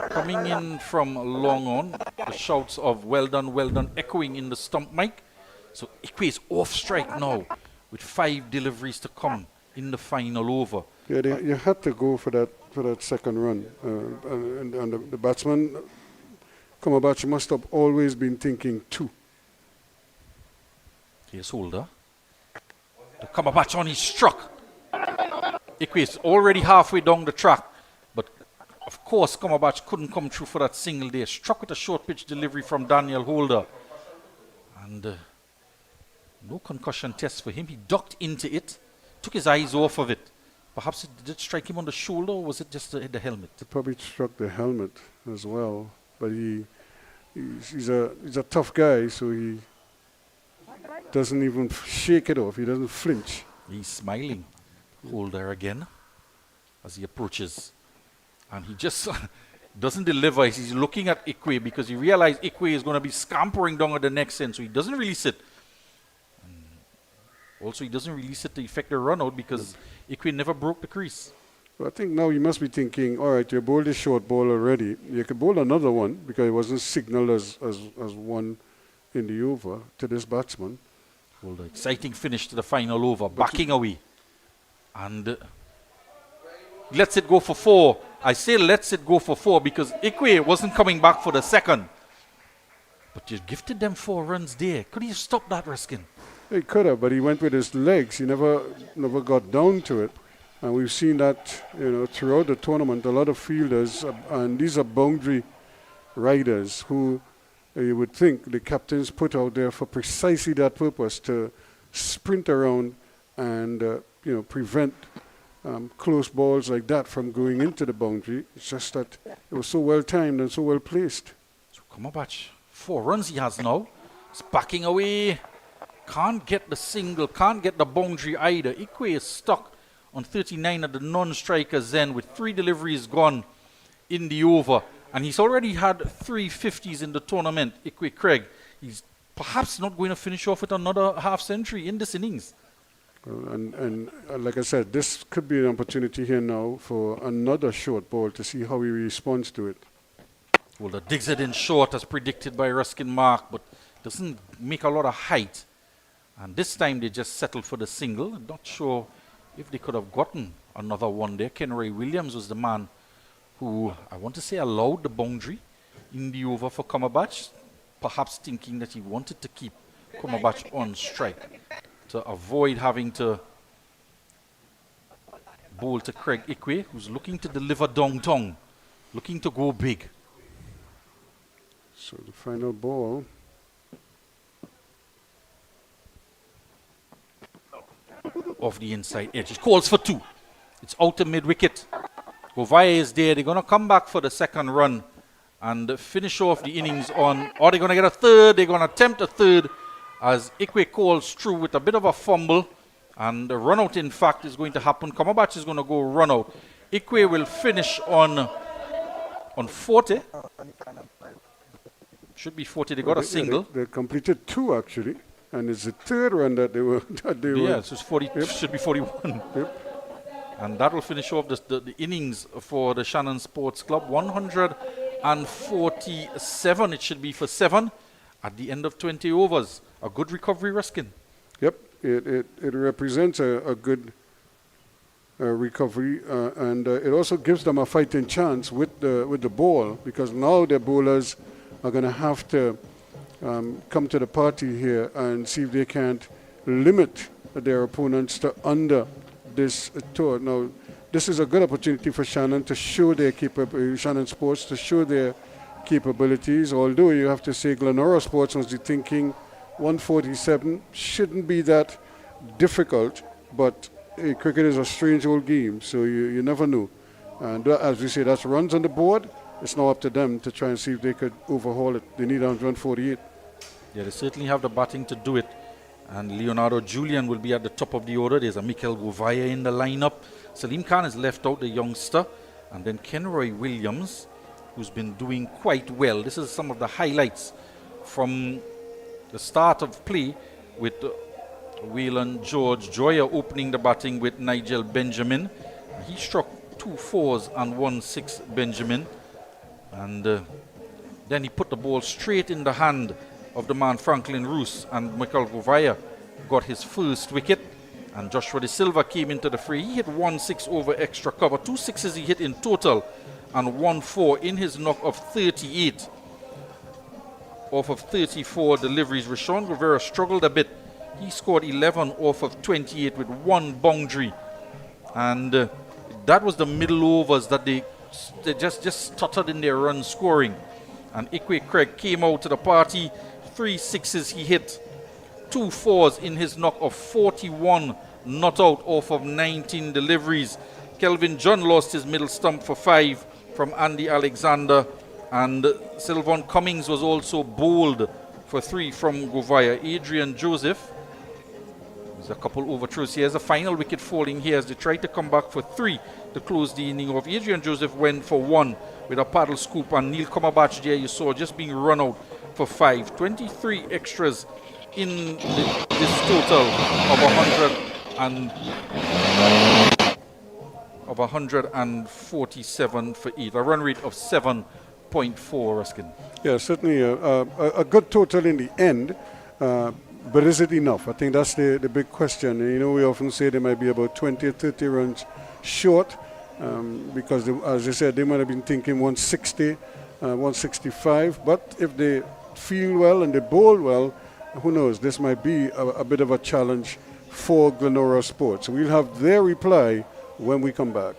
Speaker 2: coming in from long on. The shouts of well done, echoing in the stump mic. So Ikwe is off strike now, with 5 deliveries to come in the final over.
Speaker 1: Yeah, you had to go for that second run, and the batsman, Komabach, must have always been thinking 2.
Speaker 2: Here's Holder. The Komabach on, he's struck. Ikwe is already halfway down the track, but of course Komabach couldn't come through for that single there. Struck with a short pitch delivery from Daniel Holder, and no concussion test for him. He ducked into it, took his eyes off of it. Perhaps did it strike him on the shoulder, or was it just the helmet?
Speaker 1: It probably struck the helmet as well. But he's a tough guy, so he doesn't even shake it off. He doesn't flinch.
Speaker 2: He's smiling, Holder again, as he approaches. And he just doesn't deliver. He's looking at Ikwe because he realized Ikwe is going to be scampering down at the next end, so he doesn't release it. Also, he doesn't release it to effect the run out because Ikwe never broke the crease.
Speaker 1: Well, I think now you must be thinking, all right, you bowled a short ball already. You could bowl another one because it wasn't signaled as one in the over to this batsman.
Speaker 2: Well, the exciting finish to the final over, backing away. And lets it go for 4. I say lets it go for 4 because Ikwe wasn't coming back for the second. But you gifted them 4 runs there. Could he have stopped that, Ruskin?
Speaker 1: He could have, but he went with his legs. He never got down to it. And we've seen that, throughout the tournament, a lot of fielders, and these are boundary riders who you would think the captains put out there for precisely that purpose, to sprint around and prevent close balls like that from going into the boundary. It's just that it was so well timed and so well placed.
Speaker 2: So Komabach, 4 runs he has now. He's backing away. Can't get the single, can't get the boundary either. Ikwe is stuck on 39 at the non-striker's end with 3 deliveries gone in the over. And he's already had 3 50s in the tournament, Ikwe Craig. He's perhaps not going to finish off with another half century in this innings.
Speaker 1: Well, and like I said, this could be an opportunity here now for another short ball to see how he responds to it.
Speaker 2: Boulder digs it in short as predicted by Ruskin Mark, but doesn't make a lot of height. And this time they just settled for the single. I'm not sure if they could have gotten another one there. Kenroy Williams was the man who, I want to say, allowed the boundary in the over for Cumberbatch, perhaps thinking that he wanted to keep Cumberbatch on strike to avoid having to bowl to Craig Ikwe, who's looking to deliver downtown, looking to go big.
Speaker 1: So the final ball.
Speaker 2: Off the inside edge. It calls for 2. It's out to mid-wicket. Govaya is there. They're going to come back for the second run and finish off the innings on, or they're going to get a third. They're going to attempt a third as Ikwe calls through with a bit of a fumble. And the run out, in fact, is going to happen. Cumberbatch is going to go run out. Ikwe will finish on 40. Should be 40. They got a single.
Speaker 1: They completed 2 actually. And it's the third run that they were.
Speaker 2: Yeah, so it's 40. Yep. Should be 41.
Speaker 1: Yep.
Speaker 2: And that will finish off the innings for the Shannon Sports Club. 147. It should be for 7 at the end of 20 overs. A good recovery, Ruskin.
Speaker 1: Yep. It represents a good recovery, and it also gives them a fighting chance with the ball, because now their bowlers are going to have to come to the party here and see if they can't limit their opponents to under this tour. Now, this is a good opportunity for Shannon to show their Shannon Sports to show their capabilities, although you have to say Glenora Sports was thinking 147 shouldn't be that difficult, but cricket is a strange old game, so you never know. And as we say, that's runs on the board. It's now up to them to try and see if they could overhaul it. They need 148.
Speaker 2: Yeah, they certainly have the batting to do it. And Leonardo Julian will be at the top of the order. There's a Mikel Govaya in the lineup. Salim Khan has left out the youngster. And then Kenroy Williams, who's been doing quite well. This is some of the highlights from the start of play with Waylon George. Joya opening the batting with Nigel Benjamin. He struck 2 4s and 1 6, Benjamin. And then he put the ball straight in the hand of the man Franklin Roos, and Michael Govaya got his first wicket. And Joshua De Silva came into the fray. He hit 1 6 over extra cover. 2 6s he hit in total, and 1 4 in his knock of 38 off of 34 deliveries. Rashawn Rivera struggled a bit. He scored 11 off of 28 with 1 boundary. And that was the middle overs that they just stuttered in their run scoring. And Ikwe Craig came out to the party. 3 6s he hit, 2 4s in his knock of 41 not out off of 19 deliveries. Kelvin John lost his middle stump for 5 from Andy Alexander, and Sylvan Cummings was also bowled for 3 from Govaya. Adrian Joseph, there's a couple overthrows here. There's a final wicket falling here as they try to come back for 3 to close the inning off. Adrian Joseph went for 1 with a paddle scoop, and Neil Cumberbatch there you saw just being run out for 5. 23 extras in this total of 147 for each. A run rate of 7.4, Ruskin.
Speaker 1: Yeah, certainly a good total in the end, but is it enough? I think that's the big question. You know, we often say they might be about 20 or 30 runs short, because as I said, they might have been thinking 160, 165, but if they feel well and they bowl well, who knows, this might be a bit of a challenge for Glenora Sports. We'll have their reply when we come back.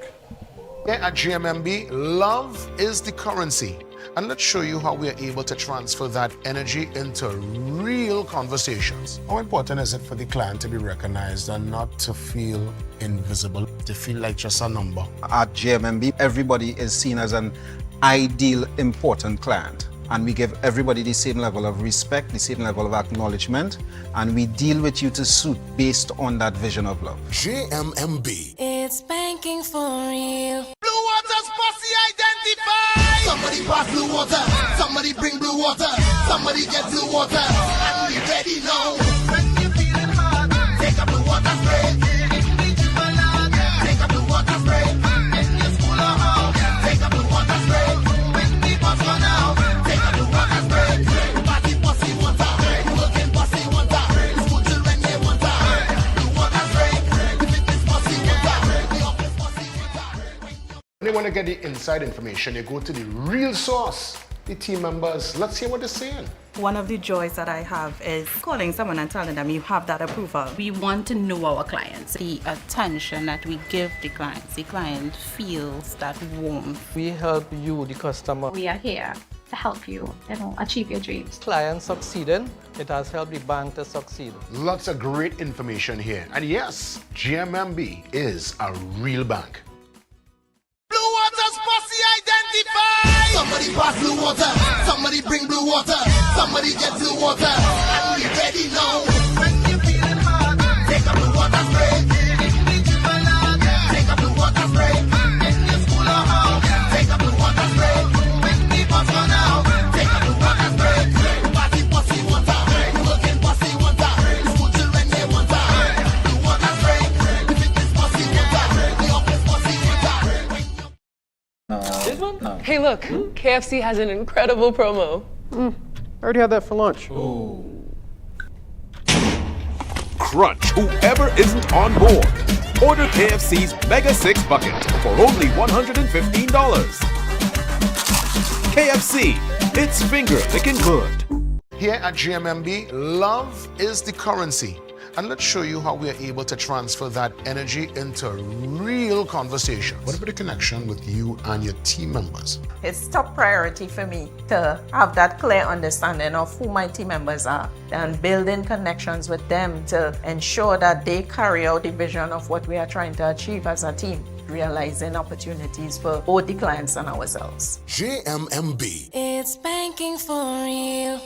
Speaker 10: Here at GMMB, love is the currency. And let's show you how we are able to transfer that energy into real conversations. How important is it for the client to be recognized and not to feel invisible, to feel like just a number?
Speaker 8: At GMMB, everybody is seen as an ideal, important client. And we give everybody the same level of respect, the same level of acknowledgement, and we deal with you to suit based on that vision of love.
Speaker 10: GMMB.
Speaker 7: It's banking for real.
Speaker 5: Blue Water's posse identified. Somebody pass blue water. Somebody bring blue water. Somebody get blue water. And we ready now. When you feeling hard, take a blue water spray. Take a blue water spray. In your school or house, take a blue water spray. When the bus run out.
Speaker 10: When you want to get the inside information, you go to the real source, the team members. Let's hear what they're saying.
Speaker 12: One of the joys that I have is calling someone and telling them you have that approval. We want to know our clients, the attention that we give the clients. The client feels that warmth.
Speaker 13: We help you, the customer.
Speaker 14: We are here to help you, achieve your dreams.
Speaker 13: Client succeeding, it has helped the bank to succeed.
Speaker 10: Lots of great information here. And yes, GMMB is a real bank.
Speaker 5: Blue Water's posse identified. Somebody pass blue water. Somebody bring blue water. Somebody get blue water. And we ready now. When you feeling hard, take a blue water spray. Take a blue water spray. In your school or house, take a blue water spray. When people run out, take a blue water spray. Party posse water. Working posse water. School children they water. Blue water spray. The fitness posse water. The office posse water.
Speaker 15: This one? Hey, look, KFC has an incredible promo.
Speaker 16: I already had that for lunch.
Speaker 17: Crunch whoever isn't on board. Order KFC's Mega 6 Bucket for only $115. KFC, it's finger licking good.
Speaker 10: Here at GMMB, love is the currency. And let's show you how we are able to transfer that energy into real conversations. What about the connection with you and your team members?
Speaker 11: It's top priority for me to have that clear understanding of who my team members are and building connections with them to ensure that they carry out the vision of what we are trying to achieve as a team, realizing opportunities for both the clients and ourselves.
Speaker 5: GMMB.
Speaker 7: It's banking for real.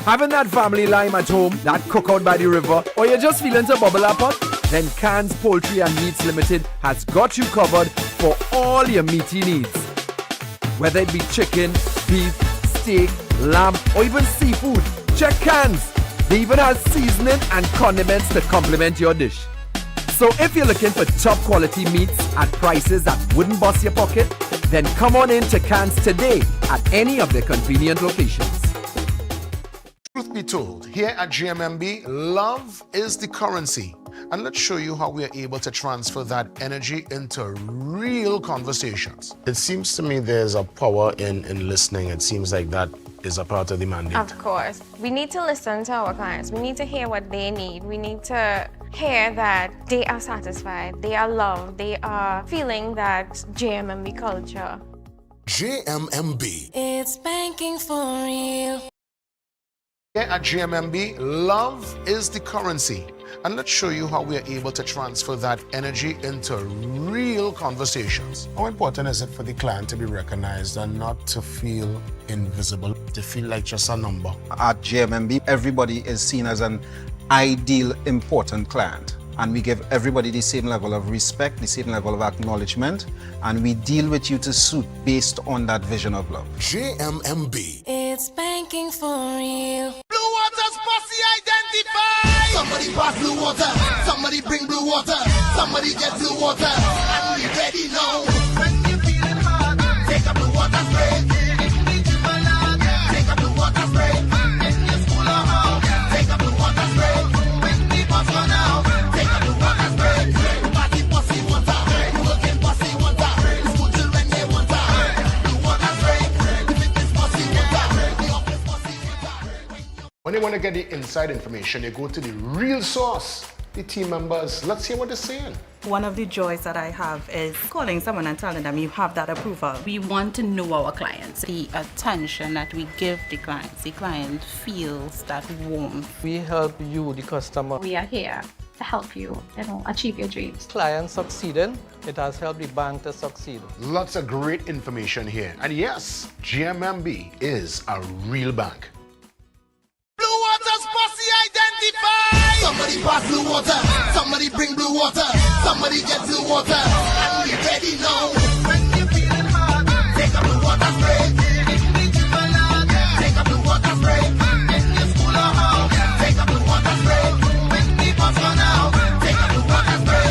Speaker 9: Having that family lime at home, that cookout by the river, or you're just feeling to bubble up pot? Then Cans Poultry and Meats Limited has got you covered for all your meaty needs. Whether it be chicken, beef, steak, lamb, or even seafood, check Cans. They even have seasoning and condiments to complement your dish. So if you're looking for top quality meats at prices that wouldn't bust your pocket, then come on in to Cans today at any of their convenient locations.
Speaker 10: Truth be told, here at GMMB, love is the currency. And let's show you how we are able to transfer that energy into real conversations. It seems to me there's a power in listening. It seems like that is a part of the mandate.
Speaker 6: Of course. We need to listen to our clients. We need to hear what they need. We need to hear that they are satisfied, they are loved, they are feeling that GMMB culture.
Speaker 5: GMMB.
Speaker 7: It's banking for real.
Speaker 10: Here at GMMB, love is the currency. And let's show you how we are able to transfer that energy into real conversations. How important is it for the client to be recognized and not to feel invisible, to feel like just a number?
Speaker 8: At GMMB, everybody is seen as an ideal, important client. And we give everybody the same level of respect, the same level of acknowledgement, and we deal with you to suit based on that vision of love.
Speaker 5: GMMB.
Speaker 7: It's banking for real.
Speaker 5: Blue Water's posse identified. Somebody pass blue water. Somebody bring blue water. Somebody get blue water. And we ready now. When you feeling hard, take a blue water spray. Take a blue water spray. In your school or house, take a blue water spray. When people run out, take a blue water spray. Party posse water. Working posse water. School children they water. Blue water spray. The fitness posse water. The office posse water.
Speaker 10: When you want to get the inside information, you go to the real source, the team members. Let's hear what they're saying.
Speaker 12: One of the joys that I have is calling someone and telling them you have that approval. We want to know our clients, the attention that we give the clients. The client feels that warmth.
Speaker 13: We help you, the customer.
Speaker 14: We are here to help you, achieve your dreams.
Speaker 13: Client succeeding, it has helped the bank to succeed.
Speaker 10: Lots of great information here. And yes, GMMB is a real bank.
Speaker 5: Blue Water's posse identified. Somebody pass blue water. Somebody bring blue water. Somebody get blue water. And we ready now. When you feeling hard, take a blue water spray. Take a blue water spray. In your school or house, take a blue water spray. When people run out, take a blue water spray.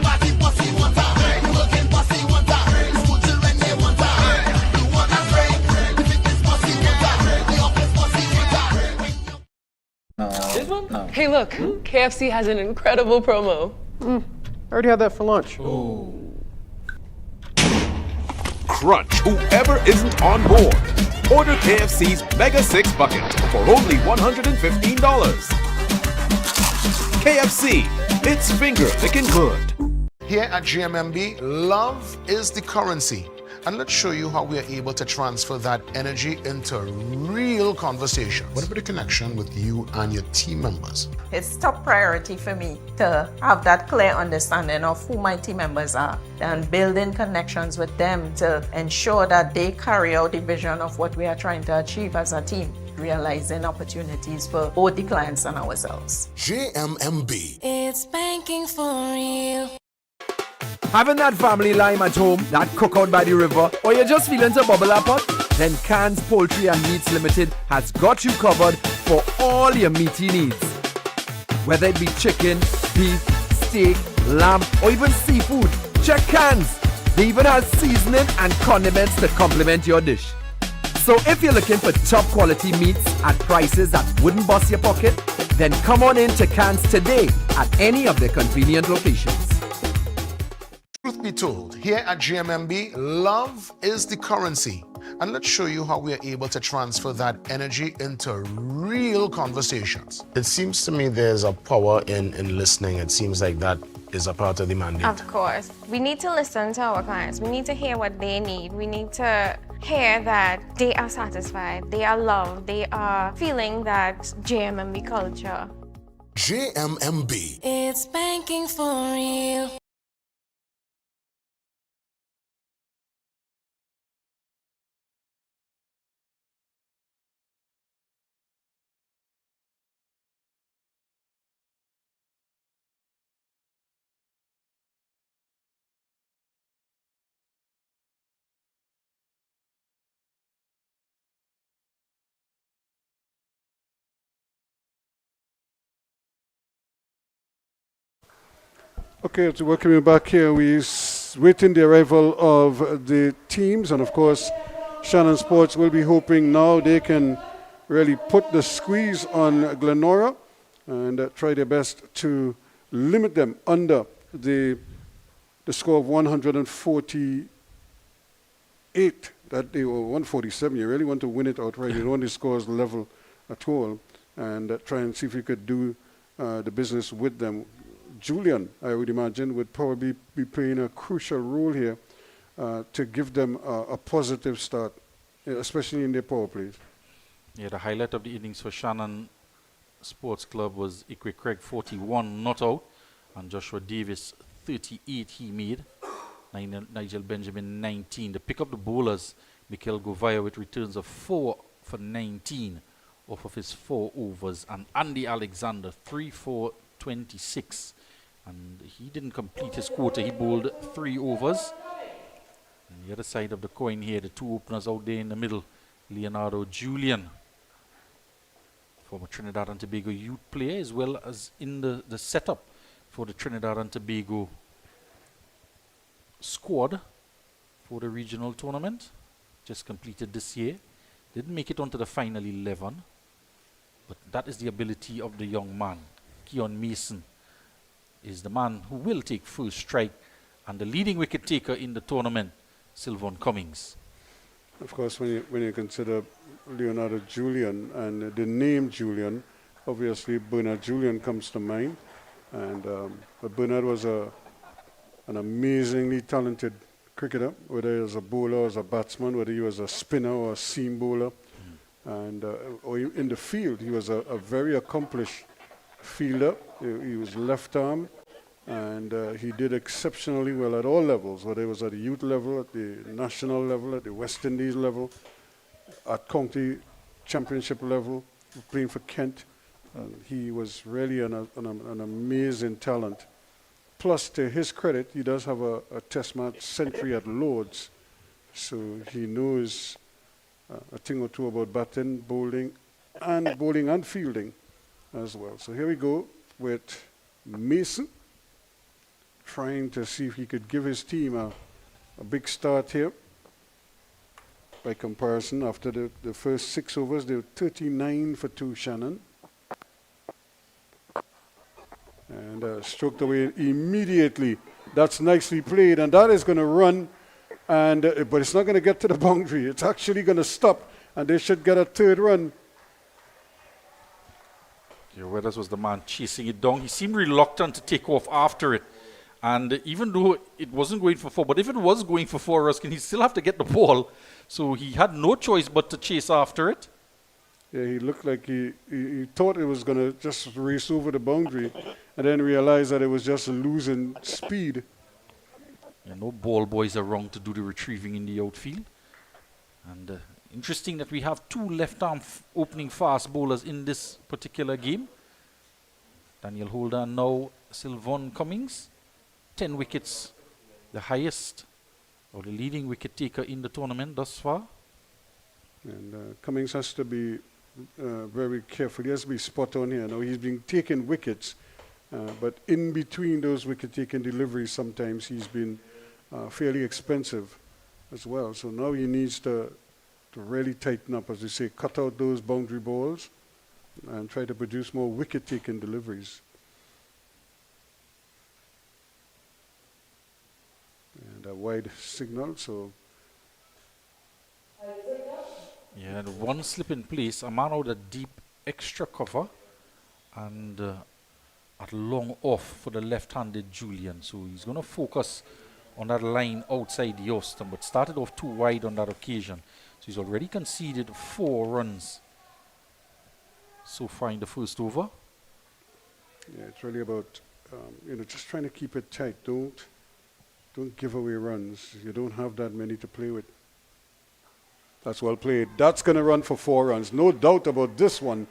Speaker 5: Party posse water. Working posse water. School children they water. Blue water spray. The fitness posse water. The office posse water.
Speaker 15: This one? Hey, look, KFC has an incredible promo.
Speaker 16: I already had that for lunch.
Speaker 17: crunch whoever isn't on board. Order KFC's Mega 6 Bucket for only $115. KFC, it's finger licking good.
Speaker 10: Here at GMMB, love is the currency. And let's show you how we are able to transfer that energy into real conversations. What about the connection with you and your team members?
Speaker 11: It's top priority for me to have that clear understanding of who my team members are and building connections with them to ensure that they carry out the vision of what we are trying to achieve as a team, realizing opportunities for both the clients and ourselves.
Speaker 5: JMMB.
Speaker 7: It's banking for real.
Speaker 9: Having that family lime at home, that cookout by the river, or you're just feeling to bubble up pot? Then Cans Poultry and Meats Limited has got you covered for all your meaty needs. Whether it be chicken, beef, steak, lamb, or even seafood, check Cans. They even have seasoning and condiments to complement your dish. So if you're looking for top quality meats at prices that wouldn't bust your pocket, then come on in to Cans today at any of their convenient locations.
Speaker 10: Truth be told, here at GMMB, love is the currency. And let's show you how we are able to transfer that energy into real conversations. It seems to me there's a power in listening. It seems like that is a part of the mandate.
Speaker 6: Of course. We need to listen to our clients. We need to hear what they need. We need to hear that they are satisfied, they are loved, they are feeling that JMMB culture.
Speaker 5: JMMB.
Speaker 7: It's banking for real.
Speaker 1: Okay, so welcome you back here. We're waiting the arrival of the teams, and of course, Shannon Sports will be hoping now they can really put the squeeze on Glenora and try their best to limit them under the score of 148 that they were 147. You really want to win it outright. You don't want the scores level at all, and try and see if you could do the business with them. Julian, I would imagine, would probably be playing a crucial role here to give them a positive start, especially in their power plays.
Speaker 2: Yeah, the highlight of the innings for Shannon Sports Club was Ikwe Craig 41 not out, and Joshua Davis 38 he made. Nigel Benjamin 19. To pick up the bowlers, Mikel Govaya with returns of 4 for 19 off of his 4 overs, and Andy Alexander 3 for 26. And he didn't complete his quota. He bowled 3 overs. And the other side of the coin here, the 2 openers out there in the middle, Leonardo Julian, former Trinidad and Tobago youth player, as well as in the setup for the Trinidad and Tobago squad for the regional tournament, just completed this year. Didn't make it onto the final 11, but that is the ability of the young man. Keon Mason is the man who will take full strike, and the leading wicket taker in the tournament, Sylvan Cummings.
Speaker 1: Of course, when you consider Leonardo Julian and the name Julian, obviously Bernard Julian comes to mind. And but Bernard was an amazingly talented cricketer, whether he was a bowler or as a batsman, whether he was a spinner or a seam bowler. And or in the field, he was a very accomplished fielder. He was left arm, and he did exceptionally well at all levels, whether it was at the youth level, at the national level, at the West Indies level, at county championship level, playing for Kent. He was really an amazing talent. Plus, to his credit, he does have a test match century at Lords, so he knows a thing or two about batting, bowling and fielding as well. So here we go with Mason, trying to see if he could give his team a big start here. By comparison, after the first 6 overs, they were 39 for 2, Shannon. And stroked away immediately. That's nicely played, and that is going to run and but it's not going to get to the boundary. It's actually going to stop, and they should get a third run.
Speaker 2: Yeah, Weathers was the man chasing it down. He seemed reluctant to take off after it. And even though it wasn't going for 4, but if it was going for 4, Ruskin, he still have to get the ball. So he had no choice but to chase after it.
Speaker 1: Yeah, he looked like he thought it was going to just race over the boundary and then realized that it was just losing speed.
Speaker 2: Yeah, no ball boys around to do the retrieving in the outfield. And interesting that we have 2 left-arm opening fast bowlers in this particular game. Daniel Holder and now Sylvain Cummings. 10 wickets, the highest or the leading wicket taker in the tournament thus far.
Speaker 1: And Cummings has to be very careful. He has to be spot on here. Now he's been taking wickets, but in between those wicket-taking deliveries, sometimes he's been fairly expensive as well. So now he needs to really tighten up, as we say, cut out those boundary balls and try to produce more wicket-taking deliveries. And a wide signal, so...
Speaker 2: Yeah, and one slip in place, a man out at deep extra cover and at long off for the left-handed Julian. So he's going to focus on that line outside the off stump, but started off too wide on that occasion. So he's already conceded 4 runs so far in the first over.
Speaker 1: Yeah, it's really about, just trying to keep it tight. Don't give away runs. You don't have that many to play with. That's well played. That's going to run for 4 runs. No doubt about this one.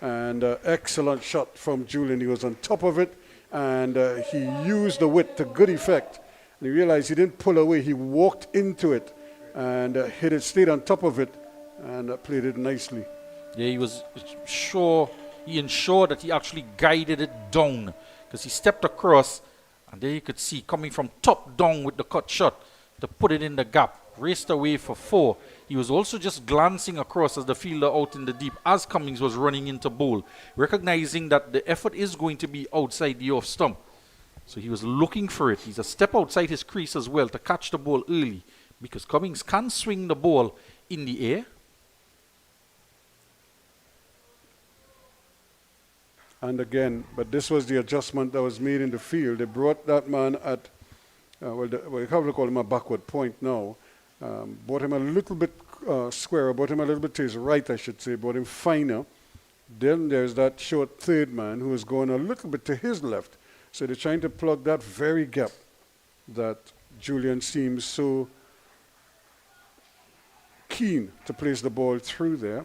Speaker 1: And excellent shot from Julian. He was on top of it, and he used the width to good effect. And he realized he didn't pull away. He walked into it and hit it, stayed on top of it, and played it nicely.
Speaker 2: Yeah, he was sure, he ensured that he actually guided it down, because he stepped across, and there you could see coming from top down with the cut shot to put it in the gap. Raced away for 4. He was also just glancing across as the fielder out in the deep as Cummings was running into bowl, recognizing that the effort is going to be outside the off stump. So he was looking for it. He's a step outside his crease as well to catch the ball early, because Cummings can swing the ball in the air.
Speaker 1: And again, but this was the adjustment that was made in the field. They brought that man at, you have to call him a backward point now. Brought him a little bit squarer, brought him a little bit to his right, I should say, brought him finer. Then there's that short third man who is going a little bit to his left. So they're trying to plug that very gap that Julian seems so keen to place the ball through there.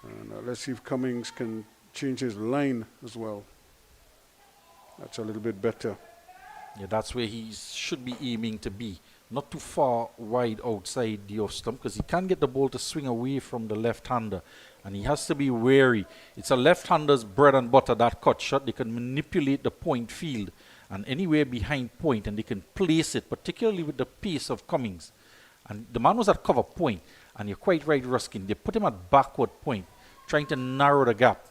Speaker 1: And let's see if Cummings can change his line as well. That's a little bit better.
Speaker 2: Yeah, that's where he should be aiming to be. Not too far wide outside the off stump, because he can get the ball to swing away from the left-hander. And he has to be wary. It's a left-hander's bread and butter, that cut shot. They can manipulate the point field and anywhere behind point, and they can place it, particularly with the pace of Cummings. And the man was at cover point, and you're quite right, Ruskin. They put him at backward point, trying to narrow the gap.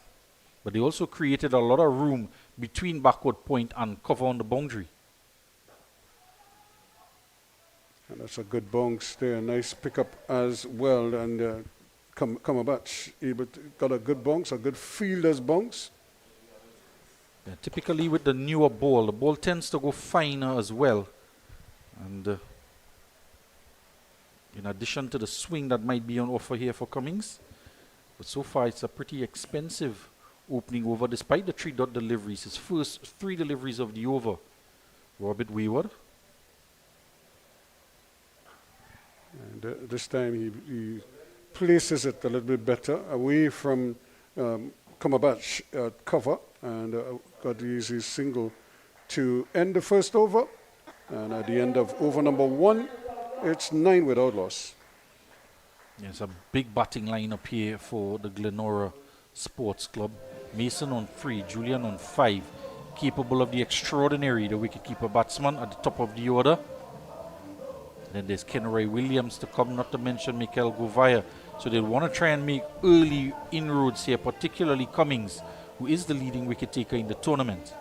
Speaker 2: But they also created a lot of room between backward point and cover on the boundary.
Speaker 1: And that's a good bounce there. Nice pickup as well. And Cumberbatch got a good bounce, a good fielder's bounce.
Speaker 2: Yeah, typically with the newer ball, the ball tends to go finer as well. And in addition to the swing that might be on offer here for Cummings. But so far it's a pretty expensive opening over, despite the 3-dot deliveries. His first 3 deliveries of the over were a bit wayward.
Speaker 1: And this time he places it a little bit better, away from Cumberbatch cover, and got to use his single to end the first over. And at the end of over number 1, it's 9 without loss.
Speaker 2: There's a big batting lineup here for the Glenora Sports Club. Mason on 3, Julian on 5. Capable of the extraordinary, the wicketkeeper batsman at the top of the order. Then there's Kenroy Williams to come, not to mention Mikel Govaya. So they want to try and make early inroads here, particularly Cummings, who is the leading wicket taker in the tournament.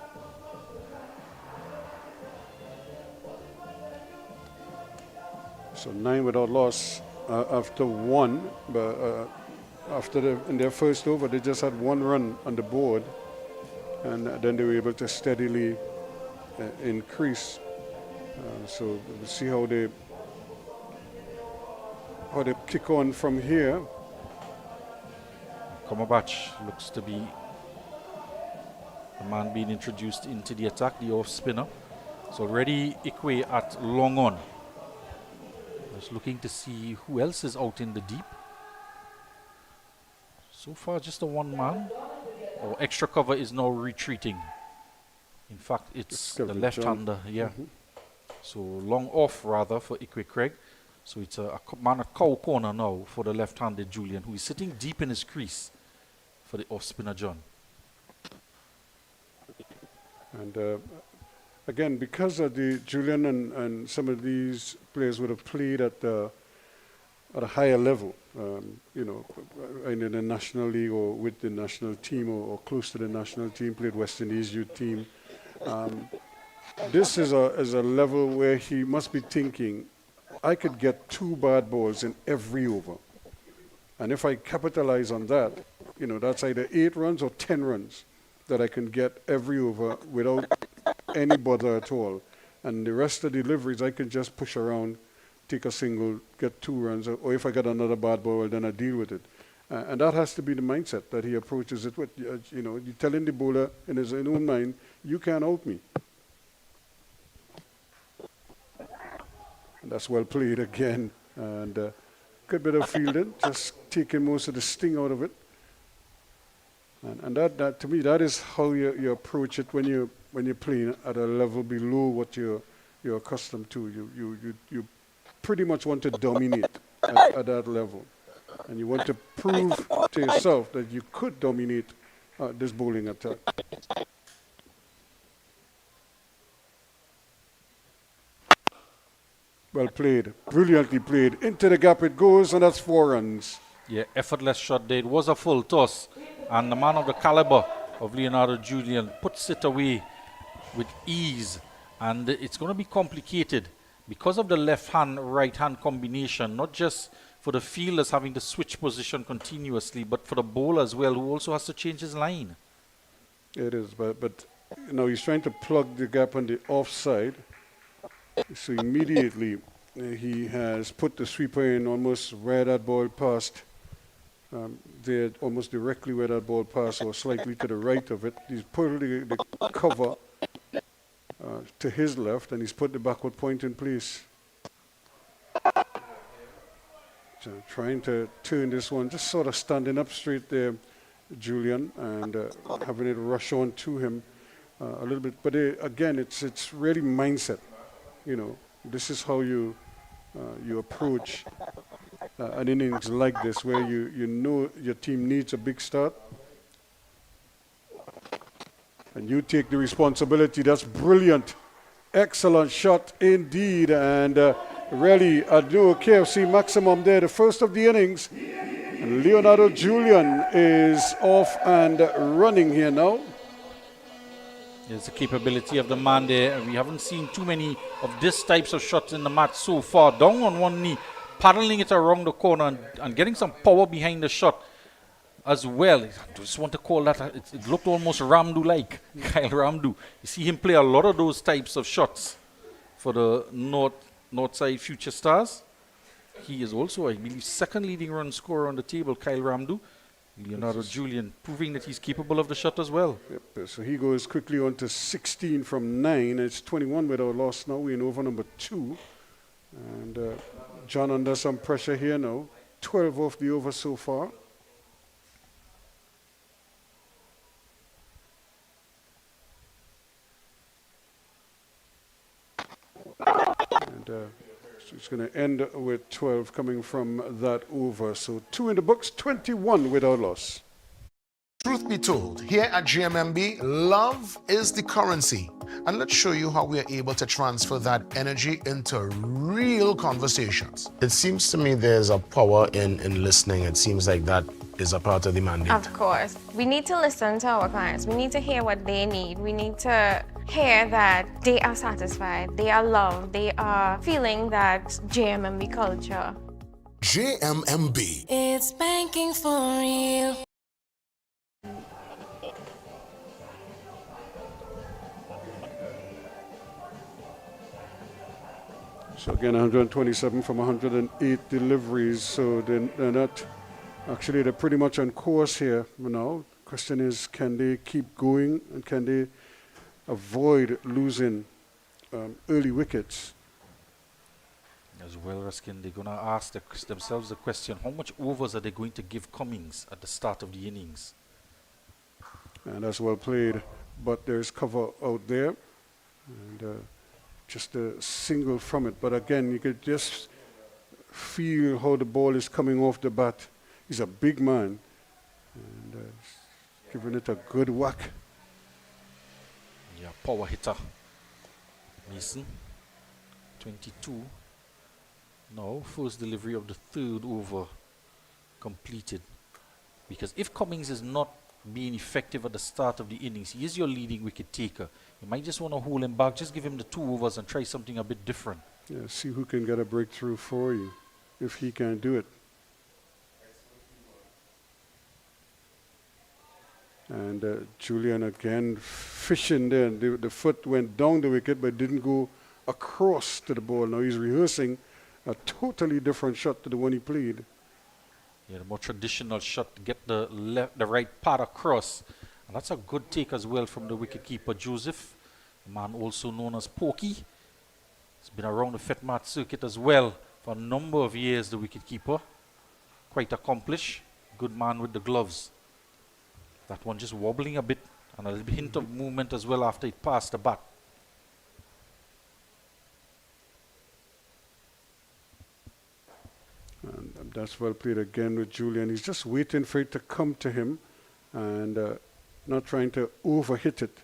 Speaker 1: So 9 without loss after one, but in their first over, they just had 1 run on the board, and then they were able to steadily increase. So we'll see how they kick on from here.
Speaker 2: Komabach looks to be the man being introduced into the attack, the off spinner. So already Ikwe at long on. Just looking to see who else is out in the deep. So far just a one man. Or extra cover is now retreating. In fact, it's the left-hander, yeah. So long off rather for Ikwe Craig. So it's a man at cow corner now for the left-handed Julian, who is sitting deep in his crease for the off-spinner John.
Speaker 1: And again, because of the Julian and some of these players would have played at a higher level, you know, in the National League or with the national team or close to the national team, played West Indies youth team. This is a level where he must be thinking, I could get 2 bad balls in every over. And if I capitalize on that, you know, that's either 8 runs or 10 runs that I can get every over without any bother at all. And the rest of the deliveries, I can just push around, take a single, get 2 runs, or if I get another bad ball, then I deal with it. And that has to be the mindset that he approaches it with. You know, you're telling the bowler in his own mind, you can't out me. And that's well played again. And good bit of fielding, just taking most of the sting out of it. And that to me, that is how you approach it when you're playing at a level below what you're accustomed to. You pretty much want to dominate at that level, and you want to prove to yourself that you could dominate this bowling attack. Well played, brilliantly played. Into the gap it goes, and that's 4 runs.
Speaker 2: Yeah, effortless shot there. It was a full toss. And the man of the caliber of Leonardo Julian puts it away with ease. And it's going to be complicated because of the left-hand, right-hand combination, not just for the fielders having to switch position continuously, but for the bowler as well, who also has to change his line.
Speaker 1: It is, but you know, he's trying to plug the gap on the offside. So immediately he has put the sweeper in almost where that ball passed. There, almost directly where that ball passed, or slightly to the right of it. He's put the cover to his left, and he's put the backward point in place. So trying to turn this one, just sort of standing up straight there, Julian, and having it rush on to him a little bit. But again, it's really mindset. You know, this is how you approach an innings like this, where you know your team needs a big start, and you take the responsibility. That's brilliant, excellent shot indeed, and really a new KFC maximum there, the first of the innings. And Leonardo Julian is off and running here now.
Speaker 2: There's the capability of the man there. We haven't seen too many of these types of shots in the match so far. Down on one knee, paddling it around the corner and getting some power behind the shot as well. I just want to call that, it looked almost Ramdu-like, Kyle Ramdu. You see him play a lot of those types of shots for the Northside Future Stars. He is also, I believe, second leading run scorer on the table, Kyle Ramdu. Leonardo Julian proving that he's capable of the shot as well.
Speaker 1: Yep, so he goes quickly on to 16 from 9. It's 21 without loss now. We're in over number 2. And John under some pressure here now. 12 off the over so far. And it's going to end with 12 coming from that over. So 2 in the books, 21 without loss.
Speaker 10: Truth be told, here at GMMB, love is the currency. And let's show you how we are able to transfer that energy into real conversations. It seems to me there's a power in listening. It seems like that is a part of the mandate.
Speaker 6: Of course. We need to listen to our clients. We need to hear what they need. We need to hear that they are satisfied, they are loved, they are feeling that JMMB culture.
Speaker 5: JMMB.
Speaker 7: It's banking for real.
Speaker 1: So again, 127 from 108 deliveries. So they're not, actually they're pretty much on course here. You know, question is, can they keep going and can they avoid losing early wickets?
Speaker 2: As well, Ruskin, they're going to ask themselves the question, how much overs are they going to give Cummings at the start of the innings?
Speaker 1: And that's well played, but there's cover out there. And just a single from it. But again, you could just feel how the ball is coming off the bat. He's a big man. And giving it a good whack.
Speaker 2: Yeah, power hitter. Mason, 22. Now, first delivery of the third over completed. Because if Cummings is not being effective at the start of the innings, he is your leading wicket taker. You might just want to hold him back, just give him the 2 overs and try something a bit different.
Speaker 1: Yeah, see who can get a breakthrough for you, if he can do it. And Julian again fishing there. The foot went down the wicket but didn't go across to the ball. Now he's rehearsing a totally different shot to the one he played.
Speaker 2: Yeah, the more traditional shot to get the right part across. And that's a good take as well from the wicketkeeper Joseph, a man also known as Porky. He's been around the FETMAT circuit as well for a number of years, the wicketkeeper. Quite accomplished, good man with the gloves. That one just wobbling a bit and a little hint of movement as well after it passed the bat.
Speaker 1: And that's well played again with Julian. He's just waiting for it to come to him and not trying to overhit it.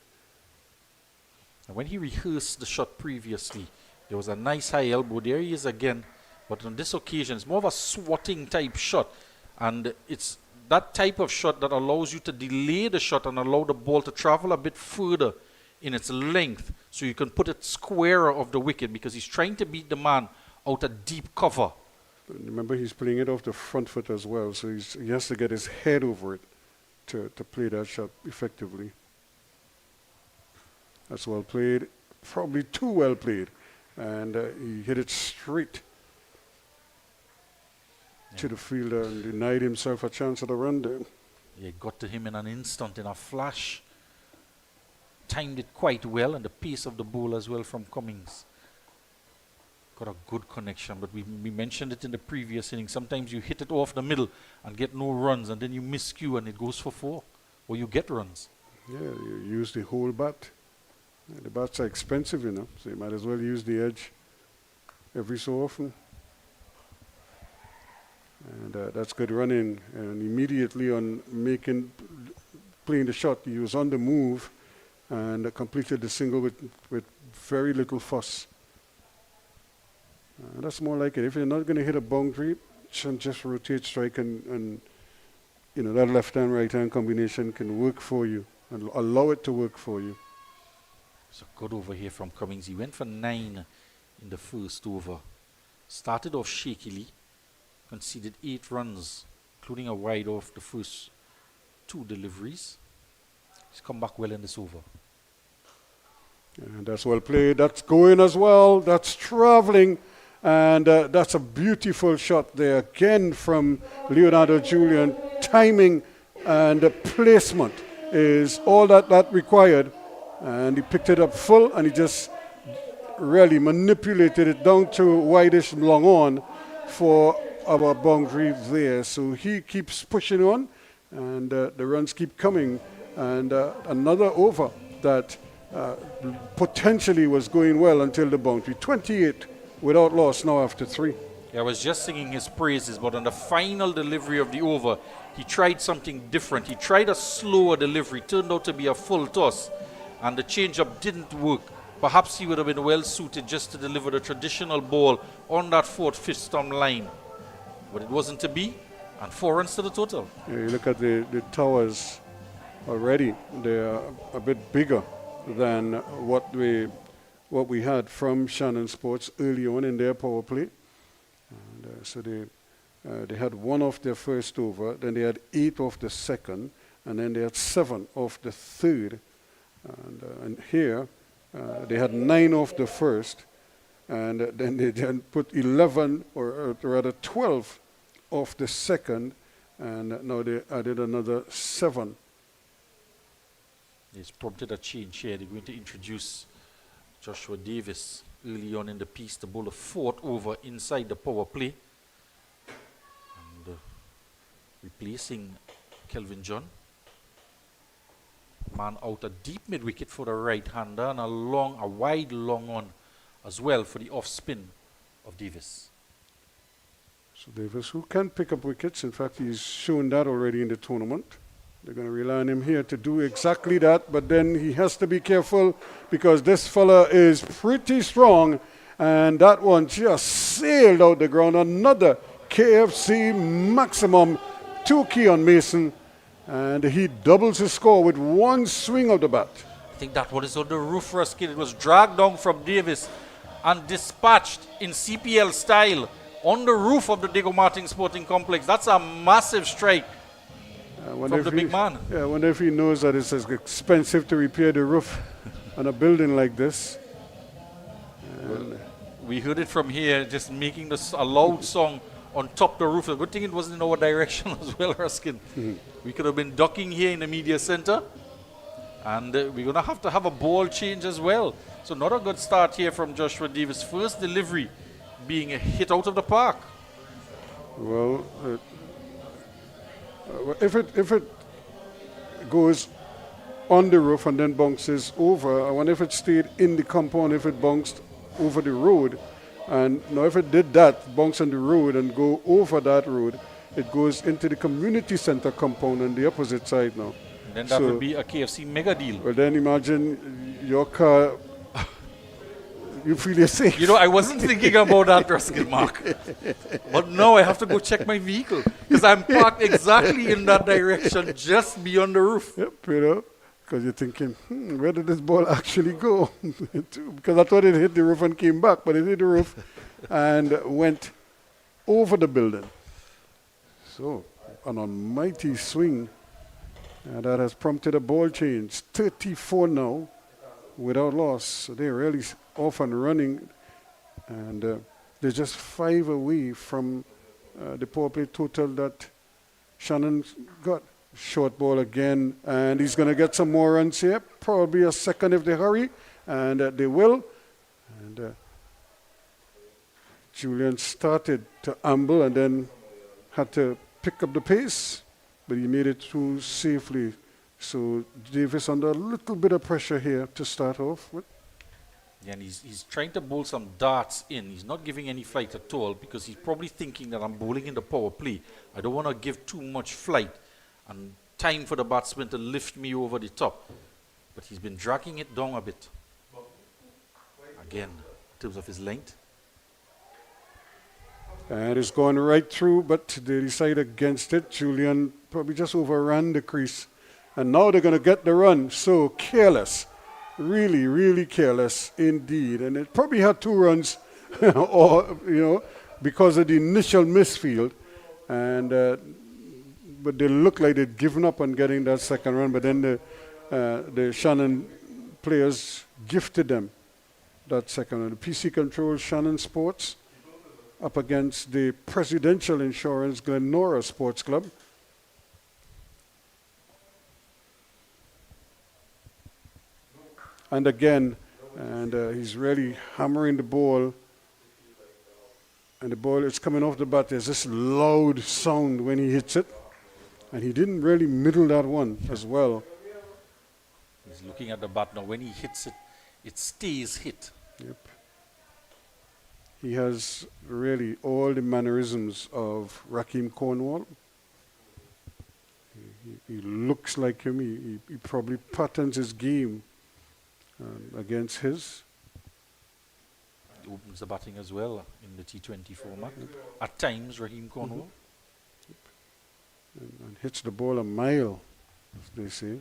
Speaker 2: And when he rehearsed the shot previously, there was a nice high elbow. There he is again. But on this occasion, it's more of a swatting type shot. And it's that type of shot that allows you to delay the shot and allow the ball to travel a bit further in its length so you can put it squarer of the wicket, because he's trying to beat the man out of deep cover.
Speaker 1: But remember, he's playing it off the front foot as well, so he has to get his head over it to play that shot effectively. That's well played, probably too well played, and he hit it straight to the fielder and denied himself a chance at a run there.
Speaker 2: Yeah, it got to him in an instant, in a flash. Timed it quite well, and the pace of the ball as well from Cummings. Got a good connection, but we mentioned it in the previous inning. Sometimes you hit it off the middle and get no runs, and then you miscue and it goes for 4, or you get runs.
Speaker 1: Yeah, you use the whole bat. The bats are expensive, you know, so you might as well use the edge every so often. And that's good running. And immediately on playing the shot, he was on the move and completed the single with very little fuss. That's more like it. If you're not going to hit a boundary, just rotate strike and you know, that left-hand, right-hand combination can work for you and allow it to work for you.
Speaker 2: So good over here from Cummings. He went for 9 in the first over. Started off shakily, conceded 8 runs, including a wide off the first 2 deliveries. He's come back well in this over.
Speaker 1: And that's well played. That's going as well. That's traveling. And that's a beautiful shot there again from Leonardo Julian. Timing and the placement is all that required. And he picked it up full and he just really manipulated it down to wideish long on for our boundary there. So he keeps pushing on and the runs keep coming. And another over that potentially was going well until the boundary. 28 without loss now after 3.
Speaker 2: Yeah, I was just singing his praises, but on the final delivery of the over, he tried something different. He tried a slower delivery, turned out to be a full toss, and the change-up didn't work. Perhaps he would have been well suited just to deliver the traditional ball on that 4th, 5th stump line. But it wasn't to be, and 4 runs to the total.
Speaker 1: Yeah, you look at the towers already, they're a bit bigger than what we had from Shannon Sports early on in their power play. And, so they had 1 off their first over, then they had 8 off the second, and then they had 7 off the third. And here they had 9 off the first, and then they then put 11 or rather 12 off the second, and now they added another 7.
Speaker 2: It's prompted a change here. They're going to introduce Joshua Davis early on in the piece to bowl a 4th over inside the power play. And replacing Kelvin John. Man out a deep mid-wicket for the right-hander and a wide long on as well for the off-spin of Davis.
Speaker 1: So Davis, who can pick up wickets, in fact he's shown that already in the tournament. They're going to rely on him here to do exactly that, but then he has to be careful because this fella is pretty strong, and that one just sailed out the ground. Another KFC maximum, 2 key on Mason, and he doubles his score with 1 swing of the bat.
Speaker 2: I think that one is on the roof for a skin. It was dragged down from Davis and dispatched in CPL style on the roof of the Diego Martin Sporting Complex. That's a massive strike. From the big man.
Speaker 1: Yeah, I wonder if he knows that it's as expensive to repair the roof on a building like this.
Speaker 2: Well, we heard it from here, just making a loud song on top the roof. A good thing it wasn't in our direction as well, Ruskin. We could have been ducking here in the media center. And we're going to have a ball change as well. So not a good start here from Joshua Davis. First delivery being a hit out of the park.
Speaker 1: Well, if it goes on the roof and then bounces over, I wonder if it stayed in the compound, if it bounced over the road. And now if it did that, bounce on the road and go over that road, it goes into the community center compound on the opposite side now.
Speaker 2: And then that would be a KFC mega deal.
Speaker 1: Well, then imagine your car, you feel you're safe.
Speaker 2: You know, I wasn't thinking about that, Ruskin, Mark. But now I have to go check my vehicle because I'm parked exactly in that direction, just beyond the roof.
Speaker 1: Yep, you know, because you're thinking, where did this ball actually go? Because I thought it hit the roof and came back, but it hit the roof and went over the building. So, an almighty swing. And that has prompted a ball change. 34 now without loss. So they're really off and running. And they're just 5 away from the power play total that Shannon got. Short ball again. And he's going to get some more runs here. Probably a second if they hurry. And they will. And Julian started to amble and then had to pick up the pace. But he made it through safely. So Davis under a little bit of pressure here to start off with.
Speaker 2: Yeah, and he's trying to bowl some darts in. He's not giving any flight at all because he's probably thinking that I'm bowling in the power play. I don't want to give too much flight and time for the batsman to lift me over the top. But he's been dragging it down a bit. Again, in terms of his length.
Speaker 1: And it's going right through, but they decide against it. Julian probably just overran the crease. And now they're going to get the run. So careless. Really, really careless indeed. And it probably had 2 runs or, because of the initial misfield. And but they look like they'd given up on getting that second run. But then the Shannon players gifted them that second run. The PC controls Shannon Sports up against the Presidential Insurance Glenora Sports Club. And again, he's really hammering the ball. And the ball is coming off the bat. There's this loud sound when he hits it. And he didn't really middle that one as well.
Speaker 2: He's looking at the bat now. When he hits it, it stays hit.
Speaker 1: Yep. He has really all the mannerisms of Rakeem Cornwall. He looks like him. He probably patterns his game against his.
Speaker 2: He opens the batting as well in the T20 format. At times, Rakeem Cornwall.
Speaker 1: And hits the ball a mile, as they say.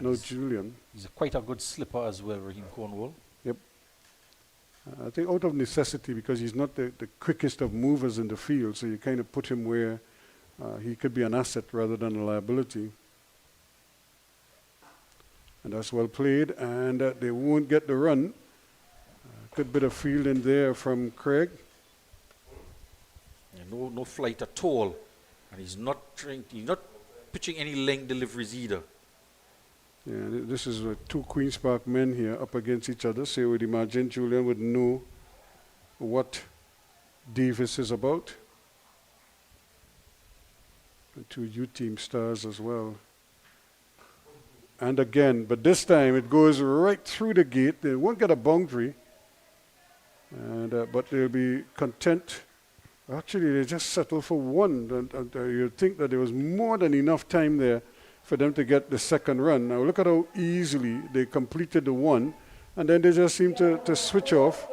Speaker 1: No Julian.
Speaker 2: He's quite a good slipper as well, Raheem Cornwall.
Speaker 1: Yep. I think out of necessity, because he's not the quickest of movers in the field, so you kind of put him where he could be an asset rather than a liability. And that's well played, and they won't get the run. Good bit of fielding there from Craig.
Speaker 2: Yeah, no flight at all, and he's not pitching any length deliveries either.
Speaker 1: Yeah, this is two Queen's Park men here up against each other, so you would imagine Julian would know what Davis is about. And two U-team stars as well. And again, but this time it goes right through the gate. They won't get a boundary, and but they'll be content. Actually, they just settle for one. And you'd think that there was more than enough time there for them to get the second run. Now look at how easily they completed the one, and then they just seemed to switch off.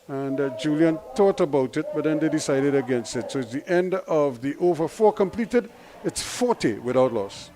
Speaker 1: And Julian thought about it, but then they decided against it. So it's the end of the over 4 completed. It's 40 without loss.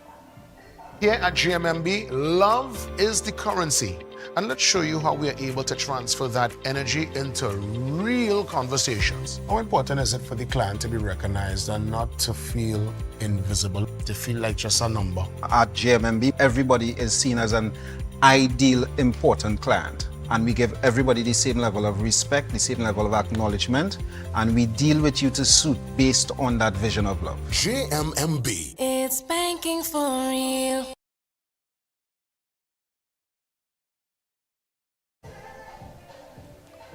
Speaker 10: Here at GMMB, love is the currency. And let's show you how we are able to transfer that energy into real conversations. How important is it for the client to be recognized and not to feel invisible, to feel like just a number?
Speaker 8: At GMMB, everybody is seen as an ideal, important client. And we give everybody the same level of respect, the same level of acknowledgement, and we deal with you to suit based on that vision of love.
Speaker 5: GMMB.
Speaker 7: It's banking for real.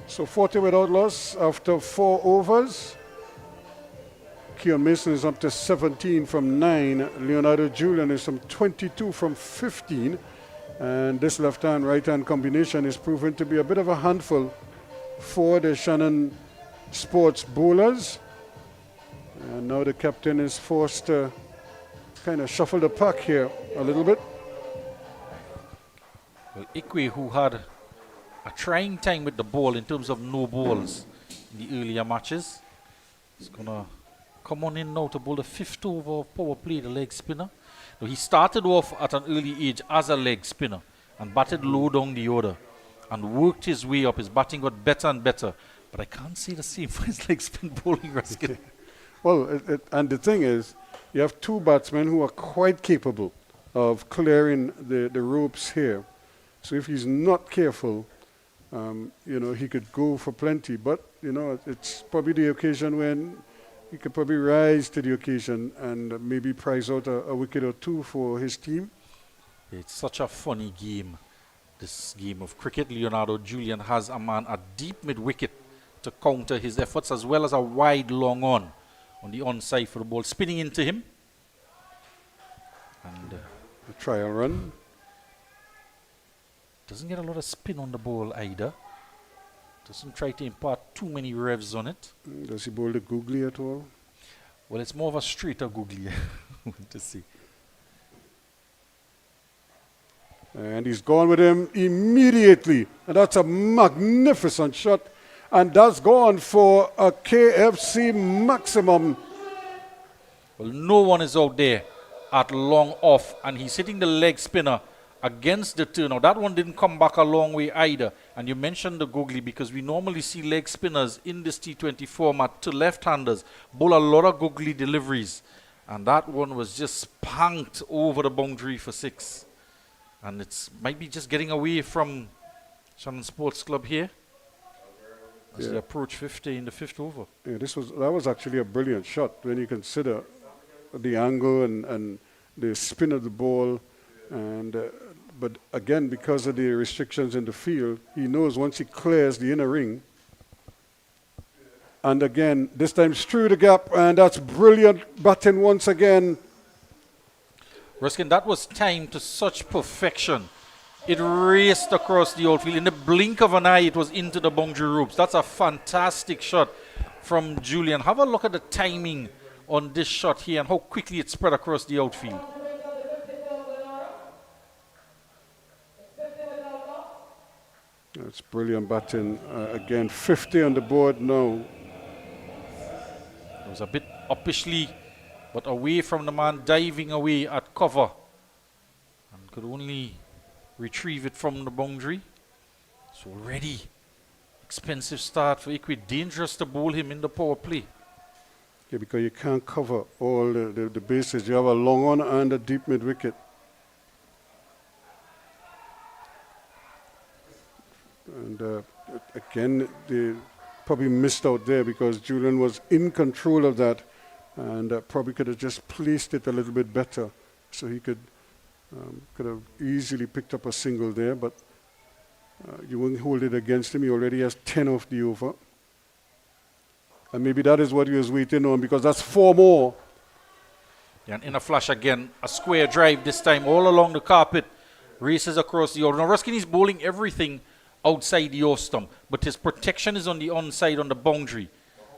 Speaker 1: So 40 without loss after 4 overs. Keon Mason is up to 17 from 9. Leonardo Julian is from 22 from 15. And this left-hand, right-hand combination is proven to be a bit of a handful for the Shannon Sports bowlers. And now the captain is forced to kind of shuffle the pack here a little bit.
Speaker 2: Well, Ikwe, who had a trying time with the ball in terms of no balls in the earlier matches, is going to come on in now to bowl the 5th over of power play, the leg spinner. So he started off at an early age as a leg spinner and batted low down the order and worked his way up. His batting got better and better. But I can't say the same for his leg spin bowling, Ruskin.
Speaker 1: Well, and the thing is, you have 2 batsmen who are quite capable of clearing the ropes here. So if he's not careful, he could go for plenty. But, it's probably the occasion when he could probably rise to the occasion and maybe prize out a wicket or 2 for his team.
Speaker 2: It's such a funny game, this game of cricket. Leonardo Julian has a man at deep mid-wicket to counter his efforts, as well as a wide long on the onside for the ball, spinning into him. And
Speaker 1: a trial run.
Speaker 2: Doesn't get a lot of spin on the ball either. Doesn't try to impart too many revs on it.
Speaker 1: Does he bowl the googly at all?
Speaker 2: Well, it's more of a straighter googly. To see.
Speaker 1: And he's gone with him immediately. And that's a magnificent shot. And that's gone for a KFC maximum.
Speaker 2: Well, no one is out there at long off. And he's hitting the leg spinner against the turn. Now, that one didn't come back a long way either. And you mentioned the googly because we normally see leg spinners in this T20 format to left-handers bowl a lot of googly deliveries. And that one was just spanked over the boundary for 6. And it's might be just getting away from Shannon Sports Club here as they approach 50 in the 5th over.
Speaker 1: Yeah, that was actually a brilliant shot when you consider the angle and the spin of the ball. And but again, because of the restrictions in the field, he knows once he clears the inner ring. And again, this time through the gap, and that's brilliant batting once again.
Speaker 2: Ruskin, that was timed to such perfection. It raced across the outfield. In the blink of an eye, it was into the boundary ropes. That's a fantastic shot from Julian. Have a look at the timing on this shot here and how quickly it spread across the outfield.
Speaker 1: That's brilliant batting. Again, 50 on the board now.
Speaker 2: It was a bit uppishly, but away from the man, diving away at cover. And Could only retrieve it from the boundary. So already expensive start for Equi. Dangerous to bowl him in the power play.
Speaker 1: Yeah, because you can't cover all the bases. You have a long on and a deep mid wicket. And again, they probably missed out there because Julian was in control of that and probably could have just placed it a little bit better. So he could have easily picked up a single there, but you won't hold it against him. He already has 10 off the over. And maybe that is what he was waiting on, because that's 4 more.
Speaker 2: Yeah, and in a flash again, a square drive this time all along the carpet, races across the over. Now Ruskin is bowling everything outside the off stump, but his protection is on the onside, on the boundary.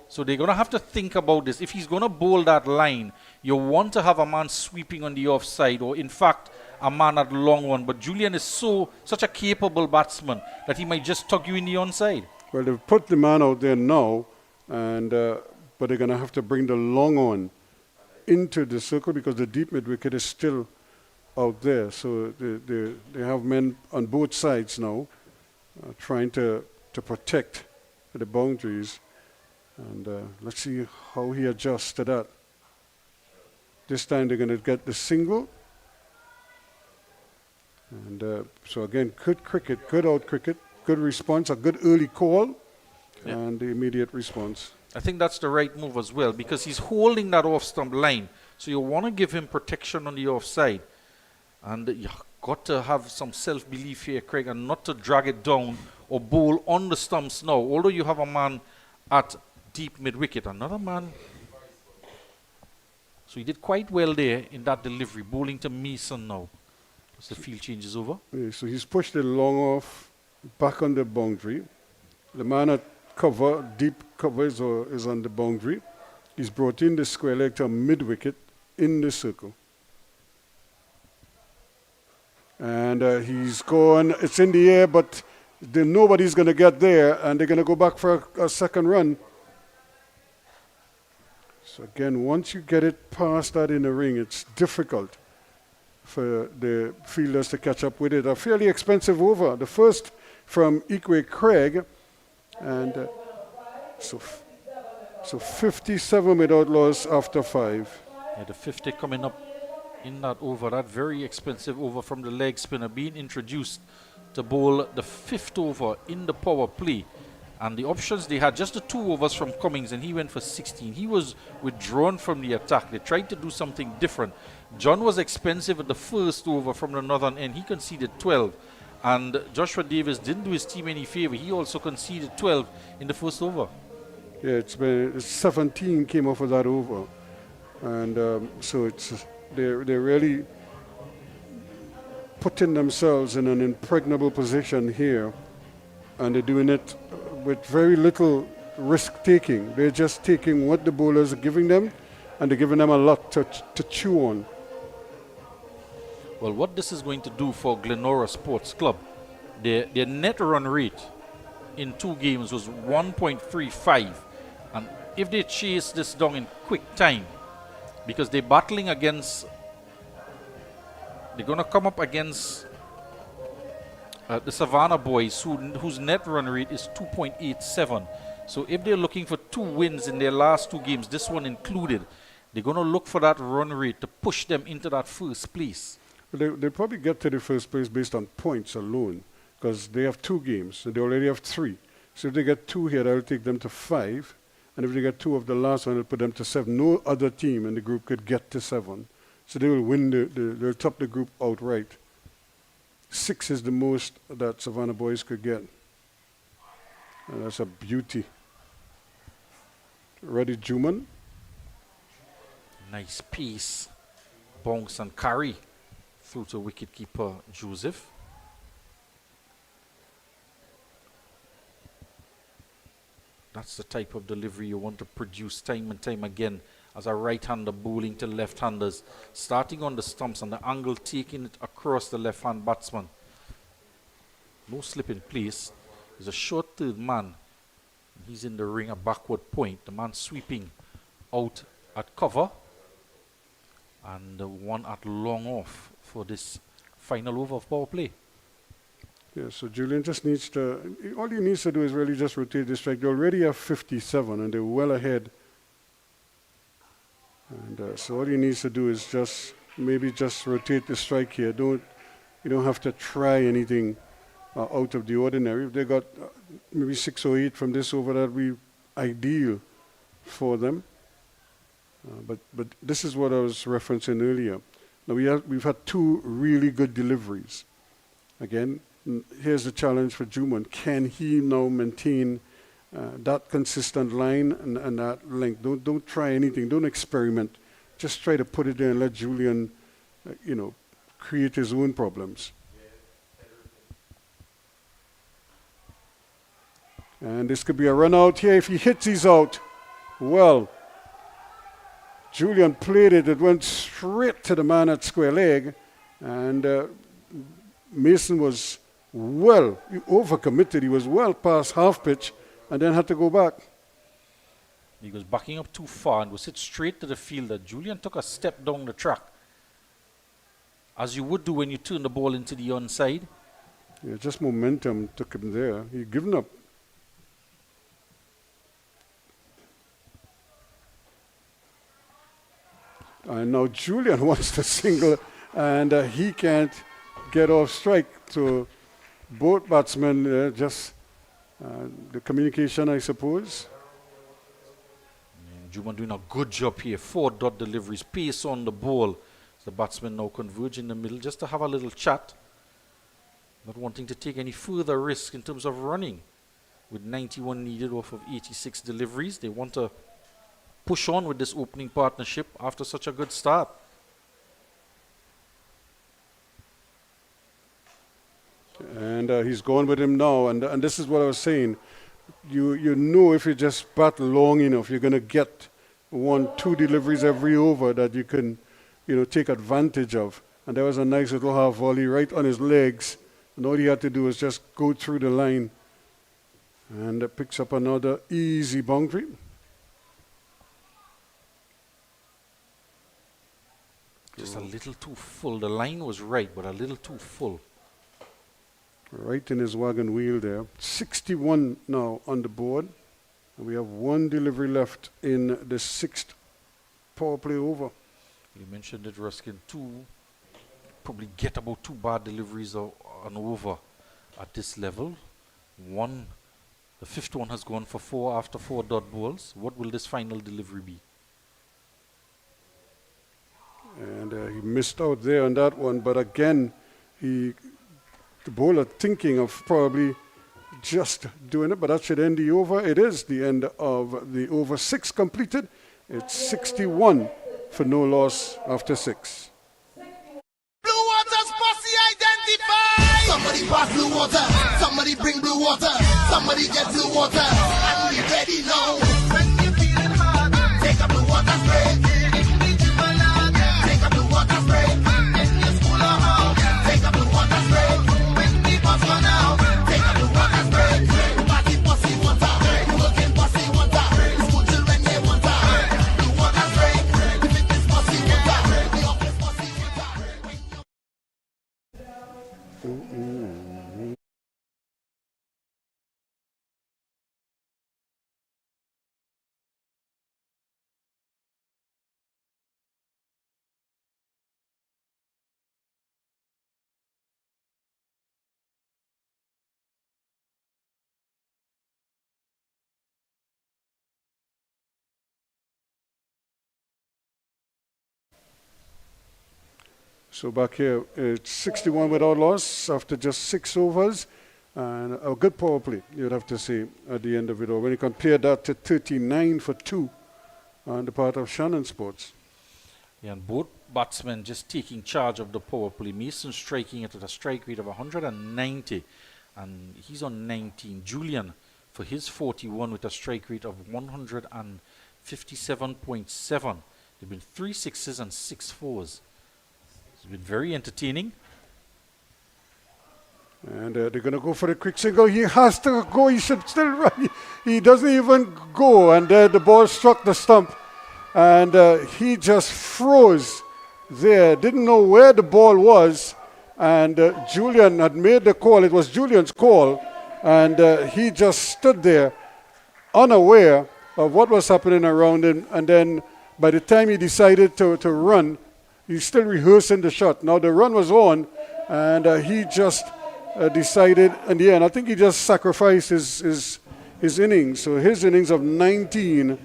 Speaker 2: So they're going to have to think about this. If he's going to bowl that line, you want to have a man sweeping on the offside, or in fact, a man at the long one. But Julian is such a capable batsman that he might just tuck you in the onside.
Speaker 1: Well, they've put the man out there now, and but they're going to have to bring the long on into the circle because the deep mid wicket is still out there. So they have men on both sides now trying to protect the boundaries. And let's see how he adjusts to that. This time they're going to get the single. And so again, good cricket, good out cricket, good response, a good early call, and the immediate response.
Speaker 2: I think that's the right move as well, because he's holding that off-stump line. So you want to give him protection on the offside. And you've got to have some self-belief here, Craig, and not to drag it down or bowl on the stumps now. Although you have a man at deep mid-wicket, another man. So he did quite well there in that delivery, bowling to Mason now. As the field changes over.
Speaker 1: Yeah, so he's pushed it long off, back on the boundary. The man at cover, deep cover is on the boundary. He's brought in the square leg to a mid-wicket in the circle. And he's gone, it's in the air, but nobody's going to get there, and they're going to go back for a second run. So again, once you get it past that in the ring, it's difficult for the fielders to catch up with it. A fairly expensive over. The first from Equi Craig. And so 57 without loss after 5.
Speaker 2: Yeah, the 50 coming up in that over. That very expensive over from the leg spinner being introduced to bowl the 5th over in the power play. And the options they had, just the 2 overs from Cummings, and he went for 16. He was withdrawn from the attack. They tried to do something different. John was expensive at the first over from the northern end. He conceded 12. And Joshua Davis didn't do his team any favor. He also conceded 12 in the first over.
Speaker 1: Yeah, it's been 17 came off of that over. And so they're really putting themselves in an impregnable position here. And they're doing it with very little risk-taking. They're just taking what the bowlers are giving them, and they're giving them a lot to chew on.
Speaker 2: Well, what this is going to do for Glenora Sports Club, their net run rate in 2 games was 1.35. And if they chase this down in quick time, because they're battling against, they're going to come up against the Savannah boys, whose net run rate is 2.87. So if they're looking for 2 wins in their last 2 games, this one included, they're going to look for that run rate to push them into that first place.
Speaker 1: They probably get to the first place based on points alone, because they have 2 games, so they already have 3. So if they get 2 here, that'll take them to 5. And if they get 2 of the last one, it'll put them to 7. No other team in the group could get to 7. So they will win, they'll top the group outright. 6 is the most that Savannah boys could get. And that's a beauty. Ready, Juman.
Speaker 2: Nice piece. Bounce and carry through to wicketkeeper Joseph. That's the type of delivery you want to produce time and time again as a right-hander bowling to left-handers, starting on the stumps and the angle, taking it across the left-hand batsman. No slip in place. He's a short third man. He's in the ring, a backward point. The man sweeping out at cover. And the one at long off for this final over of power play.
Speaker 1: Yeah, so Julian just needs to, all he needs to do is really just rotate the strike. They already have 57 and they're well ahead. And so all he needs to do is just maybe just rotate the strike here. You don't have to try anything out of the ordinary. If they got maybe 6 or 8 from this over, that would be ideal for them. But this is what I was referencing earlier. Now we've had 2 really good deliveries. Again, here's the challenge for Juman. Can he now maintain that consistent line and that length? Don't try anything. Don't experiment. Just try to put it there and let Julian, create his own problems. And this could be a run out here. If he hits, he's out. Well, Julian played it. It went straight to the man at square leg. And Mason was overcommitted. He was well past half pitch and then had to go back.
Speaker 2: He was backing up too far and was hit straight to the fielder. Julian took a step down the track, as you would do when you turn the ball into the onside.
Speaker 1: Yeah, just momentum took him there. He'd given up. And now Julian wants to single, and he can't get off strike. So both batsmen the communication, I suppose.
Speaker 2: Juman doing a good job here. 4 dot deliveries, pace on the ball. The batsmen now converge in the middle just to have a little chat. Not wanting to take any further risk in terms of running. With 91 needed off of 86 deliveries, they want to push on with this opening partnership after such a good start.
Speaker 1: And he's going with him now. And this is what I was saying. You know if you just bat long enough, you're going to get 1-2 deliveries every over that you can, take advantage of. And there was a nice little half volley right on his legs. And all he had to do was just go through the line. And it picks up another easy boundary.
Speaker 2: Just a little too full. The line was right, but a little too full.
Speaker 1: Right in his wagon wheel there. 61 now on the board. And we have 1 delivery left in the 6th power play over.
Speaker 2: You mentioned it, Ruskin. Probably get about 2 bad deliveries on over at this level. The 5th one has gone for 4 after 4 dot balls. What will this final delivery be?
Speaker 1: And he missed out there on that one. But again, the bowler thinking of probably just doing it, but that should end the over. It is the end of the over. 6 completed. It's 61 for no loss after 6.
Speaker 5: Blue Water's posse identified. Somebody pass blue water. Somebody bring blue water. Somebody get blue water. And we ready now. When you feeling hard, take a blue water spray. Take a blue water spray. In your school or home, take a blue water spray. When the bus run out, take a blue water spray. Party posse water. Working posse water. School children they water. Blue water spray. If it is posse water, the office posse water.
Speaker 1: So back here, it's 61 without loss after just 6 overs. And a good power play, you'd have to say, at the end of it all. When you compare that to 39 for 2 on the part of Shannon Sports.
Speaker 2: Yeah, and both batsmen just taking charge of the power play. Mason striking it at a strike rate of 190, and he's on 19. Julian for his 41 with a strike rate of 157.7. There've been 3 sixes and 6 fours. It's been very entertaining.
Speaker 1: And they're going to go for a quick single. He has to go. He should still run. He doesn't even go. And the ball struck the stump. And he just froze there. Didn't know where the ball was. And Julian had made the call. It was Julian's call. And he just stood there unaware of what was happening around him. And then by the time he decided to run, he's still rehearsing the shot. Now the run was on, and he just decided, in the end, I think he just sacrificed his innings. So his innings of 19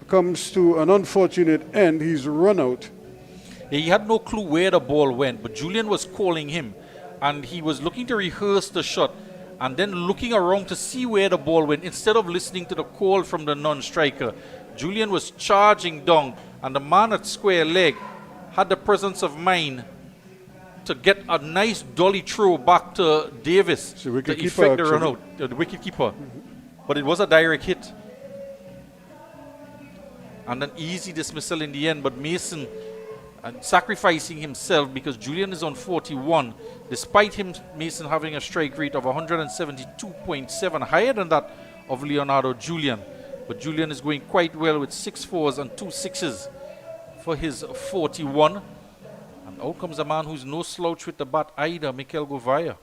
Speaker 1: comes to an unfortunate end. He's run out.
Speaker 2: He had no clue where the ball went, but Julian was calling him, and he was looking to rehearse the shot and then looking around to see where the ball went instead of listening to the call from the non-striker. Julian was charging down, and the man at square leg had the presence of mind to get a nice dolly throw back to Davis to effect the run out, the wicket keeper. But it was a direct hit. And an easy dismissal in the end, but Mason sacrificing himself because Julian is on 41, despite Mason having a strike rate of 172.7, higher than that of Leonardo Julian. But Julian is going quite well with 6 fours and 2 sixes for his 41. And out comes a man who's no slouch with the bat either, Mikel Govaya.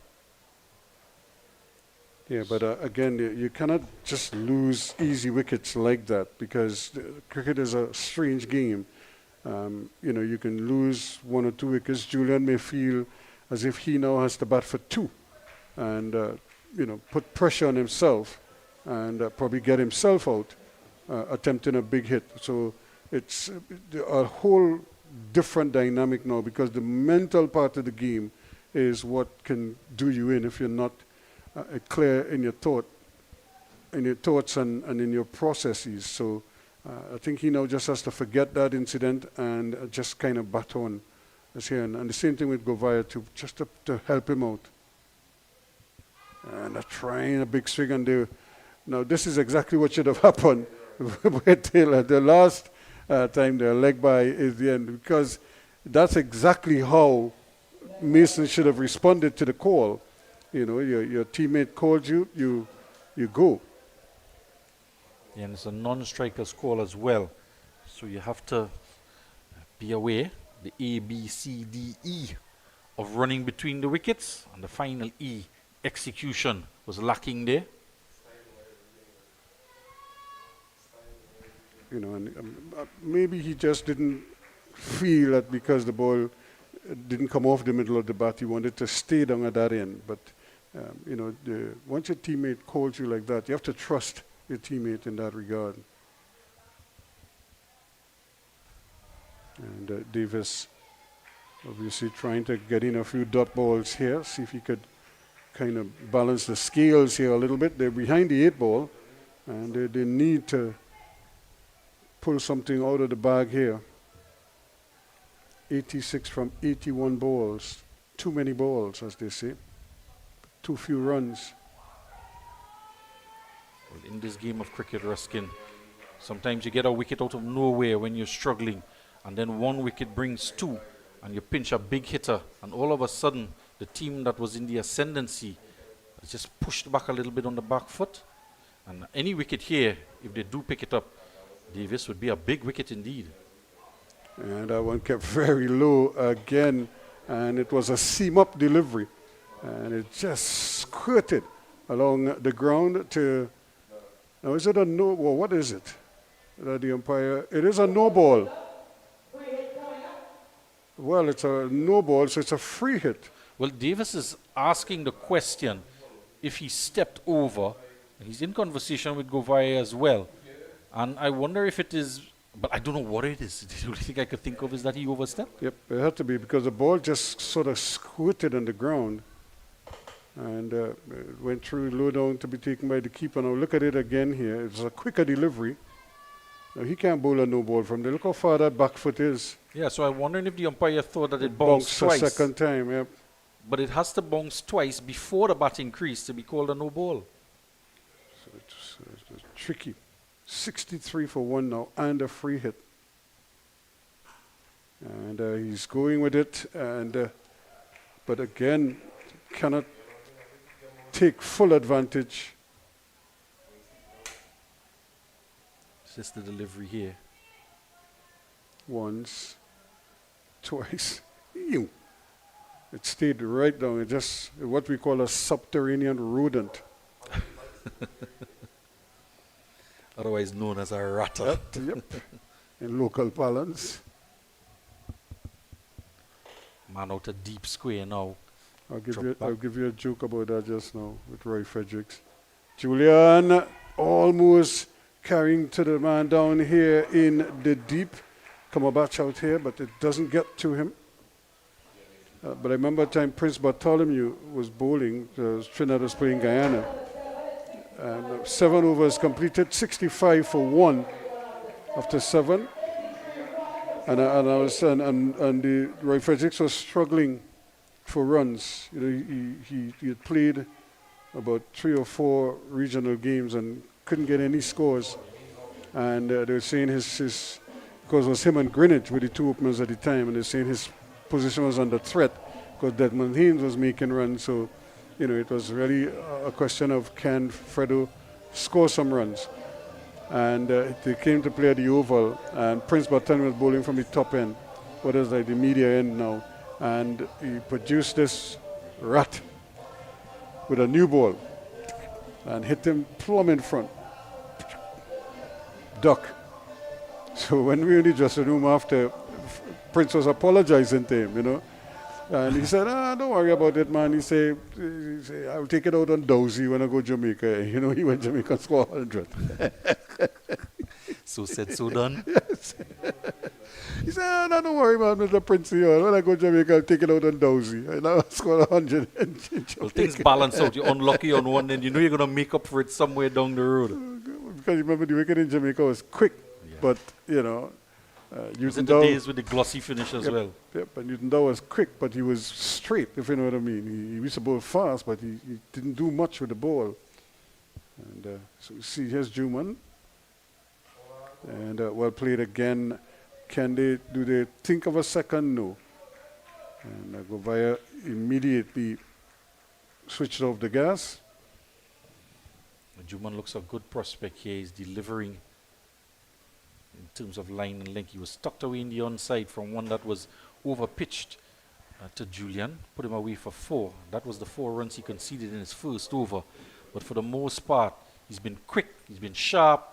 Speaker 1: Yeah, but again, you cannot just lose easy wickets like that, because cricket is a strange game. You can lose 1 or 2 wickets. Julian may feel as if he now has to bat for 2 and, put pressure on himself and probably get himself out attempting a big hit. So it's a whole different dynamic now, because the mental part of the game is what can do you in if you're not clear in your thoughts and in your processes. So I think he now just has to forget that incident and just kind of bat on. And the same thing with Govaya too, just to help him out. And they're trying a big swing, and now this is exactly what should have happened. The last time their leg by is the end, because that's exactly how Mason should have responded to the call. Your teammate called you, you go.
Speaker 2: Yeah, and it's a non-striker's call as well. So you have to be aware, the A, B, C, D, E of running between the wickets, and the final E, execution, was lacking there.
Speaker 1: Maybe he just didn't feel that because the ball didn't come off the middle of the bat, he wanted to stay down at that end. But, once your teammate calls you like that, you have to trust your teammate in that regard. And Davis obviously trying to get in a few dot balls here, see if he could kind of balance the scales here a little bit. They're behind the 8 ball, and they need to pull something out of the bag here. 86 from 81 balls. Too many balls, as they say. Too few runs.
Speaker 2: Well, in this game of cricket, Ruskin, sometimes you get a wicket out of nowhere when you're struggling, and then 1 wicket brings 2, and you pinch a big hitter, and all of a sudden the team that was in the ascendancy is just pushed back a little bit on the back foot. And any wicket here, if they do pick it up, Davis would be a big wicket indeed.
Speaker 1: And that one kept very low again, and it was a seam-up delivery. And it just squirted along the ground to... Now, is it a no... Well, what is it? The umpire... It is a no ball. Well, it's a no ball, so it's a free hit.
Speaker 2: Well, Davis is asking the question if he stepped over. He's in conversation with Govaya as well. And I wonder if it is... But I don't know what it is. The only thing I could think of is that he overstepped.
Speaker 1: Yep, it had to be, because the ball just sort of squirted on the ground. And it went through low down to be taken by the keeper. Now look at it again here. It's a quicker delivery. Now he can't bowl a no ball from there. Look how far that back foot is.
Speaker 2: Yeah, so I'm wondering if the umpire thought that it bounced twice.
Speaker 1: A second time, yep.
Speaker 2: But it has to bounce twice before the batting crease to be called a no ball.
Speaker 1: So it's tricky. 63 for 1 now, and a free hit. And he's going with it, and but again, cannot take full advantage.
Speaker 2: It's just the delivery here.
Speaker 1: Once, twice. Ew. It stayed right down. It just what we call a subterranean rodent.
Speaker 2: Otherwise known as a ratter.
Speaker 1: Yep. In local parlance.
Speaker 2: Man out a deep square now.
Speaker 1: I'll give you a joke about that just now with Roy Fredericks. Julian almost carrying to the man down here in the deep. Come a batch out here, but it doesn't get to him. But I remember a time Prince Bartholomew was bowling. Trinidad was playing Guyana. 7 overs completed, 65 for 1 after 7. And the Roy Fredericks was struggling for runs. You know, he had played about 3 or 4 regional games and couldn't get any scores. And they were saying his because it was him and Greenwich with the 2 openers at the time, and they're saying his position was under threat because Desmond Haynes was making runs. So, you know, it was really a question of can Fredo score some runs. And they came to play at the Oval, and Prince Bartholomew was bowling from the top end, what is like the media end now. And he produced this rat with a new ball and hit him plumb in front. Duck. So when we were in the dressing room after, Prince was apologizing to him, you know. And he said, don't worry about it, man. He said, I'll take it out on Dowsy when I go to Jamaica. You know, he went to Jamaica and scored 100.
Speaker 2: So said, so done.
Speaker 1: Yes. He said, don't worry, man, Mr. Prince. When I go to Jamaica, I'll take it out on Dowsy. And I scored 100.
Speaker 2: Well, things balance out. You're unlucky on one end. You know you're going to make up for it somewhere down the road.
Speaker 1: Because remember, the wicket in Jamaica was quick. Yeah. But, you know,
Speaker 2: was it the days with the glossy finish as well?
Speaker 1: Yep, and Newton Dow was quick, but he was straight, if you know what I mean. He used to bowl fast, but he didn't do much with the ball. And so you see, here's Juman. And well played again. Do they think of a second? No. And Govaya immediately switched off the gas.
Speaker 2: Juman looks a good prospect here. He's delivering in terms of line and length. He was tucked away in the onside from one that was over pitched to Julian. Put him away for 4. That was the 4 runs he conceded in his first over. But for the most part, he's been quick, he's been sharp,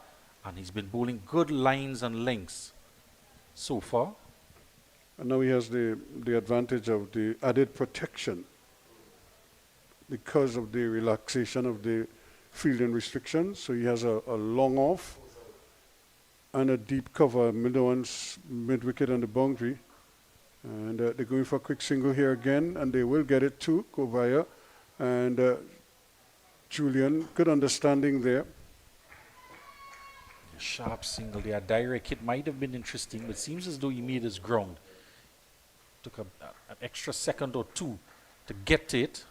Speaker 2: and he's been bowling good lines and lengths so far.
Speaker 1: And now he has the advantage of the added protection because of the relaxation of the fielding restrictions. So he has a long off and a deep cover, mid-wicket on the boundary. And they're going for a quick single here again, and they will get it too, Govaya. And Julian, good understanding there.
Speaker 2: A sharp single there, direct hit might have been interesting, but it seems as though he made his ground. Took an extra second or 2 to get to it.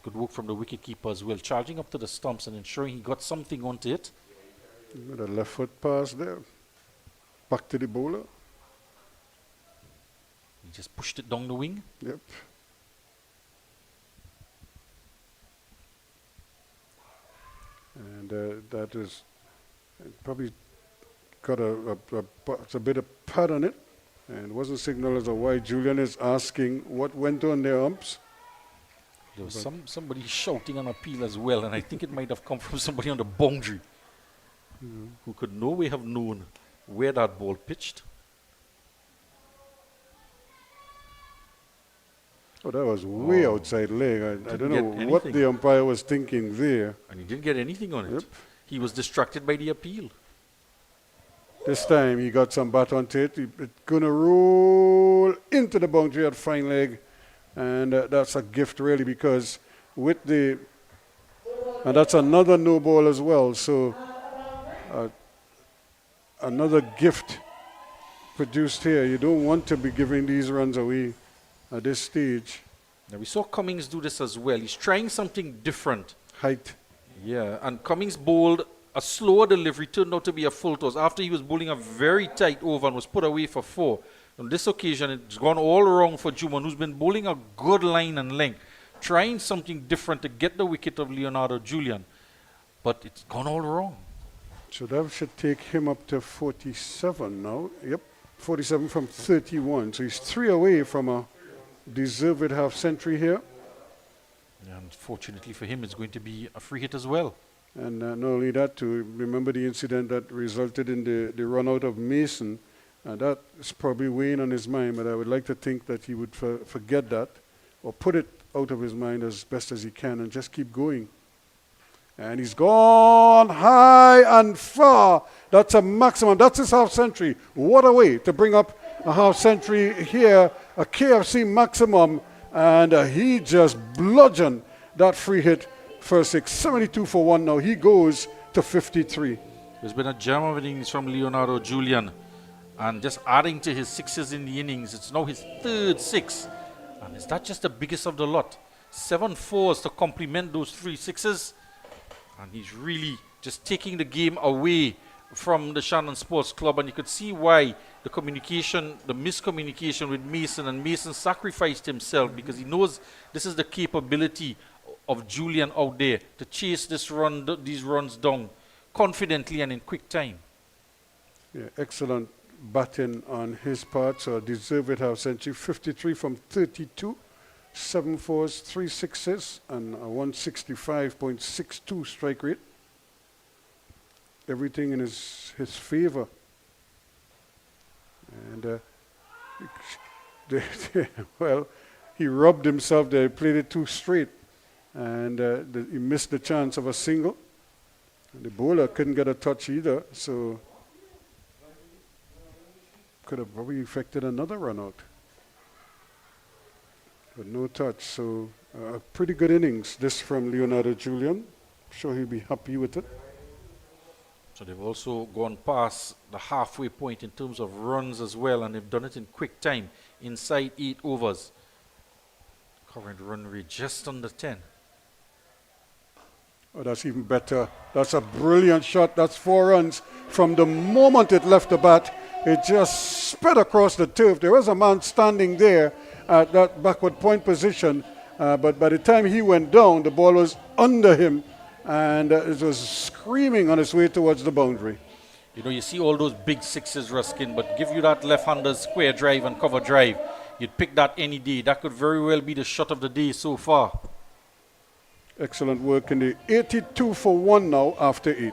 Speaker 2: Good work from the wicketkeeper as well, charging up to the stumps and ensuring he got something onto it.
Speaker 1: With a left foot pass there. Back to the bowler.
Speaker 2: He just pushed it down the wing.
Speaker 1: Yep. And that is probably got a bit of pad on it. And wasn't signaled as to why Julian is asking what went on their umps.
Speaker 2: There was somebody shouting an appeal as well, and I think it might have come from somebody on the boundary who could no way have known where that ball pitched.
Speaker 1: Oh, that was way outside leg. I don't know what the umpire was thinking there.
Speaker 2: And he didn't get anything on it. He was distracted by the appeal.
Speaker 1: This time he got some bat onto it. It's going to roll into the boundary at fine leg. And that's a gift really, because with and that's another no ball as well. So another gift produced here. You don't want to be giving these runs away at this stage.
Speaker 2: Now we saw Cummings do this as well. He's trying something different.
Speaker 1: Height.
Speaker 2: Yeah, and Cummings bowled a slower delivery, turned out to be a full toss after he was bowling a very tight over and was put away for 4. On this occasion, it's gone all wrong for Juman, who's been bowling a good line and length, trying something different to get the wicket of Leonardo Julian. But it's gone all wrong.
Speaker 1: So that should take him up to 47 now. Yep, 47 from 31. So he's 3 away from a deserved half century here.
Speaker 2: And fortunately for him, it's going to be a free hit as well.
Speaker 1: And not only that, to remember the incident that resulted in the run out of Mason. That is probably weighing on his mind, but I would like to think that he would forget that or put it out of his mind as best as he can and just keep going. And he's gone high and far. That's a maximum. That's his half century. What a way to bring up a half century here, a KFC maximum. And he just bludgeoned that free hit for 6. 72 for 1 now. He goes to 53.
Speaker 2: There's been a jam of innings from Leonardo Julian. And just adding to his sixes in the innings, it's now his third 6. And is that just the biggest of the lot? 7 fours to complement those 3 6s. And he's really just taking the game away from the Shannon Sports Club. And you could see why the miscommunication with Mason. And Mason sacrificed himself because he knows this is the capability of Julian out there to chase these runs down confidently and in quick time.
Speaker 1: Yeah, excellent batting on his part, so deserved half century. 53 from 32, 7 fours, 3 6s, and a 165.62 strike rate. Everything in his favor. And well, he robbed himself there. He played it too straight, and he missed the chance of a single. And the bowler couldn't get a touch either, so could have probably affected another run out. But no touch, so a pretty good innings, this from Leonardo Julian. I'm sure he'll be happy with it.
Speaker 2: So they've also gone past the halfway point in terms of runs as well, and they've done it in quick time, inside 8 overs. Current run rate just under 10.
Speaker 1: Oh, that's even better. That's a brilliant shot. That's 4 runs. From the moment it left the bat, it just sped across the turf. There was a man standing there at that backward point position, but by the time he went down, the ball was under him, and it was screaming on its way towards the boundary.
Speaker 2: You know, you see all those big 6s, Ruskin, but give you that left-hander square drive and cover drive, you'd pick that any day. That could very well be the shot of the day so far.
Speaker 1: Excellent work in the 82 for 1 now after 8.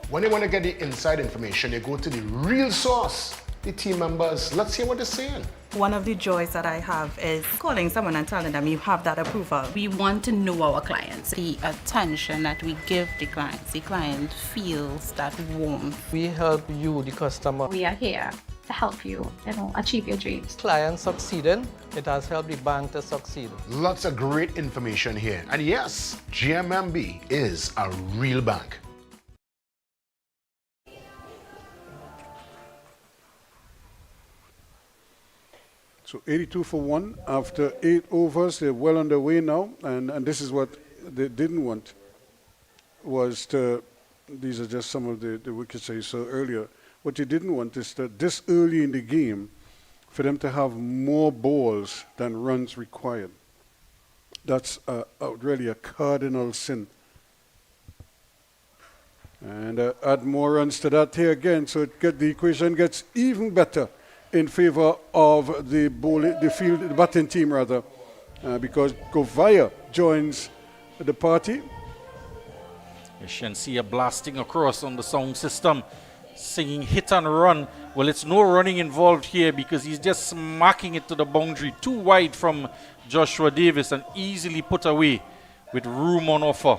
Speaker 10: When you want to get the inside information, you go to the real source, the team members. Let's hear what they're saying.
Speaker 12: One of the joys that I have is calling someone and telling them you have that approval. We want to know our clients, the attention that we give the client feels that warmth.
Speaker 13: We help you, the customer.
Speaker 14: We are here to help you, achieve your dreams.
Speaker 13: Clients succeeding, it has helped the bank to succeed.
Speaker 10: Lots of great information here. And yes, GMMB is a real bank.
Speaker 1: So 82 for 1 after 8 overs. They're well on their way now, and this is what they didn't want, was to, these are just some of the wickets I saw earlier. What you didn't want is that this early in the game, for them to have more balls than runs required. That's really a cardinal sin. And add more runs to that here again, so the equation gets even better in favor of the batting team rather, because Govaya joins the party.
Speaker 2: Shensia blasting across on the sound system, singing hit and run. Well, it's no running involved here because he's just smacking it to the boundary, too wide from Joshua Davis and easily put away with room on offer.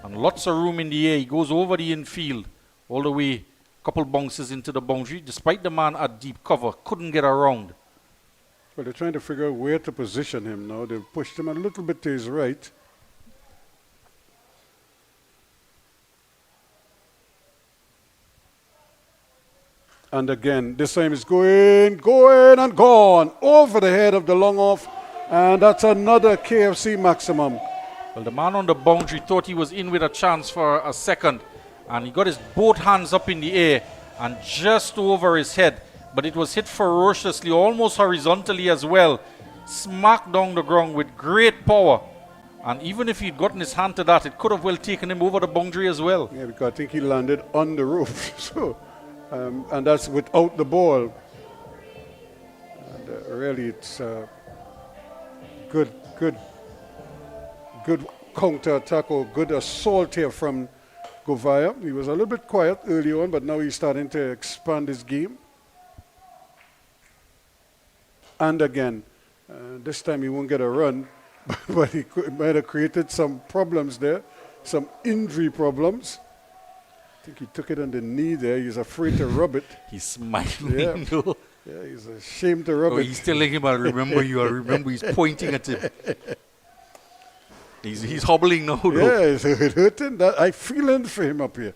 Speaker 2: And lots of room in the air. He goes over the infield all the way, couple bounces into the boundary, despite the man at deep cover, couldn't get around.
Speaker 1: Well, they're trying to figure out where to position him now. They've pushed him a little bit to his right. And again, this time it's going and gone over the head of the long off, and that's another KFC maximum.
Speaker 2: Well, the man on the boundary thought he was in with a chance for a second, and he got his both hands up in the air and just over his head, but it was hit ferociously, almost horizontally as well, smacked down the ground with great power. And even if he'd gotten his hand to that, it could have well taken him over the boundary as well.
Speaker 1: Yeah, because I think he landed on the roof, so, and that's without the ball. And really, it's good counter attack or good assault here from Govaya. He was a little bit quiet early on, but now he's starting to expand his game. And again, this time he won't get a run, but he might have created some problems there, some injury problems. I think he took it on the knee there. He's afraid to rub it.
Speaker 2: He's smiling.
Speaker 1: Yeah.
Speaker 2: though.
Speaker 1: Yeah, he's ashamed to rub it.
Speaker 2: He's telling him, I'll remember you, I'll remember. He's pointing at him. He's hobbling now. Though.
Speaker 1: Yeah, it's hurting. I feeling for him up here.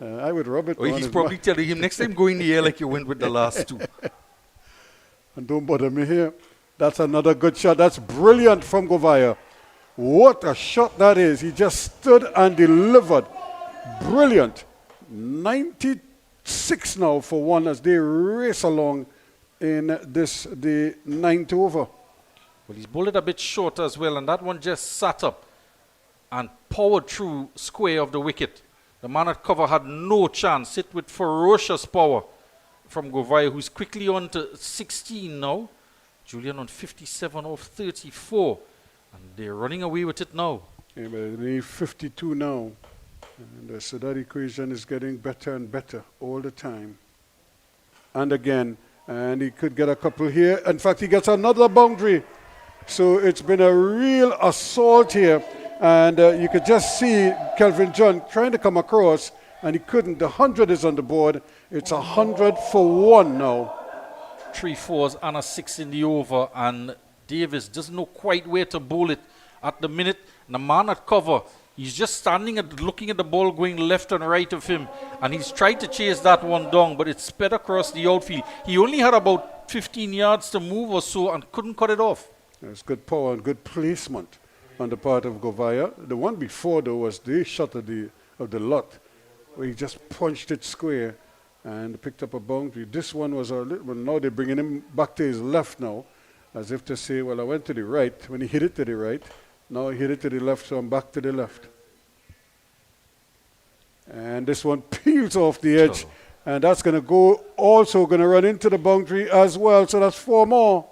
Speaker 1: I would rub it.
Speaker 2: He's probably telling him, next time go in the air like you went with the last two.
Speaker 1: And don't bother me here. That's another good shot. That's brilliant from Govaya. What a shot that is. He just stood and delivered. Brilliant. 96 now for one as they race along in the ninth over.
Speaker 2: Well, he's bowled it a bit short as well, and that one just sat up and powered through square of the wicket. The man at cover had no chance. Hit with ferocious power from Govaya, who's quickly on to 16 now. Julian on 57 off 34. And they're running away with it now.
Speaker 1: Yeah, but they need 52 now. And so that equation is getting better and better all the time. And again, and he could get a couple here. In fact, he gets another boundary. So it's been a real assault here. And you could just see Kelvin John trying to come across, and he couldn't. The 100 is on the board. It's 100 for one now.
Speaker 2: 3 fours and a 6 in the over, and Davis doesn't know quite where to bowl it at the minute. And the man at cover, he's just standing and looking at the ball going left and right of him, and he's tried to chase that one down, but it's sped across the outfield. He only had about 15 yards to move or so and couldn't cut it off.
Speaker 1: It's good power and good placement on the part of Govaya. The one before, though, was the shot of the lot, where he just punched it square and picked up a boundary. This one was a little, well, now they're bringing him back to his left now, as if to say, well, I went to the right when he hit it to the right. Now he hit it to the left, so I'm back to the left. And this one peels off the edge, and that's going to go, also going to run into the boundary as well, so that's 4 more.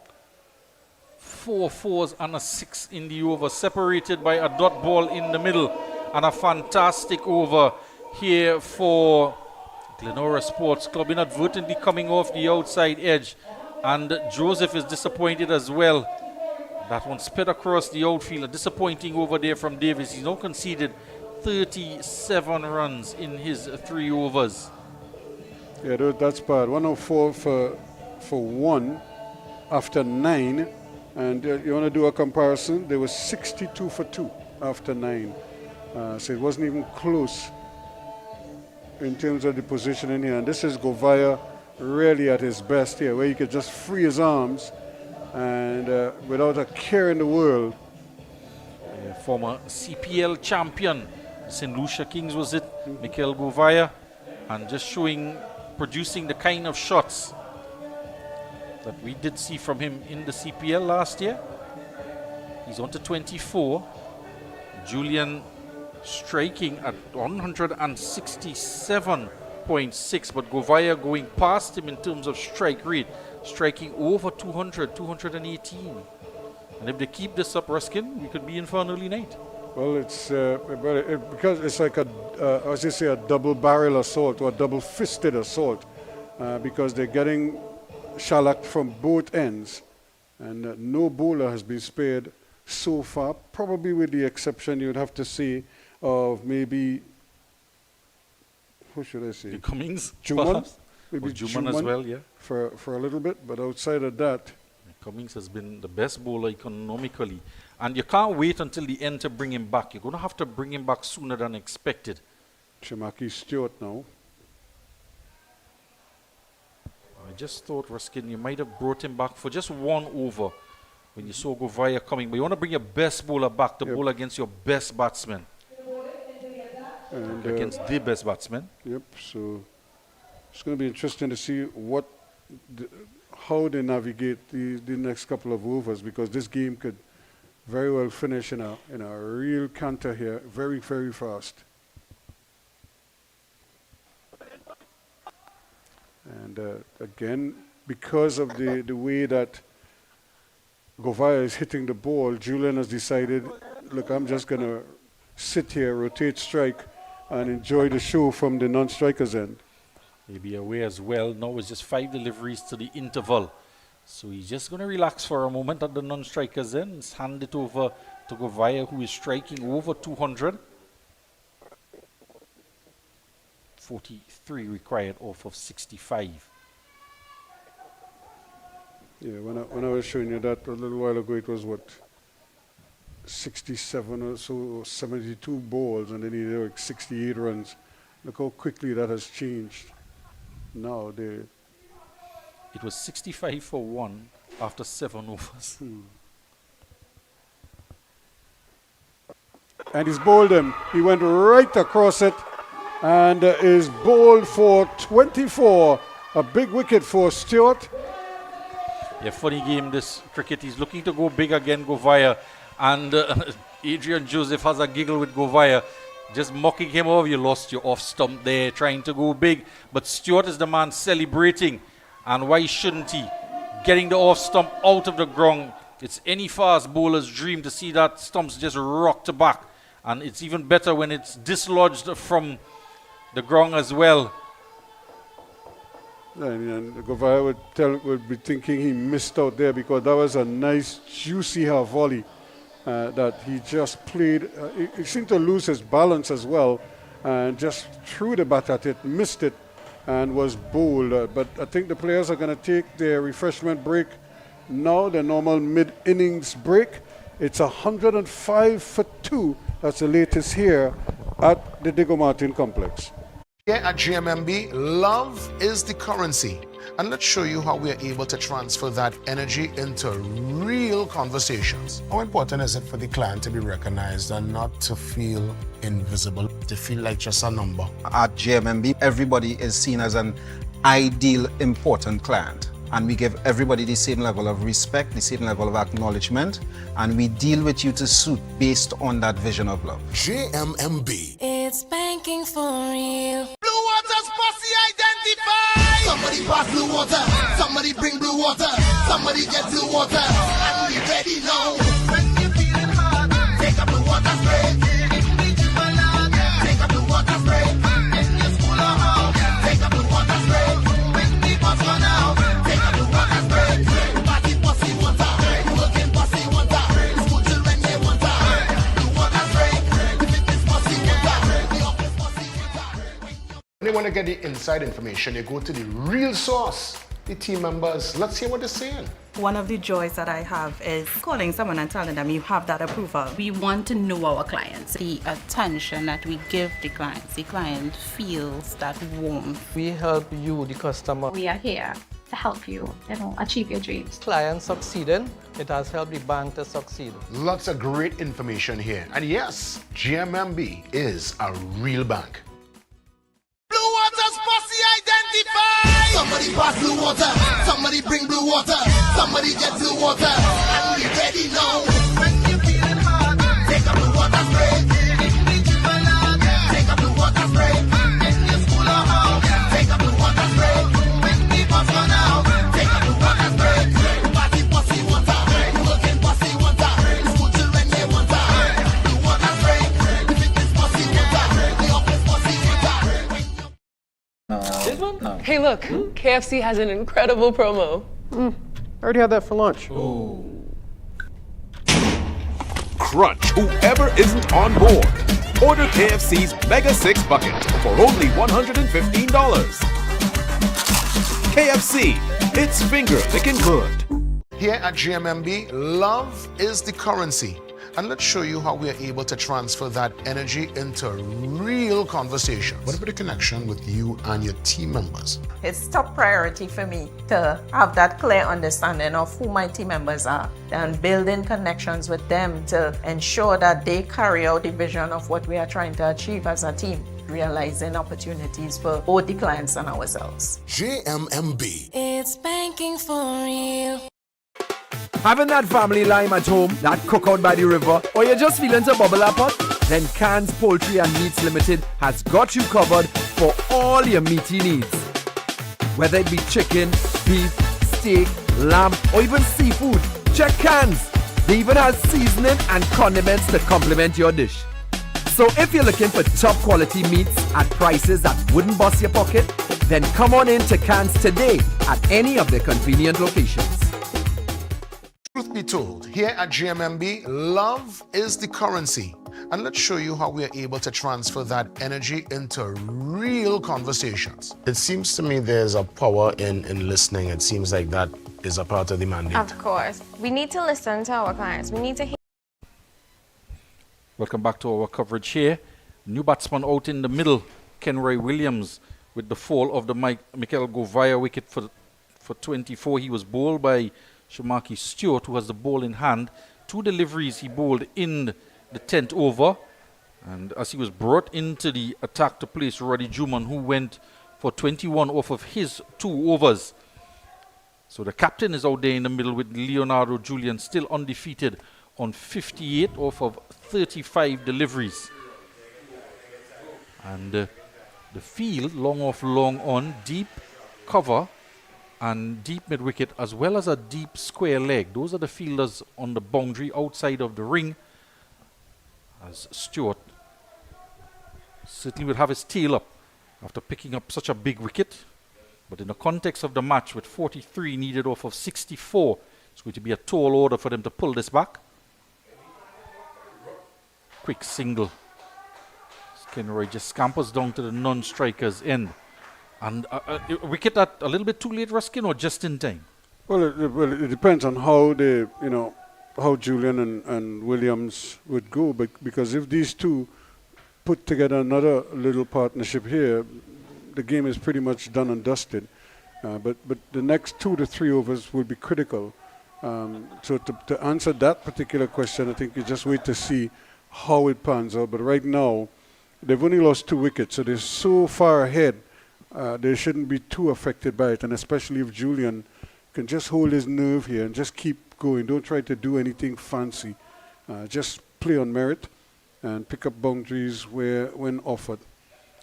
Speaker 2: 4 fours and a 6 in the over, separated by a dot ball in the middle, and a fantastic over here for Glenora Sports Club, inadvertently coming off the outside edge, and Joseph is disappointed as well. That one sped across the outfield, a disappointing over there from Davis. He's now conceded 37 runs in his 3 overs.
Speaker 1: Yeah, that's bad. 104 for 1 after 9. And you want to do a comparison? There was 62 for 2 after 9. So it wasn't even close in terms of the position in here. And this is Govaya really at his best here, where he could just free his arms and without a care in the world.
Speaker 2: Former CPL champion, St. Lucia Kings was it, Mikel Govaya, and just producing the kind of shots that we did see from him in the CPL last year. He's on to 24. Julian striking at 167.6, but Govaya going past him in terms of strike rate, striking over 200, 218. And if they keep this up, Ruskin, we could be in for an early night.
Speaker 1: Well, it's because it's like a double barrel assault or a double fisted assault, because they're getting shellacked from both ends, and no bowler has been spared so far, probably with the exception, you'd have to say, of maybe, who should I say?
Speaker 2: Cummings,
Speaker 1: Juman, maybe
Speaker 2: Juman as well, yeah.
Speaker 1: For a little bit, but outside of that,
Speaker 2: Cummings has been the best bowler economically, and you can't wait until the end to bring him back. You're going to have to bring him back sooner than expected.
Speaker 1: Shamaki Stewart now.
Speaker 2: I just thought, Ruskin, you might have brought him back for just 1 over when you saw Govaya coming, but you want to bring your best bowler back to bowl against your best batsman. And against the best batsman.
Speaker 1: Yep, so it's going to be interesting to see how they navigate the next couple of overs, because this game could very well finish in a real canter here, very, very fast. And again, because of the way that Govaya is hitting the ball, Julian has decided, look, I'm just going to sit here, rotate strike, and enjoy the show from the non-strikers end.
Speaker 2: Maybe away as well. Now it's just 5 deliveries to the interval. So he's just going to relax for a moment at the non-strikers end. Hand it over to Govaya, who is striking over 200. 43 required off of 65.
Speaker 1: Yeah, when I was showing you that a little while ago, it was what, 67 or so, 72 balls, and then he did like 68 runs. Look how quickly that has changed. Now they.
Speaker 2: It was 65 for 1 after 7 overs.
Speaker 1: And he's bowled him. He went right across it and is bowled for 24. A big wicket for Stewart.
Speaker 2: Yeah, funny game this cricket. He's looking to go big again, Govaya. And Adrian Joseph has a giggle with Govaya, just mocking him over. You lost your off stump there, trying to go big. But Stewart is the man celebrating. And why shouldn't he? Getting the off stump out of the ground. It's any fast bowler's dream to see that stumps just rocked back. And it's even better when it's dislodged from the ground as well.
Speaker 1: And Govaya would be thinking he missed out there, because that was a nice, juicy half volley that he just played. He seemed to lose his balance as well, and just threw the bat at it, missed it, and was bowled. But I think the players are going to take their refreshment break now, the normal mid-innings break. It's 105 for 2. That's the latest here at the Diego Martin Complex.
Speaker 10: Here at GMMB, love is the currency. And let's show you how we are able to transfer that energy into real conversations. How important is it for the client to be recognized and not to feel invisible, to feel like just a number?
Speaker 8: At GMMB, everybody is seen as an ideal, important client. And we give everybody the same level of respect, the same level of acknowledgement, and we deal with you to suit based on that vision of love.
Speaker 10: GMMB.
Speaker 7: It's banking for real.
Speaker 5: Blue Water's posse identified. Somebody pass blue water. Somebody bring blue water. Somebody get blue water. And we ready now. When you're feeling hard, take a blue water spray. Take a blue water spray. In your school or home, take a blue water spray. When people run out, take a blue water spray. Party posse water. Working posse water. School children they water. Blue water spray. The fitness posse water. The office posse water.
Speaker 10: When they want to get the inside information, they go to the real source, the team members. Let's hear what they're saying.
Speaker 12: One of the joys that I have is calling someone and telling them you have that approval. We want to know our clients. The attention that we give the client feels that warmth.
Speaker 13: We help you, the customer.
Speaker 14: We are here to help you, achieve your dreams.
Speaker 13: Clients succeeding, it has helped the bank to succeed.
Speaker 10: Lots of great information here. And yes, GMMB is a real bank.
Speaker 5: Blue Water's posse identified. Somebody pass blue water. Somebody bring blue water. Somebody get blue water. And we ready now. When you're feeling hard, take a blue water spray. Take a blue water spray. In your school or home, take a blue water spray. When people run out, take a blue water spray. Party posse water. Working posse water. School children they water. Blue water spray. The fitness posse water. The office posse water.
Speaker 15: This one? Hey, look, KFC has an incredible promo.
Speaker 16: I already had that for lunch.
Speaker 17: Crunch whoever isn't on board. Order KFC's Mega 6 Bucket for only $115. KFC, it's finger licking good.
Speaker 10: Here at GMMB, love is the currency. And let's show you how we are able to transfer that energy into real conversations. What about the connection with you and your team members?
Speaker 11: It's top priority for me to have that clear understanding of who my team members are and building connections with them to ensure that they carry out the vision of what we are trying to achieve as a team, realizing opportunities for both the clients and ourselves.
Speaker 10: GMMB.
Speaker 7: It's banking for real.
Speaker 9: Having that family lime at home, that cookout by the river, or you're just feeling to bubble up pot? Then Cans Poultry and Meats Limited has got you covered for all your meaty needs. Whether it be chicken, beef, steak, lamb, or even seafood, Check cans. They even have seasoning and condiments to complement your dish. So if you're looking for top quality meats at prices that wouldn't bust your pocket, then come on in to Cans today at any of their convenient locations.
Speaker 10: Truth be told, here at GMMB, love is the currency. And let's show you how we are able to transfer that energy into real conversations. It seems to me there's a power in listening. It seems like that is a part of the mandate.
Speaker 6: Of course. We need to listen to our clients. We need to hear.
Speaker 2: Welcome back to our coverage here. New batsman out in the middle, Kenroy Williams, with the fall of the Michael Govaya wicket for 24. He was bowled by Shamaki Stewart, who has the ball in hand. 2 deliveries he bowled in the 10th over. And as he was brought into the attack to place Roddy Juman, who went for 21 off of his 2 overs. So the captain is out there in the middle with Leonardo Julian still undefeated on 58 off of 35 deliveries. And the field, long off, long on, deep cover and deep mid-wicket, as well as a deep square leg. Those are the fielders on the boundary outside of the ring. As Stewart certainly will have his tail up after picking up such a big wicket. But in the context of the match, with 43 needed off of 64, it's going to be a tall order for them to pull this back. Quick single. Kenroy just scampers down to the non-striker's end. And a wicket at a little bit too late, Ruskin, or just in time?
Speaker 1: Well, it depends on how they, how Julian and Williams would go. But because if these two put together another little partnership here, the game is pretty much done and dusted. But the next 2 to 3 overs will be critical. So to answer that particular question, I think you just wait to see how it pans out. But right now, they've only lost 2 wickets, so they're so far ahead. They shouldn't be too affected by it, and especially if Julian can just hold his nerve here and just keep going. Don't try to do anything fancy. Just play on merit and pick up boundaries when offered.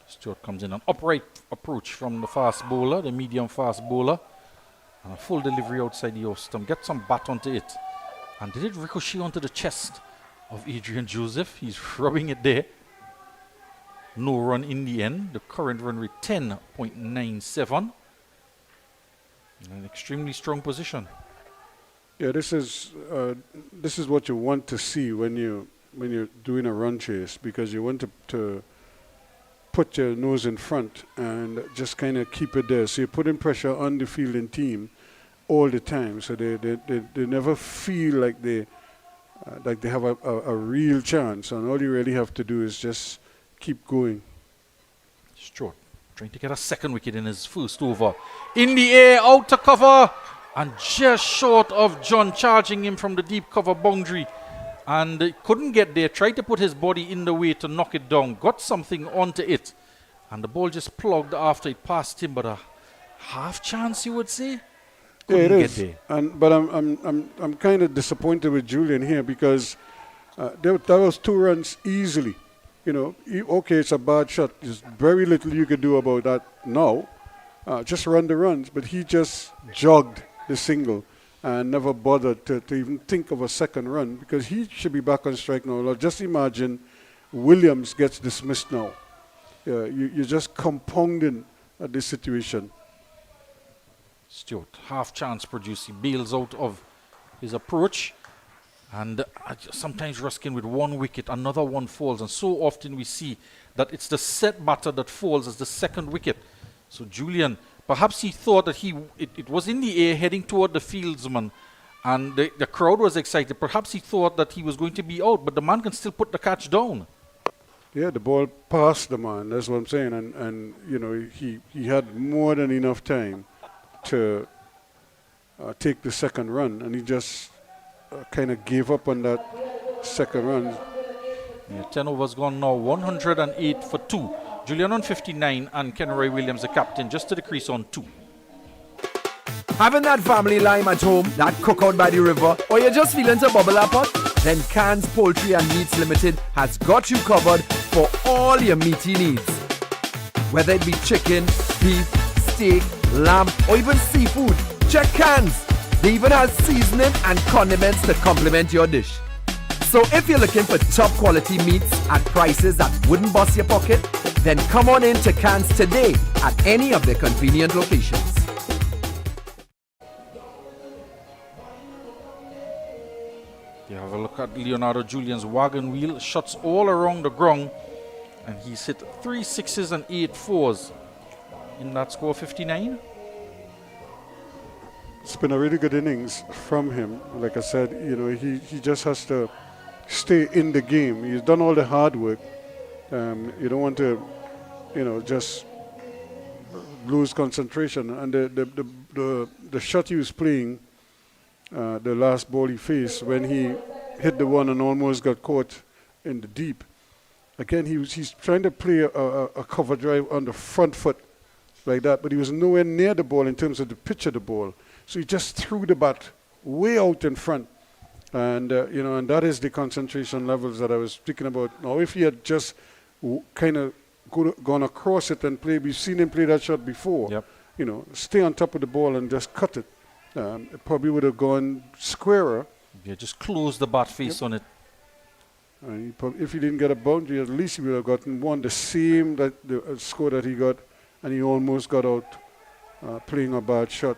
Speaker 2: Stewart comes in an upright approach from the fast bowler, the medium fast bowler, and a full delivery outside the off stump. Get some bat onto it. And did it ricochet onto the chest of Adrian Joseph? He's rubbing it there. No run in the end. The current run rate 10.97. An extremely strong position.
Speaker 1: Yeah, this is what you want to see when you're doing a run chase, because you want to put your nose in front and just kind of keep it there. So you're putting pressure on the fielding team all the time, so they never feel like they have a real chance. And all you really have to do is just keep going.
Speaker 2: Stewart trying to get a second wicket in his first over. In the air, out to cover, and just short of John charging him from the deep cover boundary. And couldn't get there, tried to put his body in the way to knock it down, got something onto it, and the ball just plugged after it passed him, but a half chance, you would say? Couldn't
Speaker 1: it is. But I'm kind of disappointed with Julian here, because that was 2 runs easily. Okay, it's a bad shot. There's very little you could do about that now. Just run the runs, but he just jogged the single and never bothered to even think of a second run, because he should be back on strike now. Just imagine Williams gets dismissed now. You're just compounding this situation.
Speaker 2: Stewart, half chance produced. He bails out of his approach. And sometimes Ruskin with 1 wicket, another one falls. And so often we see that it's the set batter that falls as the second wicket. So Julian, perhaps he thought that it was in the air heading toward the fieldsman, and the crowd was excited. Perhaps he thought that he was going to be out, but the man can still put the catch down.
Speaker 1: Yeah, the ball passed the man, that's what I'm saying. And he had more than enough time to take the second run, and he just kind of gave up on that second run.
Speaker 2: Yeah, 10 overs gone now, 108 for 2. Julian on 59 and Kenroy Williams, the captain, just to the crease on 2.
Speaker 9: Having that family lime at home, that cookout by the river, or you're just feeling to bubble up pot? Then Cans Poultry and Meats Limited has got you covered for all your meaty needs. Whether it be chicken, beef, steak, lamb, or even seafood, check Cans. They even have seasoning and condiments to complement your dish. So if you're looking for top quality meats at prices that wouldn't bust your pocket, then come on in to Cans today at any of their convenient locations.
Speaker 2: You have a look at Leonardo Julian's wagon wheel, shots all around the ground, and he's hit 3 6s and 8 4s in that score 59.
Speaker 1: It's been a really good innings from him. Like I said, you know, he just has to stay in the game. He's done all the hard work. You don't want to, you know, just lose concentration. And the shot he was playing, the last ball he faced, when he hit the one and almost got caught in the deep. Again, he's trying to play a cover drive on the front foot like that, but he was nowhere near the ball in terms of the pitch of the ball. So he just threw the bat way out in front. And, you know, and that is the concentration levels that I was speaking about. Now, if he had just kind of gone across it and played, we've seen him play that shot before.
Speaker 2: Yep.
Speaker 1: You know, stay on top of the ball and just cut it. It probably would have gone squarer.
Speaker 2: Yeah, just close the bat face on it.
Speaker 1: And if he didn't get a boundary, at least he would have gotten one, the same the score that he got, and he almost got out playing a bad shot.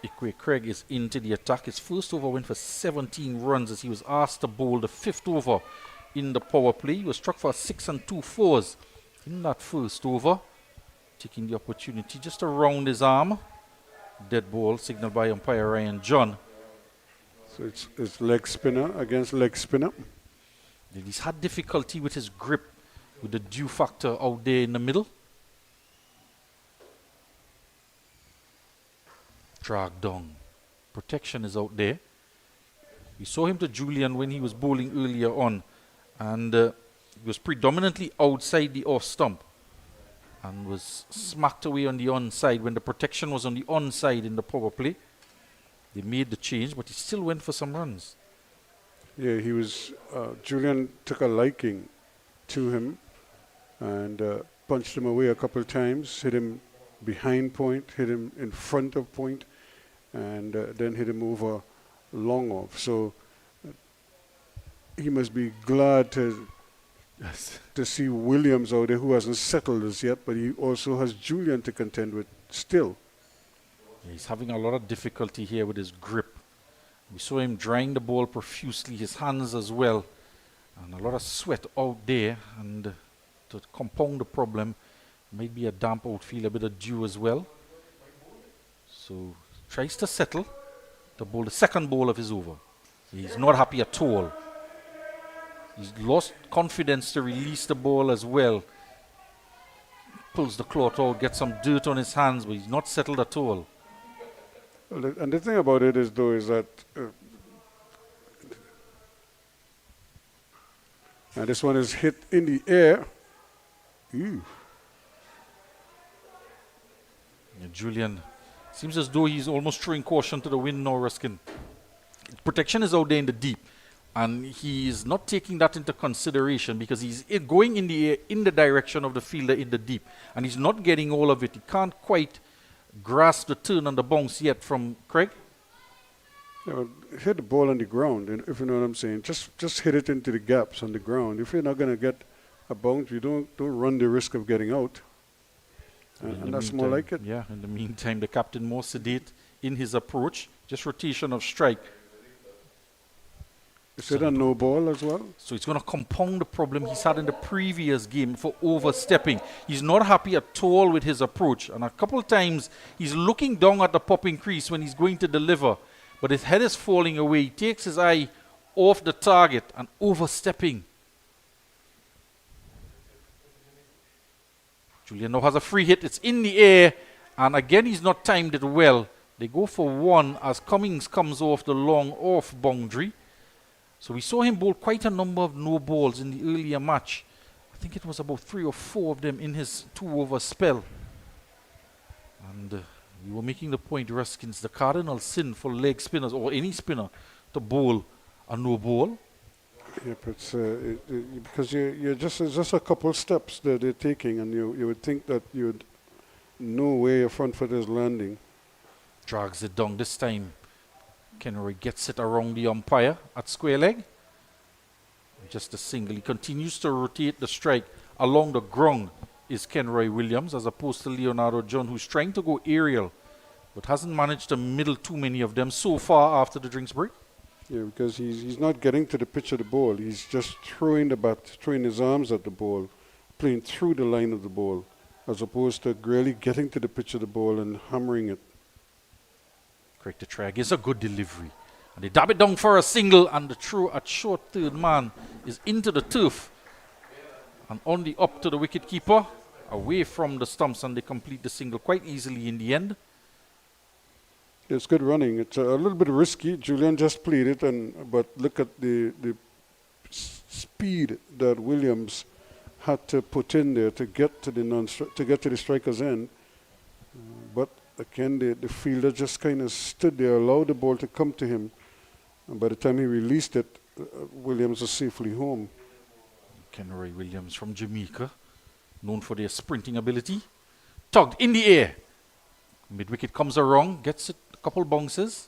Speaker 2: Ikwe Craig is into the attack. His first over went for 17 runs as he was asked to bowl the 5th over in the power play. He was struck for 6 and 2 4s in that first over, taking the opportunity just to round his arm. Dead ball signaled by umpire Ryan John.
Speaker 1: So it's leg spinner against leg spinner.
Speaker 2: He's had difficulty with his grip with the dew factor out there in the middle. Drag down. Protection is out there. We saw him to Julian when he was bowling earlier on, and he was predominantly outside the off stump and was smacked away on the onside when the protection was on the onside in the power play. They made the change, but he still went for some runs.
Speaker 1: Yeah, he was. Julian took a liking to him and punched him away a couple of times, hit him behind point, hit him in front of point, and then hit him over long off. So he must be glad to see Williams out there, who hasn't settled as yet, but he also has Julian to contend with still.
Speaker 2: Yeah, he's having a lot of difficulty here with his grip. We saw him drying the ball profusely, his hands as well, and a lot of sweat out there. And to compound the problem, maybe a damp outfield, a bit of dew as well. So tries to settle to bowl the second ball of his over. He's not happy at all. He's lost confidence to release the ball as well. Pulls the cloth out, gets some dirt on his hands, but he's not settled at all.
Speaker 1: Well, and the thing about it is, though, is that and this one is hit in the air. Ew.
Speaker 2: Yeah, Julian seems as though he's almost throwing caution to the wind now, Ruskin. Protection is out there in the deep, and he's not taking that into consideration because he's going in the air in the direction of the fielder in the deep, and he's not getting all of it. He can't quite grasp the turn on the bounce yet from Craig.
Speaker 1: You know, hit the ball on the ground, and if you know what I'm saying, just hit it into the gaps on the ground. If you're not going to get a bounce, you don't run the risk of getting out. And that's more like it.
Speaker 2: Yeah, in the meantime, the captain more sedate in his approach. Just rotation of strike.
Speaker 1: Is it a no ball as well?
Speaker 2: So it's going to compound the problem he's had in the previous game for overstepping. He's not happy at all with his approach. And a couple of times, he's looking down at the popping crease when he's going to deliver. But his head is falling away. He takes his eye off the target and overstepping. Julian now has a free hit. It's in the air. And again, he's not timed it well. They go for one as Cummings comes off the long off boundary. So we saw him bowl quite a number of no balls in the earlier match. I think it was about 3 or 4 of them in his 2-over spell. And we were making the point, Ruskins, the cardinal sin for leg spinners or any spinner to bowl a no ball.
Speaker 1: Yep, it's because it's just a couple of steps that they're taking, and you would think that you'd know where your front foot is landing.
Speaker 2: Drags it down this time. Kenroy gets it around the umpire at square leg. Just a single. He continues to rotate the strike along the ground is Kenroy Williams as opposed to Leonardo John, who's trying to go aerial but hasn't managed to middle too many of them so far after the drinks break.
Speaker 1: Yeah, because he's not getting to the pitch of the ball. He's just throwing the bat, throwing his arms at the ball, playing through the line of the ball, as opposed to really getting to the pitch of the ball and hammering it.
Speaker 2: Craig the Trag is a good delivery. And they dab it down for a single, and the throw at short third man is into the turf. And only up to the wicketkeeper, away from the stumps, and they complete the single quite easily in the end.
Speaker 1: It's good running. It's a little bit risky. Julian just played it, but look at the speed that Williams had to put in there to get to the striker's end. But again, the fielder just kind of stood there, allowed the ball to come to him. And by the time he released it, Williams was safely home.
Speaker 2: Kenroy Williams from Jamaica, known for their sprinting ability. Tugged in the air. Mid-wicket comes around, gets it a couple bounces.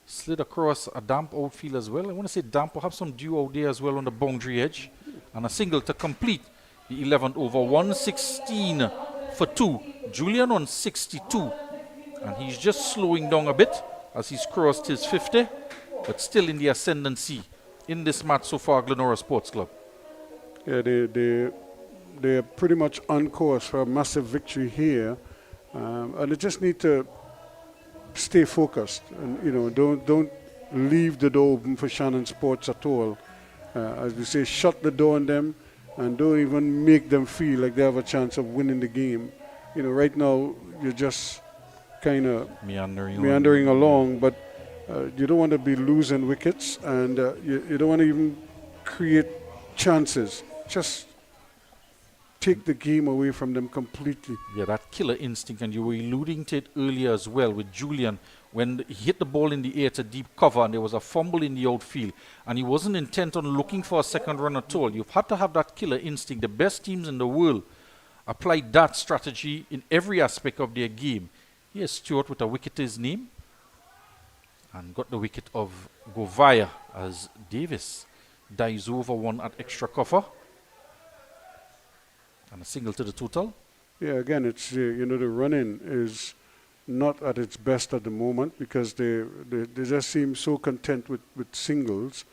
Speaker 2: Slid across a damp outfield as well. I want to say damp, perhaps some dew out there as well on the boundary edge. And a single to complete the 11th over. 116 for 2. Julian on 62. And he's just slowing down a bit as he's crossed his 50. But still in the ascendancy in this match so far, Glenora Sports Club.
Speaker 1: Yeah, they're pretty much on course for a massive victory here. And they just need to stay focused and don't leave the door open for Shannon Sports at all. As we say, shut the door on them and don't even make them feel like they have a chance of winning the game. Right now you're just kind of meandering along, but you don't want to be losing wickets, and you don't want to even create chances. Just take the game away from them completely.
Speaker 2: Yeah, that killer instinct, and you were alluding to it earlier as well with Julian when he hit the ball in the air to deep cover and there was a fumble in the outfield and he wasn't intent on looking for a second run at all. You've had to have that killer instinct. The best teams in the world applied that strategy in every aspect of their game. Here's Stewart with a wicket to his name and got the wicket of Govaya as Davis dives over one at extra cover. And a single to the total.
Speaker 1: Yeah, again, it's the running is not at its best at the moment because they just seem so content with singles,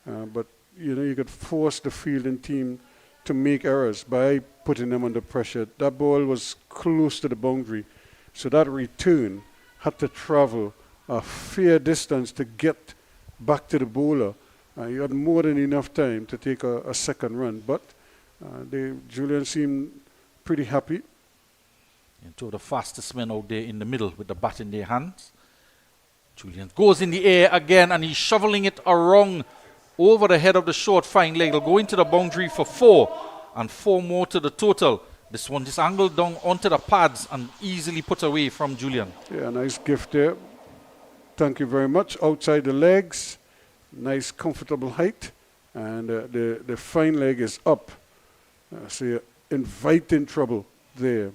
Speaker 1: but you could force the fielding team to make errors by putting them under pressure. That ball was close to the boundary, so that return had to travel a fair distance to get back to the bowler. You had more than enough time to take a second run, but Julian seemed pretty happy.
Speaker 2: And two of the fastest men out there in the middle with the bat in their hands. Julian goes in the air again and he's shoveling it around over the head of the short fine leg. It'll go into the boundary for 4 and 4 more to the total. This one just angled down onto the pads and easily put away from Julian.
Speaker 1: Yeah, nice gift there. Thank you very much. Outside the legs, nice comfortable height, and the fine leg is up. So you're inviting trouble there.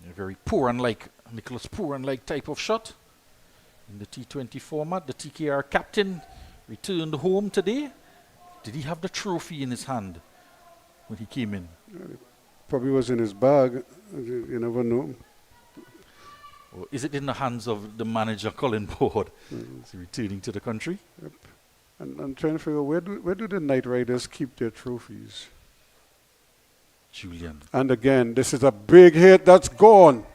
Speaker 2: A very Pooran-like, Nicholas Pooran-like type of shot in the T20 format. The TKR captain returned home today. Did he have the trophy in his hand when he came in?
Speaker 1: Probably was in his bag. You never know.
Speaker 2: Or is it in the hands of the manager, Colin Board? Is he returning to the country?
Speaker 1: Yep. And I'm trying to figure out where do the Knight Riders keep their trophies?
Speaker 2: Julian.
Speaker 1: And again, this is a big hit that's gone.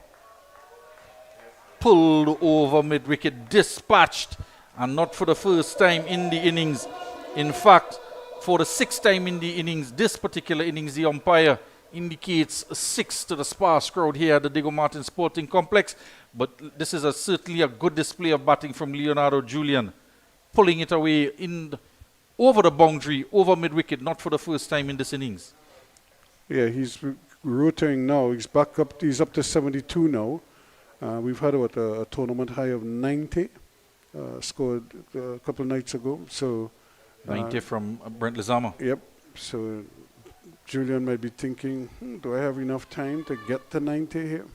Speaker 2: Pulled over mid-wicket, dispatched, and not for the first time in the innings. In fact, for the 6th time in the innings, this particular innings, the umpire indicates 6 to the sparse crowd here at the Diego Martin Sporting Complex. But this is certainly a good display of batting from Leonardo Julian, pulling it away over the boundary, over mid-wicket, not for the first time in this innings.
Speaker 1: Yeah, he's rotating now. He's back up. He's up to 72 now. We've had a tournament high of 90 scored a couple of nights ago. So
Speaker 2: 90 from Brent Lizama.
Speaker 1: Yep. So Julian might be thinking, do I have enough time to get to 90 here?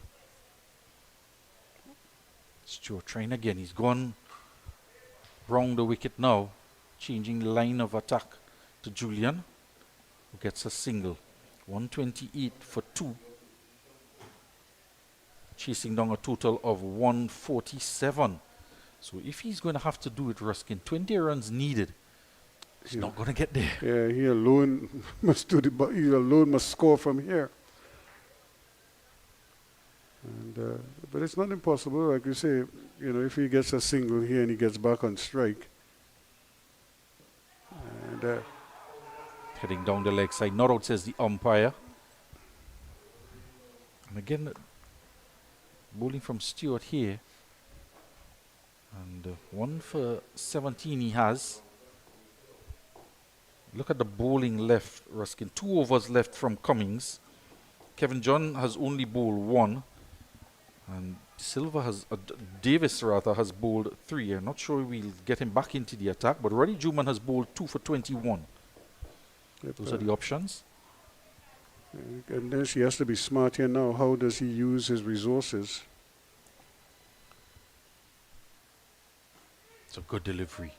Speaker 2: Stuart trying again. He's gone round the wicket now, changing line of attack to Julian, who gets a single. 128 for 2. Chasing down a total of 147. So if he's going to have to do it, Ruskin, 20 runs needed. He's not going to get there.
Speaker 1: Yeah, he alone must do he alone must score from here. And but it's not impossible, like you say. You know, if he gets a single here and he gets back on strike. And
Speaker 2: heading down the leg side, not out, says the umpire. And again, bowling from Stewart here. And 1 for 17 he has. Look at the bowling left, Ruskin. 2 overs left from Cummings. Kevin John has only bowled 1. And Silva has, Davis rather, has bowled 3. I'm not sure we'll get him back into the attack, but Roddy Juman has bowled 2 for 21.
Speaker 1: Yep,
Speaker 2: those are the options.
Speaker 1: And then he has to be smart here now. How does he use his resources?
Speaker 2: It's a good delivery.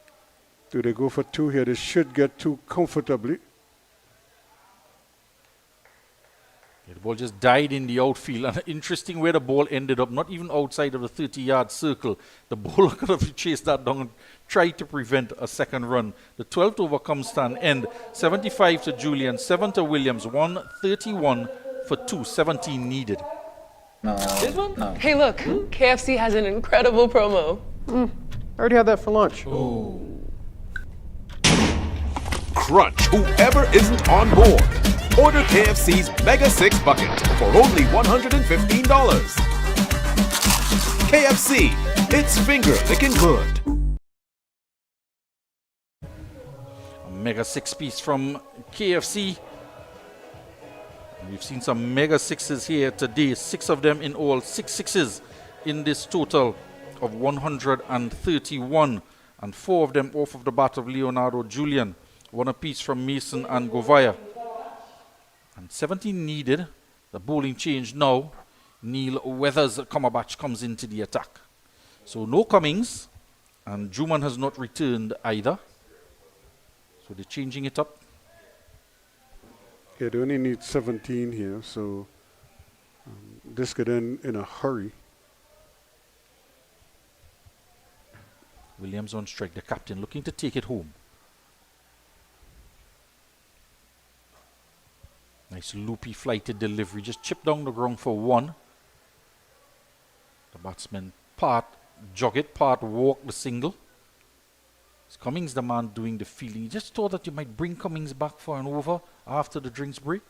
Speaker 1: Do they go for 2 here? They should get 2 comfortably.
Speaker 2: Yeah, the ball just died in the outfield. And interesting where the ball ended up, not even outside of the 30-yard circle. The bowler could have chased that down and tried to prevent a second run. The 12th over comes to an end. 75 to Julian, 7 to Williams, 131 for 2, 17 needed.
Speaker 15: This one? No. Hey, look, KFC has an incredible promo.
Speaker 16: I already had that for lunch.
Speaker 2: Oh.
Speaker 17: Crunch whoever isn't on board. Order KFC's Mega 6 bucket for only $115. KFC, it's finger licking good.
Speaker 2: A Mega 6 piece from KFC. We've seen some Mega 6s here today. 6 of them in all. 6 6s in this total of 131. And 4 of them off of the bat of Leonardo Julian. 1 apiece from Mason and Govaya. And 17 needed. The bowling change now. Neil Weathers Cumberbatch comes into the attack. So no Cummings. And Juman has not returned either. So they're changing it up.
Speaker 1: Yeah, they only need 17 here, so this could end in a hurry.
Speaker 2: Williams on strike, the captain looking to take it home. Nice loopy flighted delivery, just chipped down the ground for 1. The batsman part jog it, part walk the single. It's Cummings the man doing the fielding. You just thought that you might bring Cummings back for an over after the drinks break.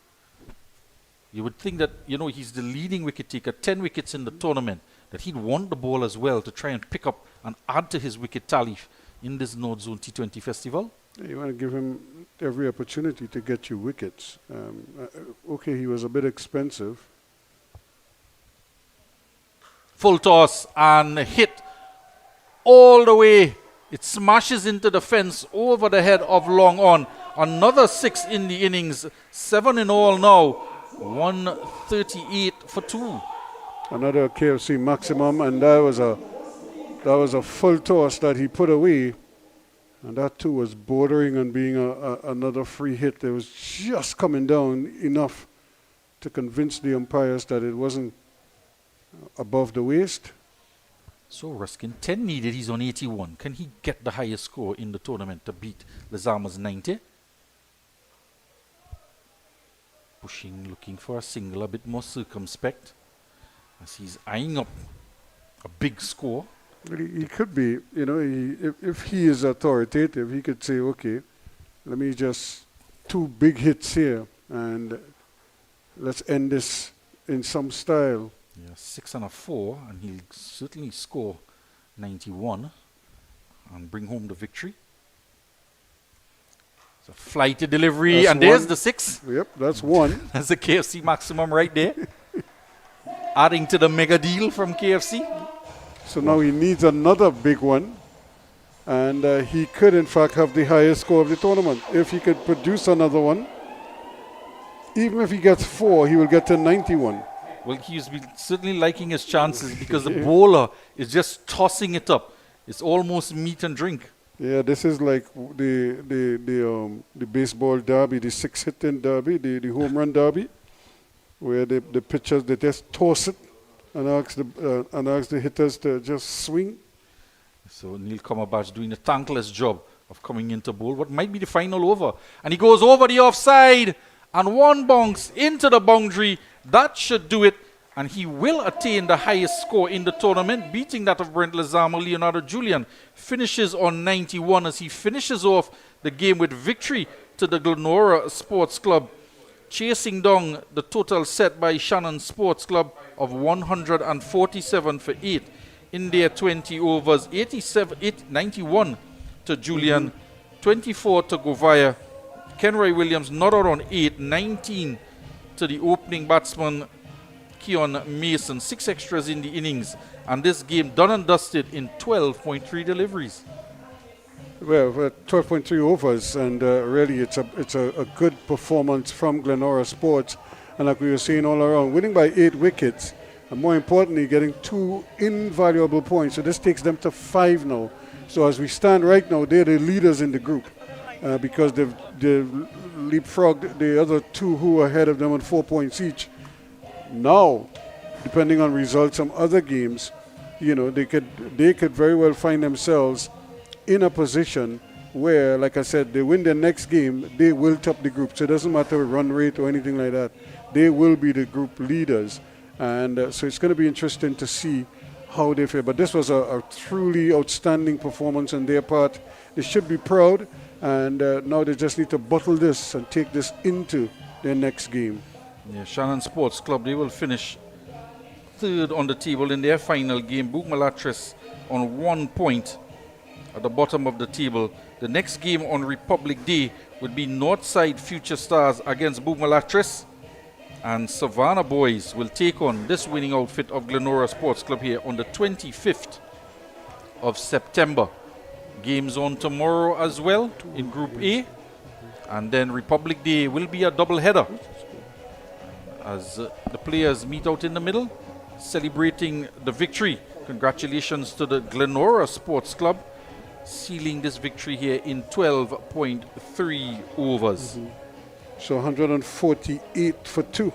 Speaker 2: You would think that, you know, he's the leading wicket taker, 10 wickets in the tournament, that he'd want the ball as well to try and pick up and add to his wicket tally in this North Zone T20 festival.
Speaker 1: Yeah, you want to give him every opportunity to get you wickets. Okay, he was a bit expensive.
Speaker 2: Full toss and hit all the way. It smashes into the fence over the head of long on. Another 6 in the innings. 7 in all now. 138 for 2.
Speaker 1: Another KFC maximum, and that was a full toss that he put away. And that too was bordering on being another free hit. It was just coming down enough to convince the umpires that it wasn't above the waist.
Speaker 2: So Ruskin, 10 needed, he's on 81. Can he get the highest score in the tournament to beat Lezama's 90? Pushing, looking for a single, a bit more circumspect, as he's eyeing up a big score.
Speaker 1: He could be, you know, if he is authoritative, he could say, okay, let me just 2 big hits here, and let's end this in some style.
Speaker 2: Yeah, 6 and a 4, and he'll certainly score 91 and bring home the victory. So flighted delivery, that's and there's the 6.
Speaker 1: Yep, that's 1.
Speaker 2: That's the KFC maximum right there. Adding to the mega deal from KFC.
Speaker 1: So now he needs another big one, and he could in fact have the highest score of the tournament. If he could produce another one, even if he gets 4, he will get to 91.
Speaker 2: Well, he's certainly liking his chances because the bowler is just tossing it up. It's almost meat and drink.
Speaker 1: Yeah, this is like the baseball derby, the 6-hitting derby, the home run derby, where the pitchers, they just toss it and ask the hitters to just swing.
Speaker 2: So Neil Cumberbatch doing a thankless job of coming into bowl what might be the final over. And he goes over the offside and one bounce into the boundary. That should do it. And he will attain the highest score in the tournament, beating that of Brent Lezama. Leonardo Julian finishes on 91 as he finishes off the game with victory to the Glenora Sports Club, chasing down the total set by Shannon Sports Club of 147 for 8 in their 20 overs. 91 to Julian, 24 to Govaya. Kenroy Williams not out on 8, 19 to the opening batsman Keon Mason. 6 extras in the innings, and this game done and dusted in 12.3 deliveries.
Speaker 1: Well, 12.3 overs, and really it's a good performance from Glenora Sports. And like we were saying all around, winning by 8 wickets, and more importantly, getting 2 invaluable points. So this takes them to 5 now. So as we stand right now, they're the leaders in the group because they've leapfrogged the other 2 who are ahead of them on 4 points each. Now, depending on results from other games, you know, they could very well find themselves in a position where, like I said, they win their next game, they will top the group. So it doesn't matter run rate or anything like that. They will be the group leaders. And so it's going to be interesting to see how they fare. But this was a truly outstanding performance on their part. They should be proud. And now they just need to bottle this and take this into their next game.
Speaker 2: Yeah, Shannon Sports Club, they will finish 3rd on the table in their final game. Bougmalatres on 1 point at the bottom of the table. The next game on Republic Day would be Northside Future Stars against Bougmalatres. And Savannah Boys will take on this winning outfit of Glenora Sports Club here on the 25th of September. Games on tomorrow as well in Group A. And then Republic Day will be a double header as the players meet out in the middle, celebrating the victory. Congratulations to the Glenora Sports Club, sealing this victory here in 12.3 overs.
Speaker 1: So 148 for 2.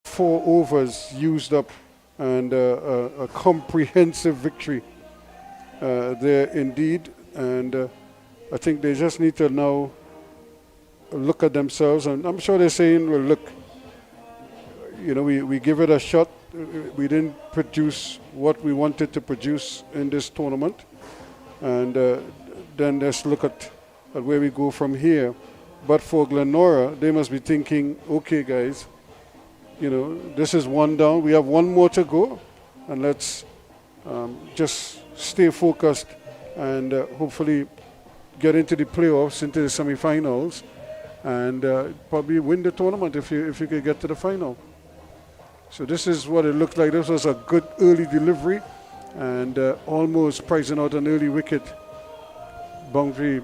Speaker 1: Four overs used up, and a comprehensive victory there indeed. And I think they just need to now look at themselves, and I'm sure they're saying, well, look, you know, we give it a shot. We didn't produce what we wanted to produce in this tournament, and then let's look at where we go from here. But for Glenora, they must be thinking, okay guys, you know, this is 1 down. We have 1 more to go, and let's just stay focused and hopefully get into the playoffs, into the semi-finals, and probably win the tournament if you could get to the final. So this is what it looked like. This was a good early delivery, and almost pricing out an early wicket boundary,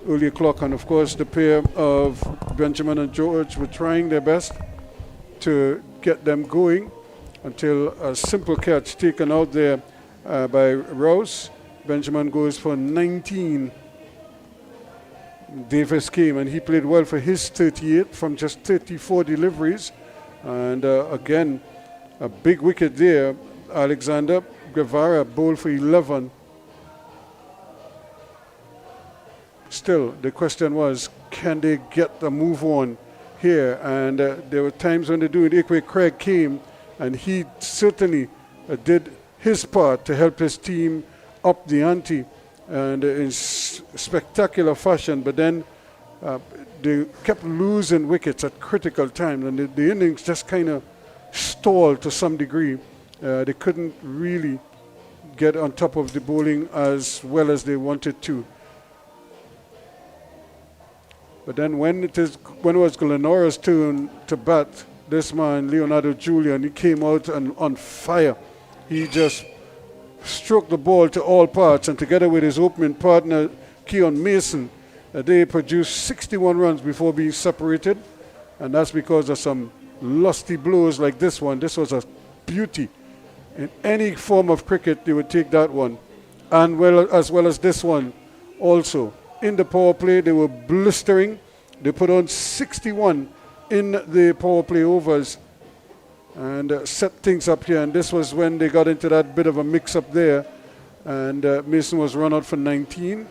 Speaker 1: early clock, and of course the pair of Benjamin and George were trying their best to get them going until a simple catch taken out there by Rouse. Benjamin goes for 19. Davis came and he played well for his 38 from just 34 deliveries. And again, a big wicket there. Alexander Guevara bowled for 11. Still, the question was, can they get the move on here? And there were times when they do it. Ikwe Craig came, and he certainly did his part to help his team up the ante, and in spectacular fashion. But then they kept losing wickets at critical times, and the innings just kind of stalled to some degree. They couldn't really get on top of the bowling as well as they wanted to. But then when it was Glenora's turn to bat, this man, Leonardo Julian, he came out and on fire. He just stroked the ball to all parts, and together with his opening partner, Keon Mason, they produced 61 runs before being separated, and that's because of some lusty blows like this one. This was a beauty. In any form of cricket, they would take that one, and as well as this one also. In the power play, they were blistering. They put on 61 in the power play overs and set things up here. And this was when they got into that bit of a mix-up there. And Mason was run out for 19.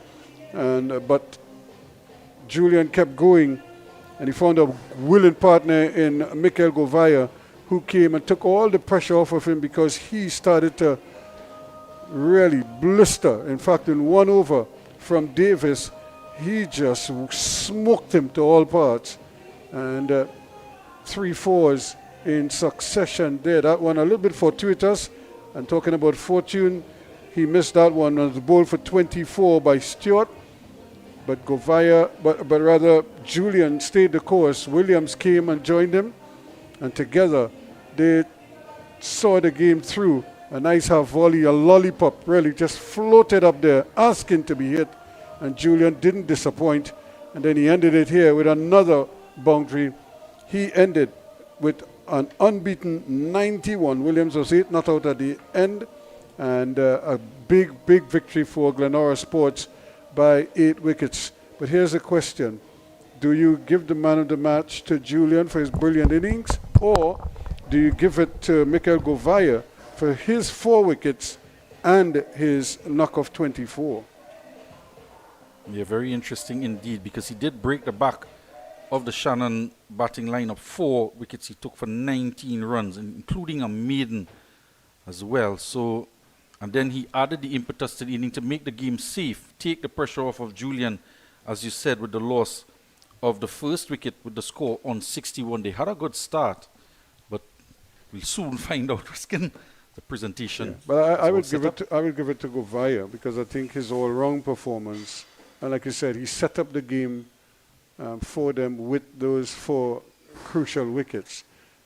Speaker 1: But Julian kept going. And he found a willing partner in Mikael Govaya, who came and took all the pressure off of him because he started to really blister. In fact, in one over from Davis, he just smoked him to all parts. And 3 fours in succession there. That one a little bit fortuitous. And talking about fortune, he missed that one on the ball for 24 by Stewart. But Govaya, but rather Julian stayed the course. Williams came and joined him. And together they saw the game through. A nice half volley, a lollipop really just floated up there, asking to be hit. And Julian didn't disappoint. And then he ended it here with another boundary. He ended with an unbeaten 91. Williams was 8 not out at the end. And a big victory for Glenora Sports by 8 wickets. But here's the question. Do you give the man of the match to Julian for his brilliant innings? Or do you give it to Mikael Govaya for his 4 wickets and his knock of 24?
Speaker 2: Yeah, very interesting indeed, because he did break the back of the Shannon batting lineup. 4 wickets he took for 19 runs, including a maiden as well. So, and then he added the impetus to the inning to make the game safe, take the pressure off of Julian, as you said, with the loss of the first wicket with the score on 61. They had a good start, but we'll soon find out who's getting the presentation.
Speaker 1: Yeah. But I would give it to Govaya, because I think his all-round performance, and like you said, he set up the game for them with those 4 crucial wickets.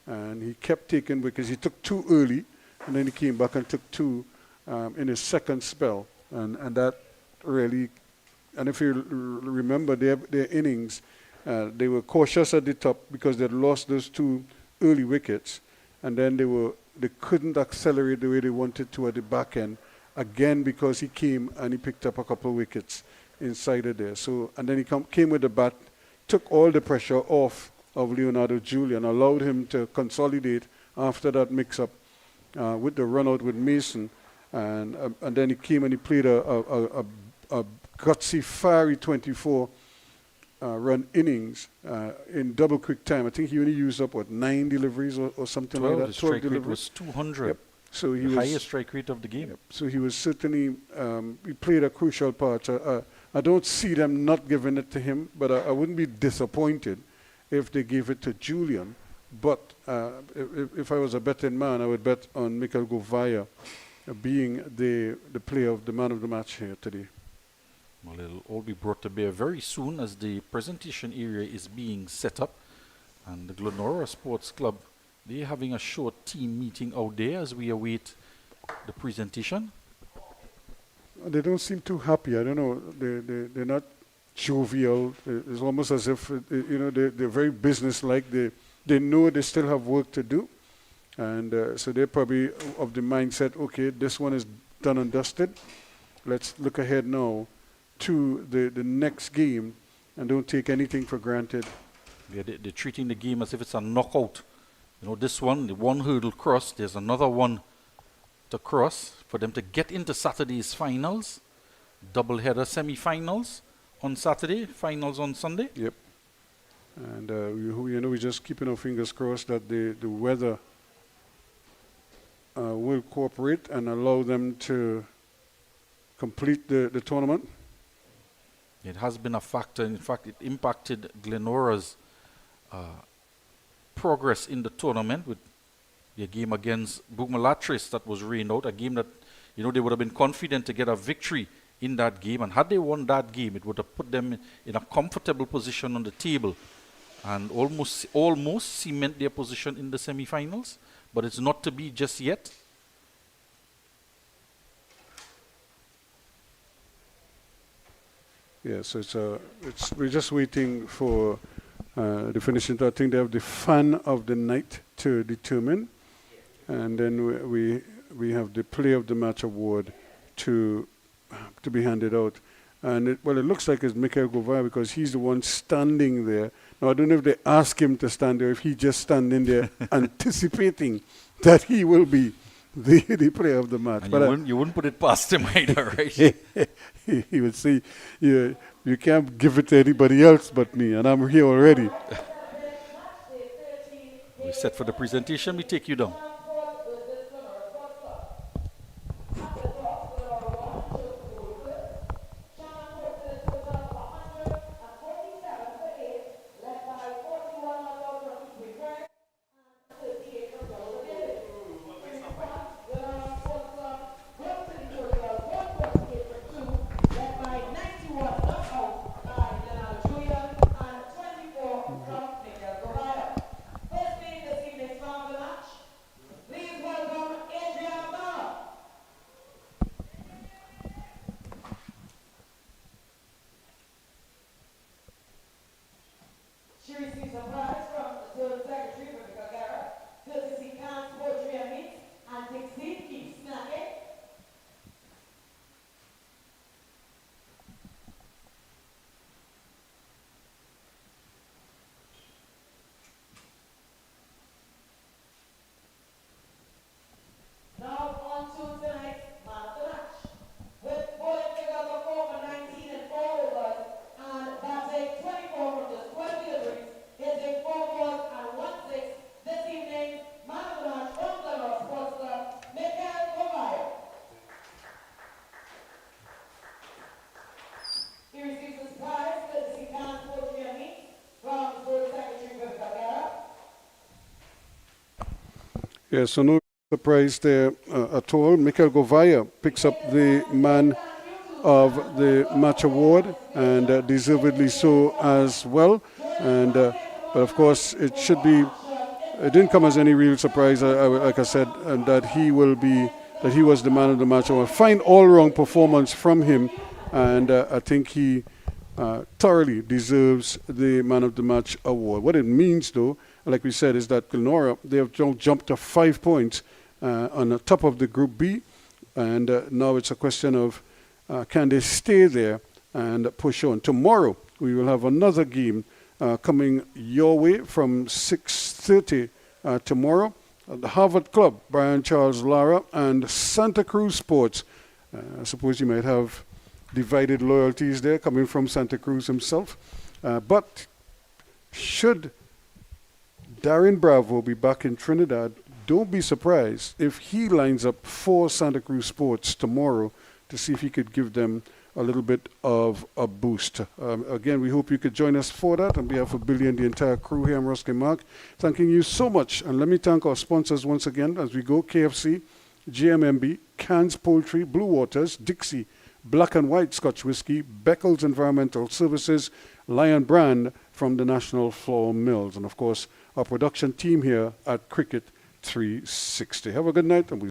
Speaker 1: And he kept taking wickets. He took 2 early, and then he came back and took 2 in his second spell. And that really, and if you remember their innings, they were cautious at the top because they had lost those 2 early wickets. And then they couldn't accelerate the way they wanted to at the back end, again because he came and he picked up a couple of wickets inside of there. So, and then he came with the bat, took all the pressure off of Leonardo Julian, allowed him to consolidate after that mix-up with the run-out with Mason. And then he came and he played a gutsy, fiery 24 run innings in double quick time. I think he only used up, 9 deliveries or something like that.
Speaker 2: The strike rate was 200.
Speaker 1: Yep. So he
Speaker 2: the
Speaker 1: was
Speaker 2: highest strike rate of the game.
Speaker 1: Yep. So he was certainly, he played a crucial part. I don't see them not giving it to him, but I wouldn't be disappointed if they gave it to Julian. But if I was a betting man, I would bet on Mikael Govaya being the player of the man of the match here today.
Speaker 2: Well, it'll all be brought to bear very soon as the presentation area is being set up. And the Glenora Sports Club, they're having a short team meeting out there as we await the presentation.
Speaker 1: They don't seem too happy. I don't know. They're not jovial. It's almost as if, they're very businesslike. They know they still have work to do. And so they're probably of the mindset, okay, this one is done and dusted. Let's look ahead now to the next game and don't take anything for granted.
Speaker 2: Yeah, they're treating the game as if it's a knockout. This one, the 1 hurdle cross, there's another one to cross for them to get into Saturday's finals. Double-header semi-finals on Saturday, finals on Sunday.
Speaker 1: Yep. And we're just keeping our fingers crossed that the weather will cooperate and allow them to complete the tournament.
Speaker 2: It has been a factor. In fact, it impacted Glenora's progress in the tournament with their game against Bugmalatris that was rained out, a game that, they would have been confident to get a victory in that game. And had they won that game, it would have put them in a comfortable position on the table and almost cement their position in the semi-finals, but it's not to be just yet.
Speaker 1: Yes, we're just waiting for the finishing. I think they have the fan of the night to determine, and then we have the player of the match award to be handed out. And it looks like it's Mikhail Govaya because he's the one standing there. Now I don't know if they ask him to stand there, if he just standing there anticipating that he will be the player of the match.
Speaker 2: And
Speaker 1: but
Speaker 2: you wouldn't put it past him either, right?
Speaker 1: he would say, you can't give it to anybody else but me, and I'm here already.
Speaker 2: We're set for the presentation. We take you down.
Speaker 1: Yeah, so no surprise there at all. Mikhail Govaya picks up the man of the match award, and deservedly so as well. And but of course, it didn't come as any real surprise, like I said, and that he was the man of the match award. Fine all-round performance from him, and I think he thoroughly deserves the man of the match award. What it means, though, like we said, is that Glenora, they have jumped to 5 points on the top of the Group B, and now it's a question of can they stay there and push on. Tomorrow we will have another game coming your way from 6:30 tomorrow. The Harvard Club, Brian Charles Lara, and Santa Cruz Sports. I suppose you might have divided loyalties there coming from Santa Cruz himself. But should Darren Bravo be back in Trinidad, don't be surprised if he lines up for Santa Cruz Sports tomorrow to see if he could give them a little bit of a boost. Again, we hope you could join us for that. On behalf of Billy and the entire crew here, I'm Ruskin Mark, thanking you so much. And let me thank our sponsors once again as we go: KFC, GMMB, Cairns Poultry, Blue Waters, Dixie, Black and White Scotch Whisky, Beckles Environmental Services, Lion Brand from the National Flour Mills, and of course, our production team here at Cricket 360. Have a good night, and we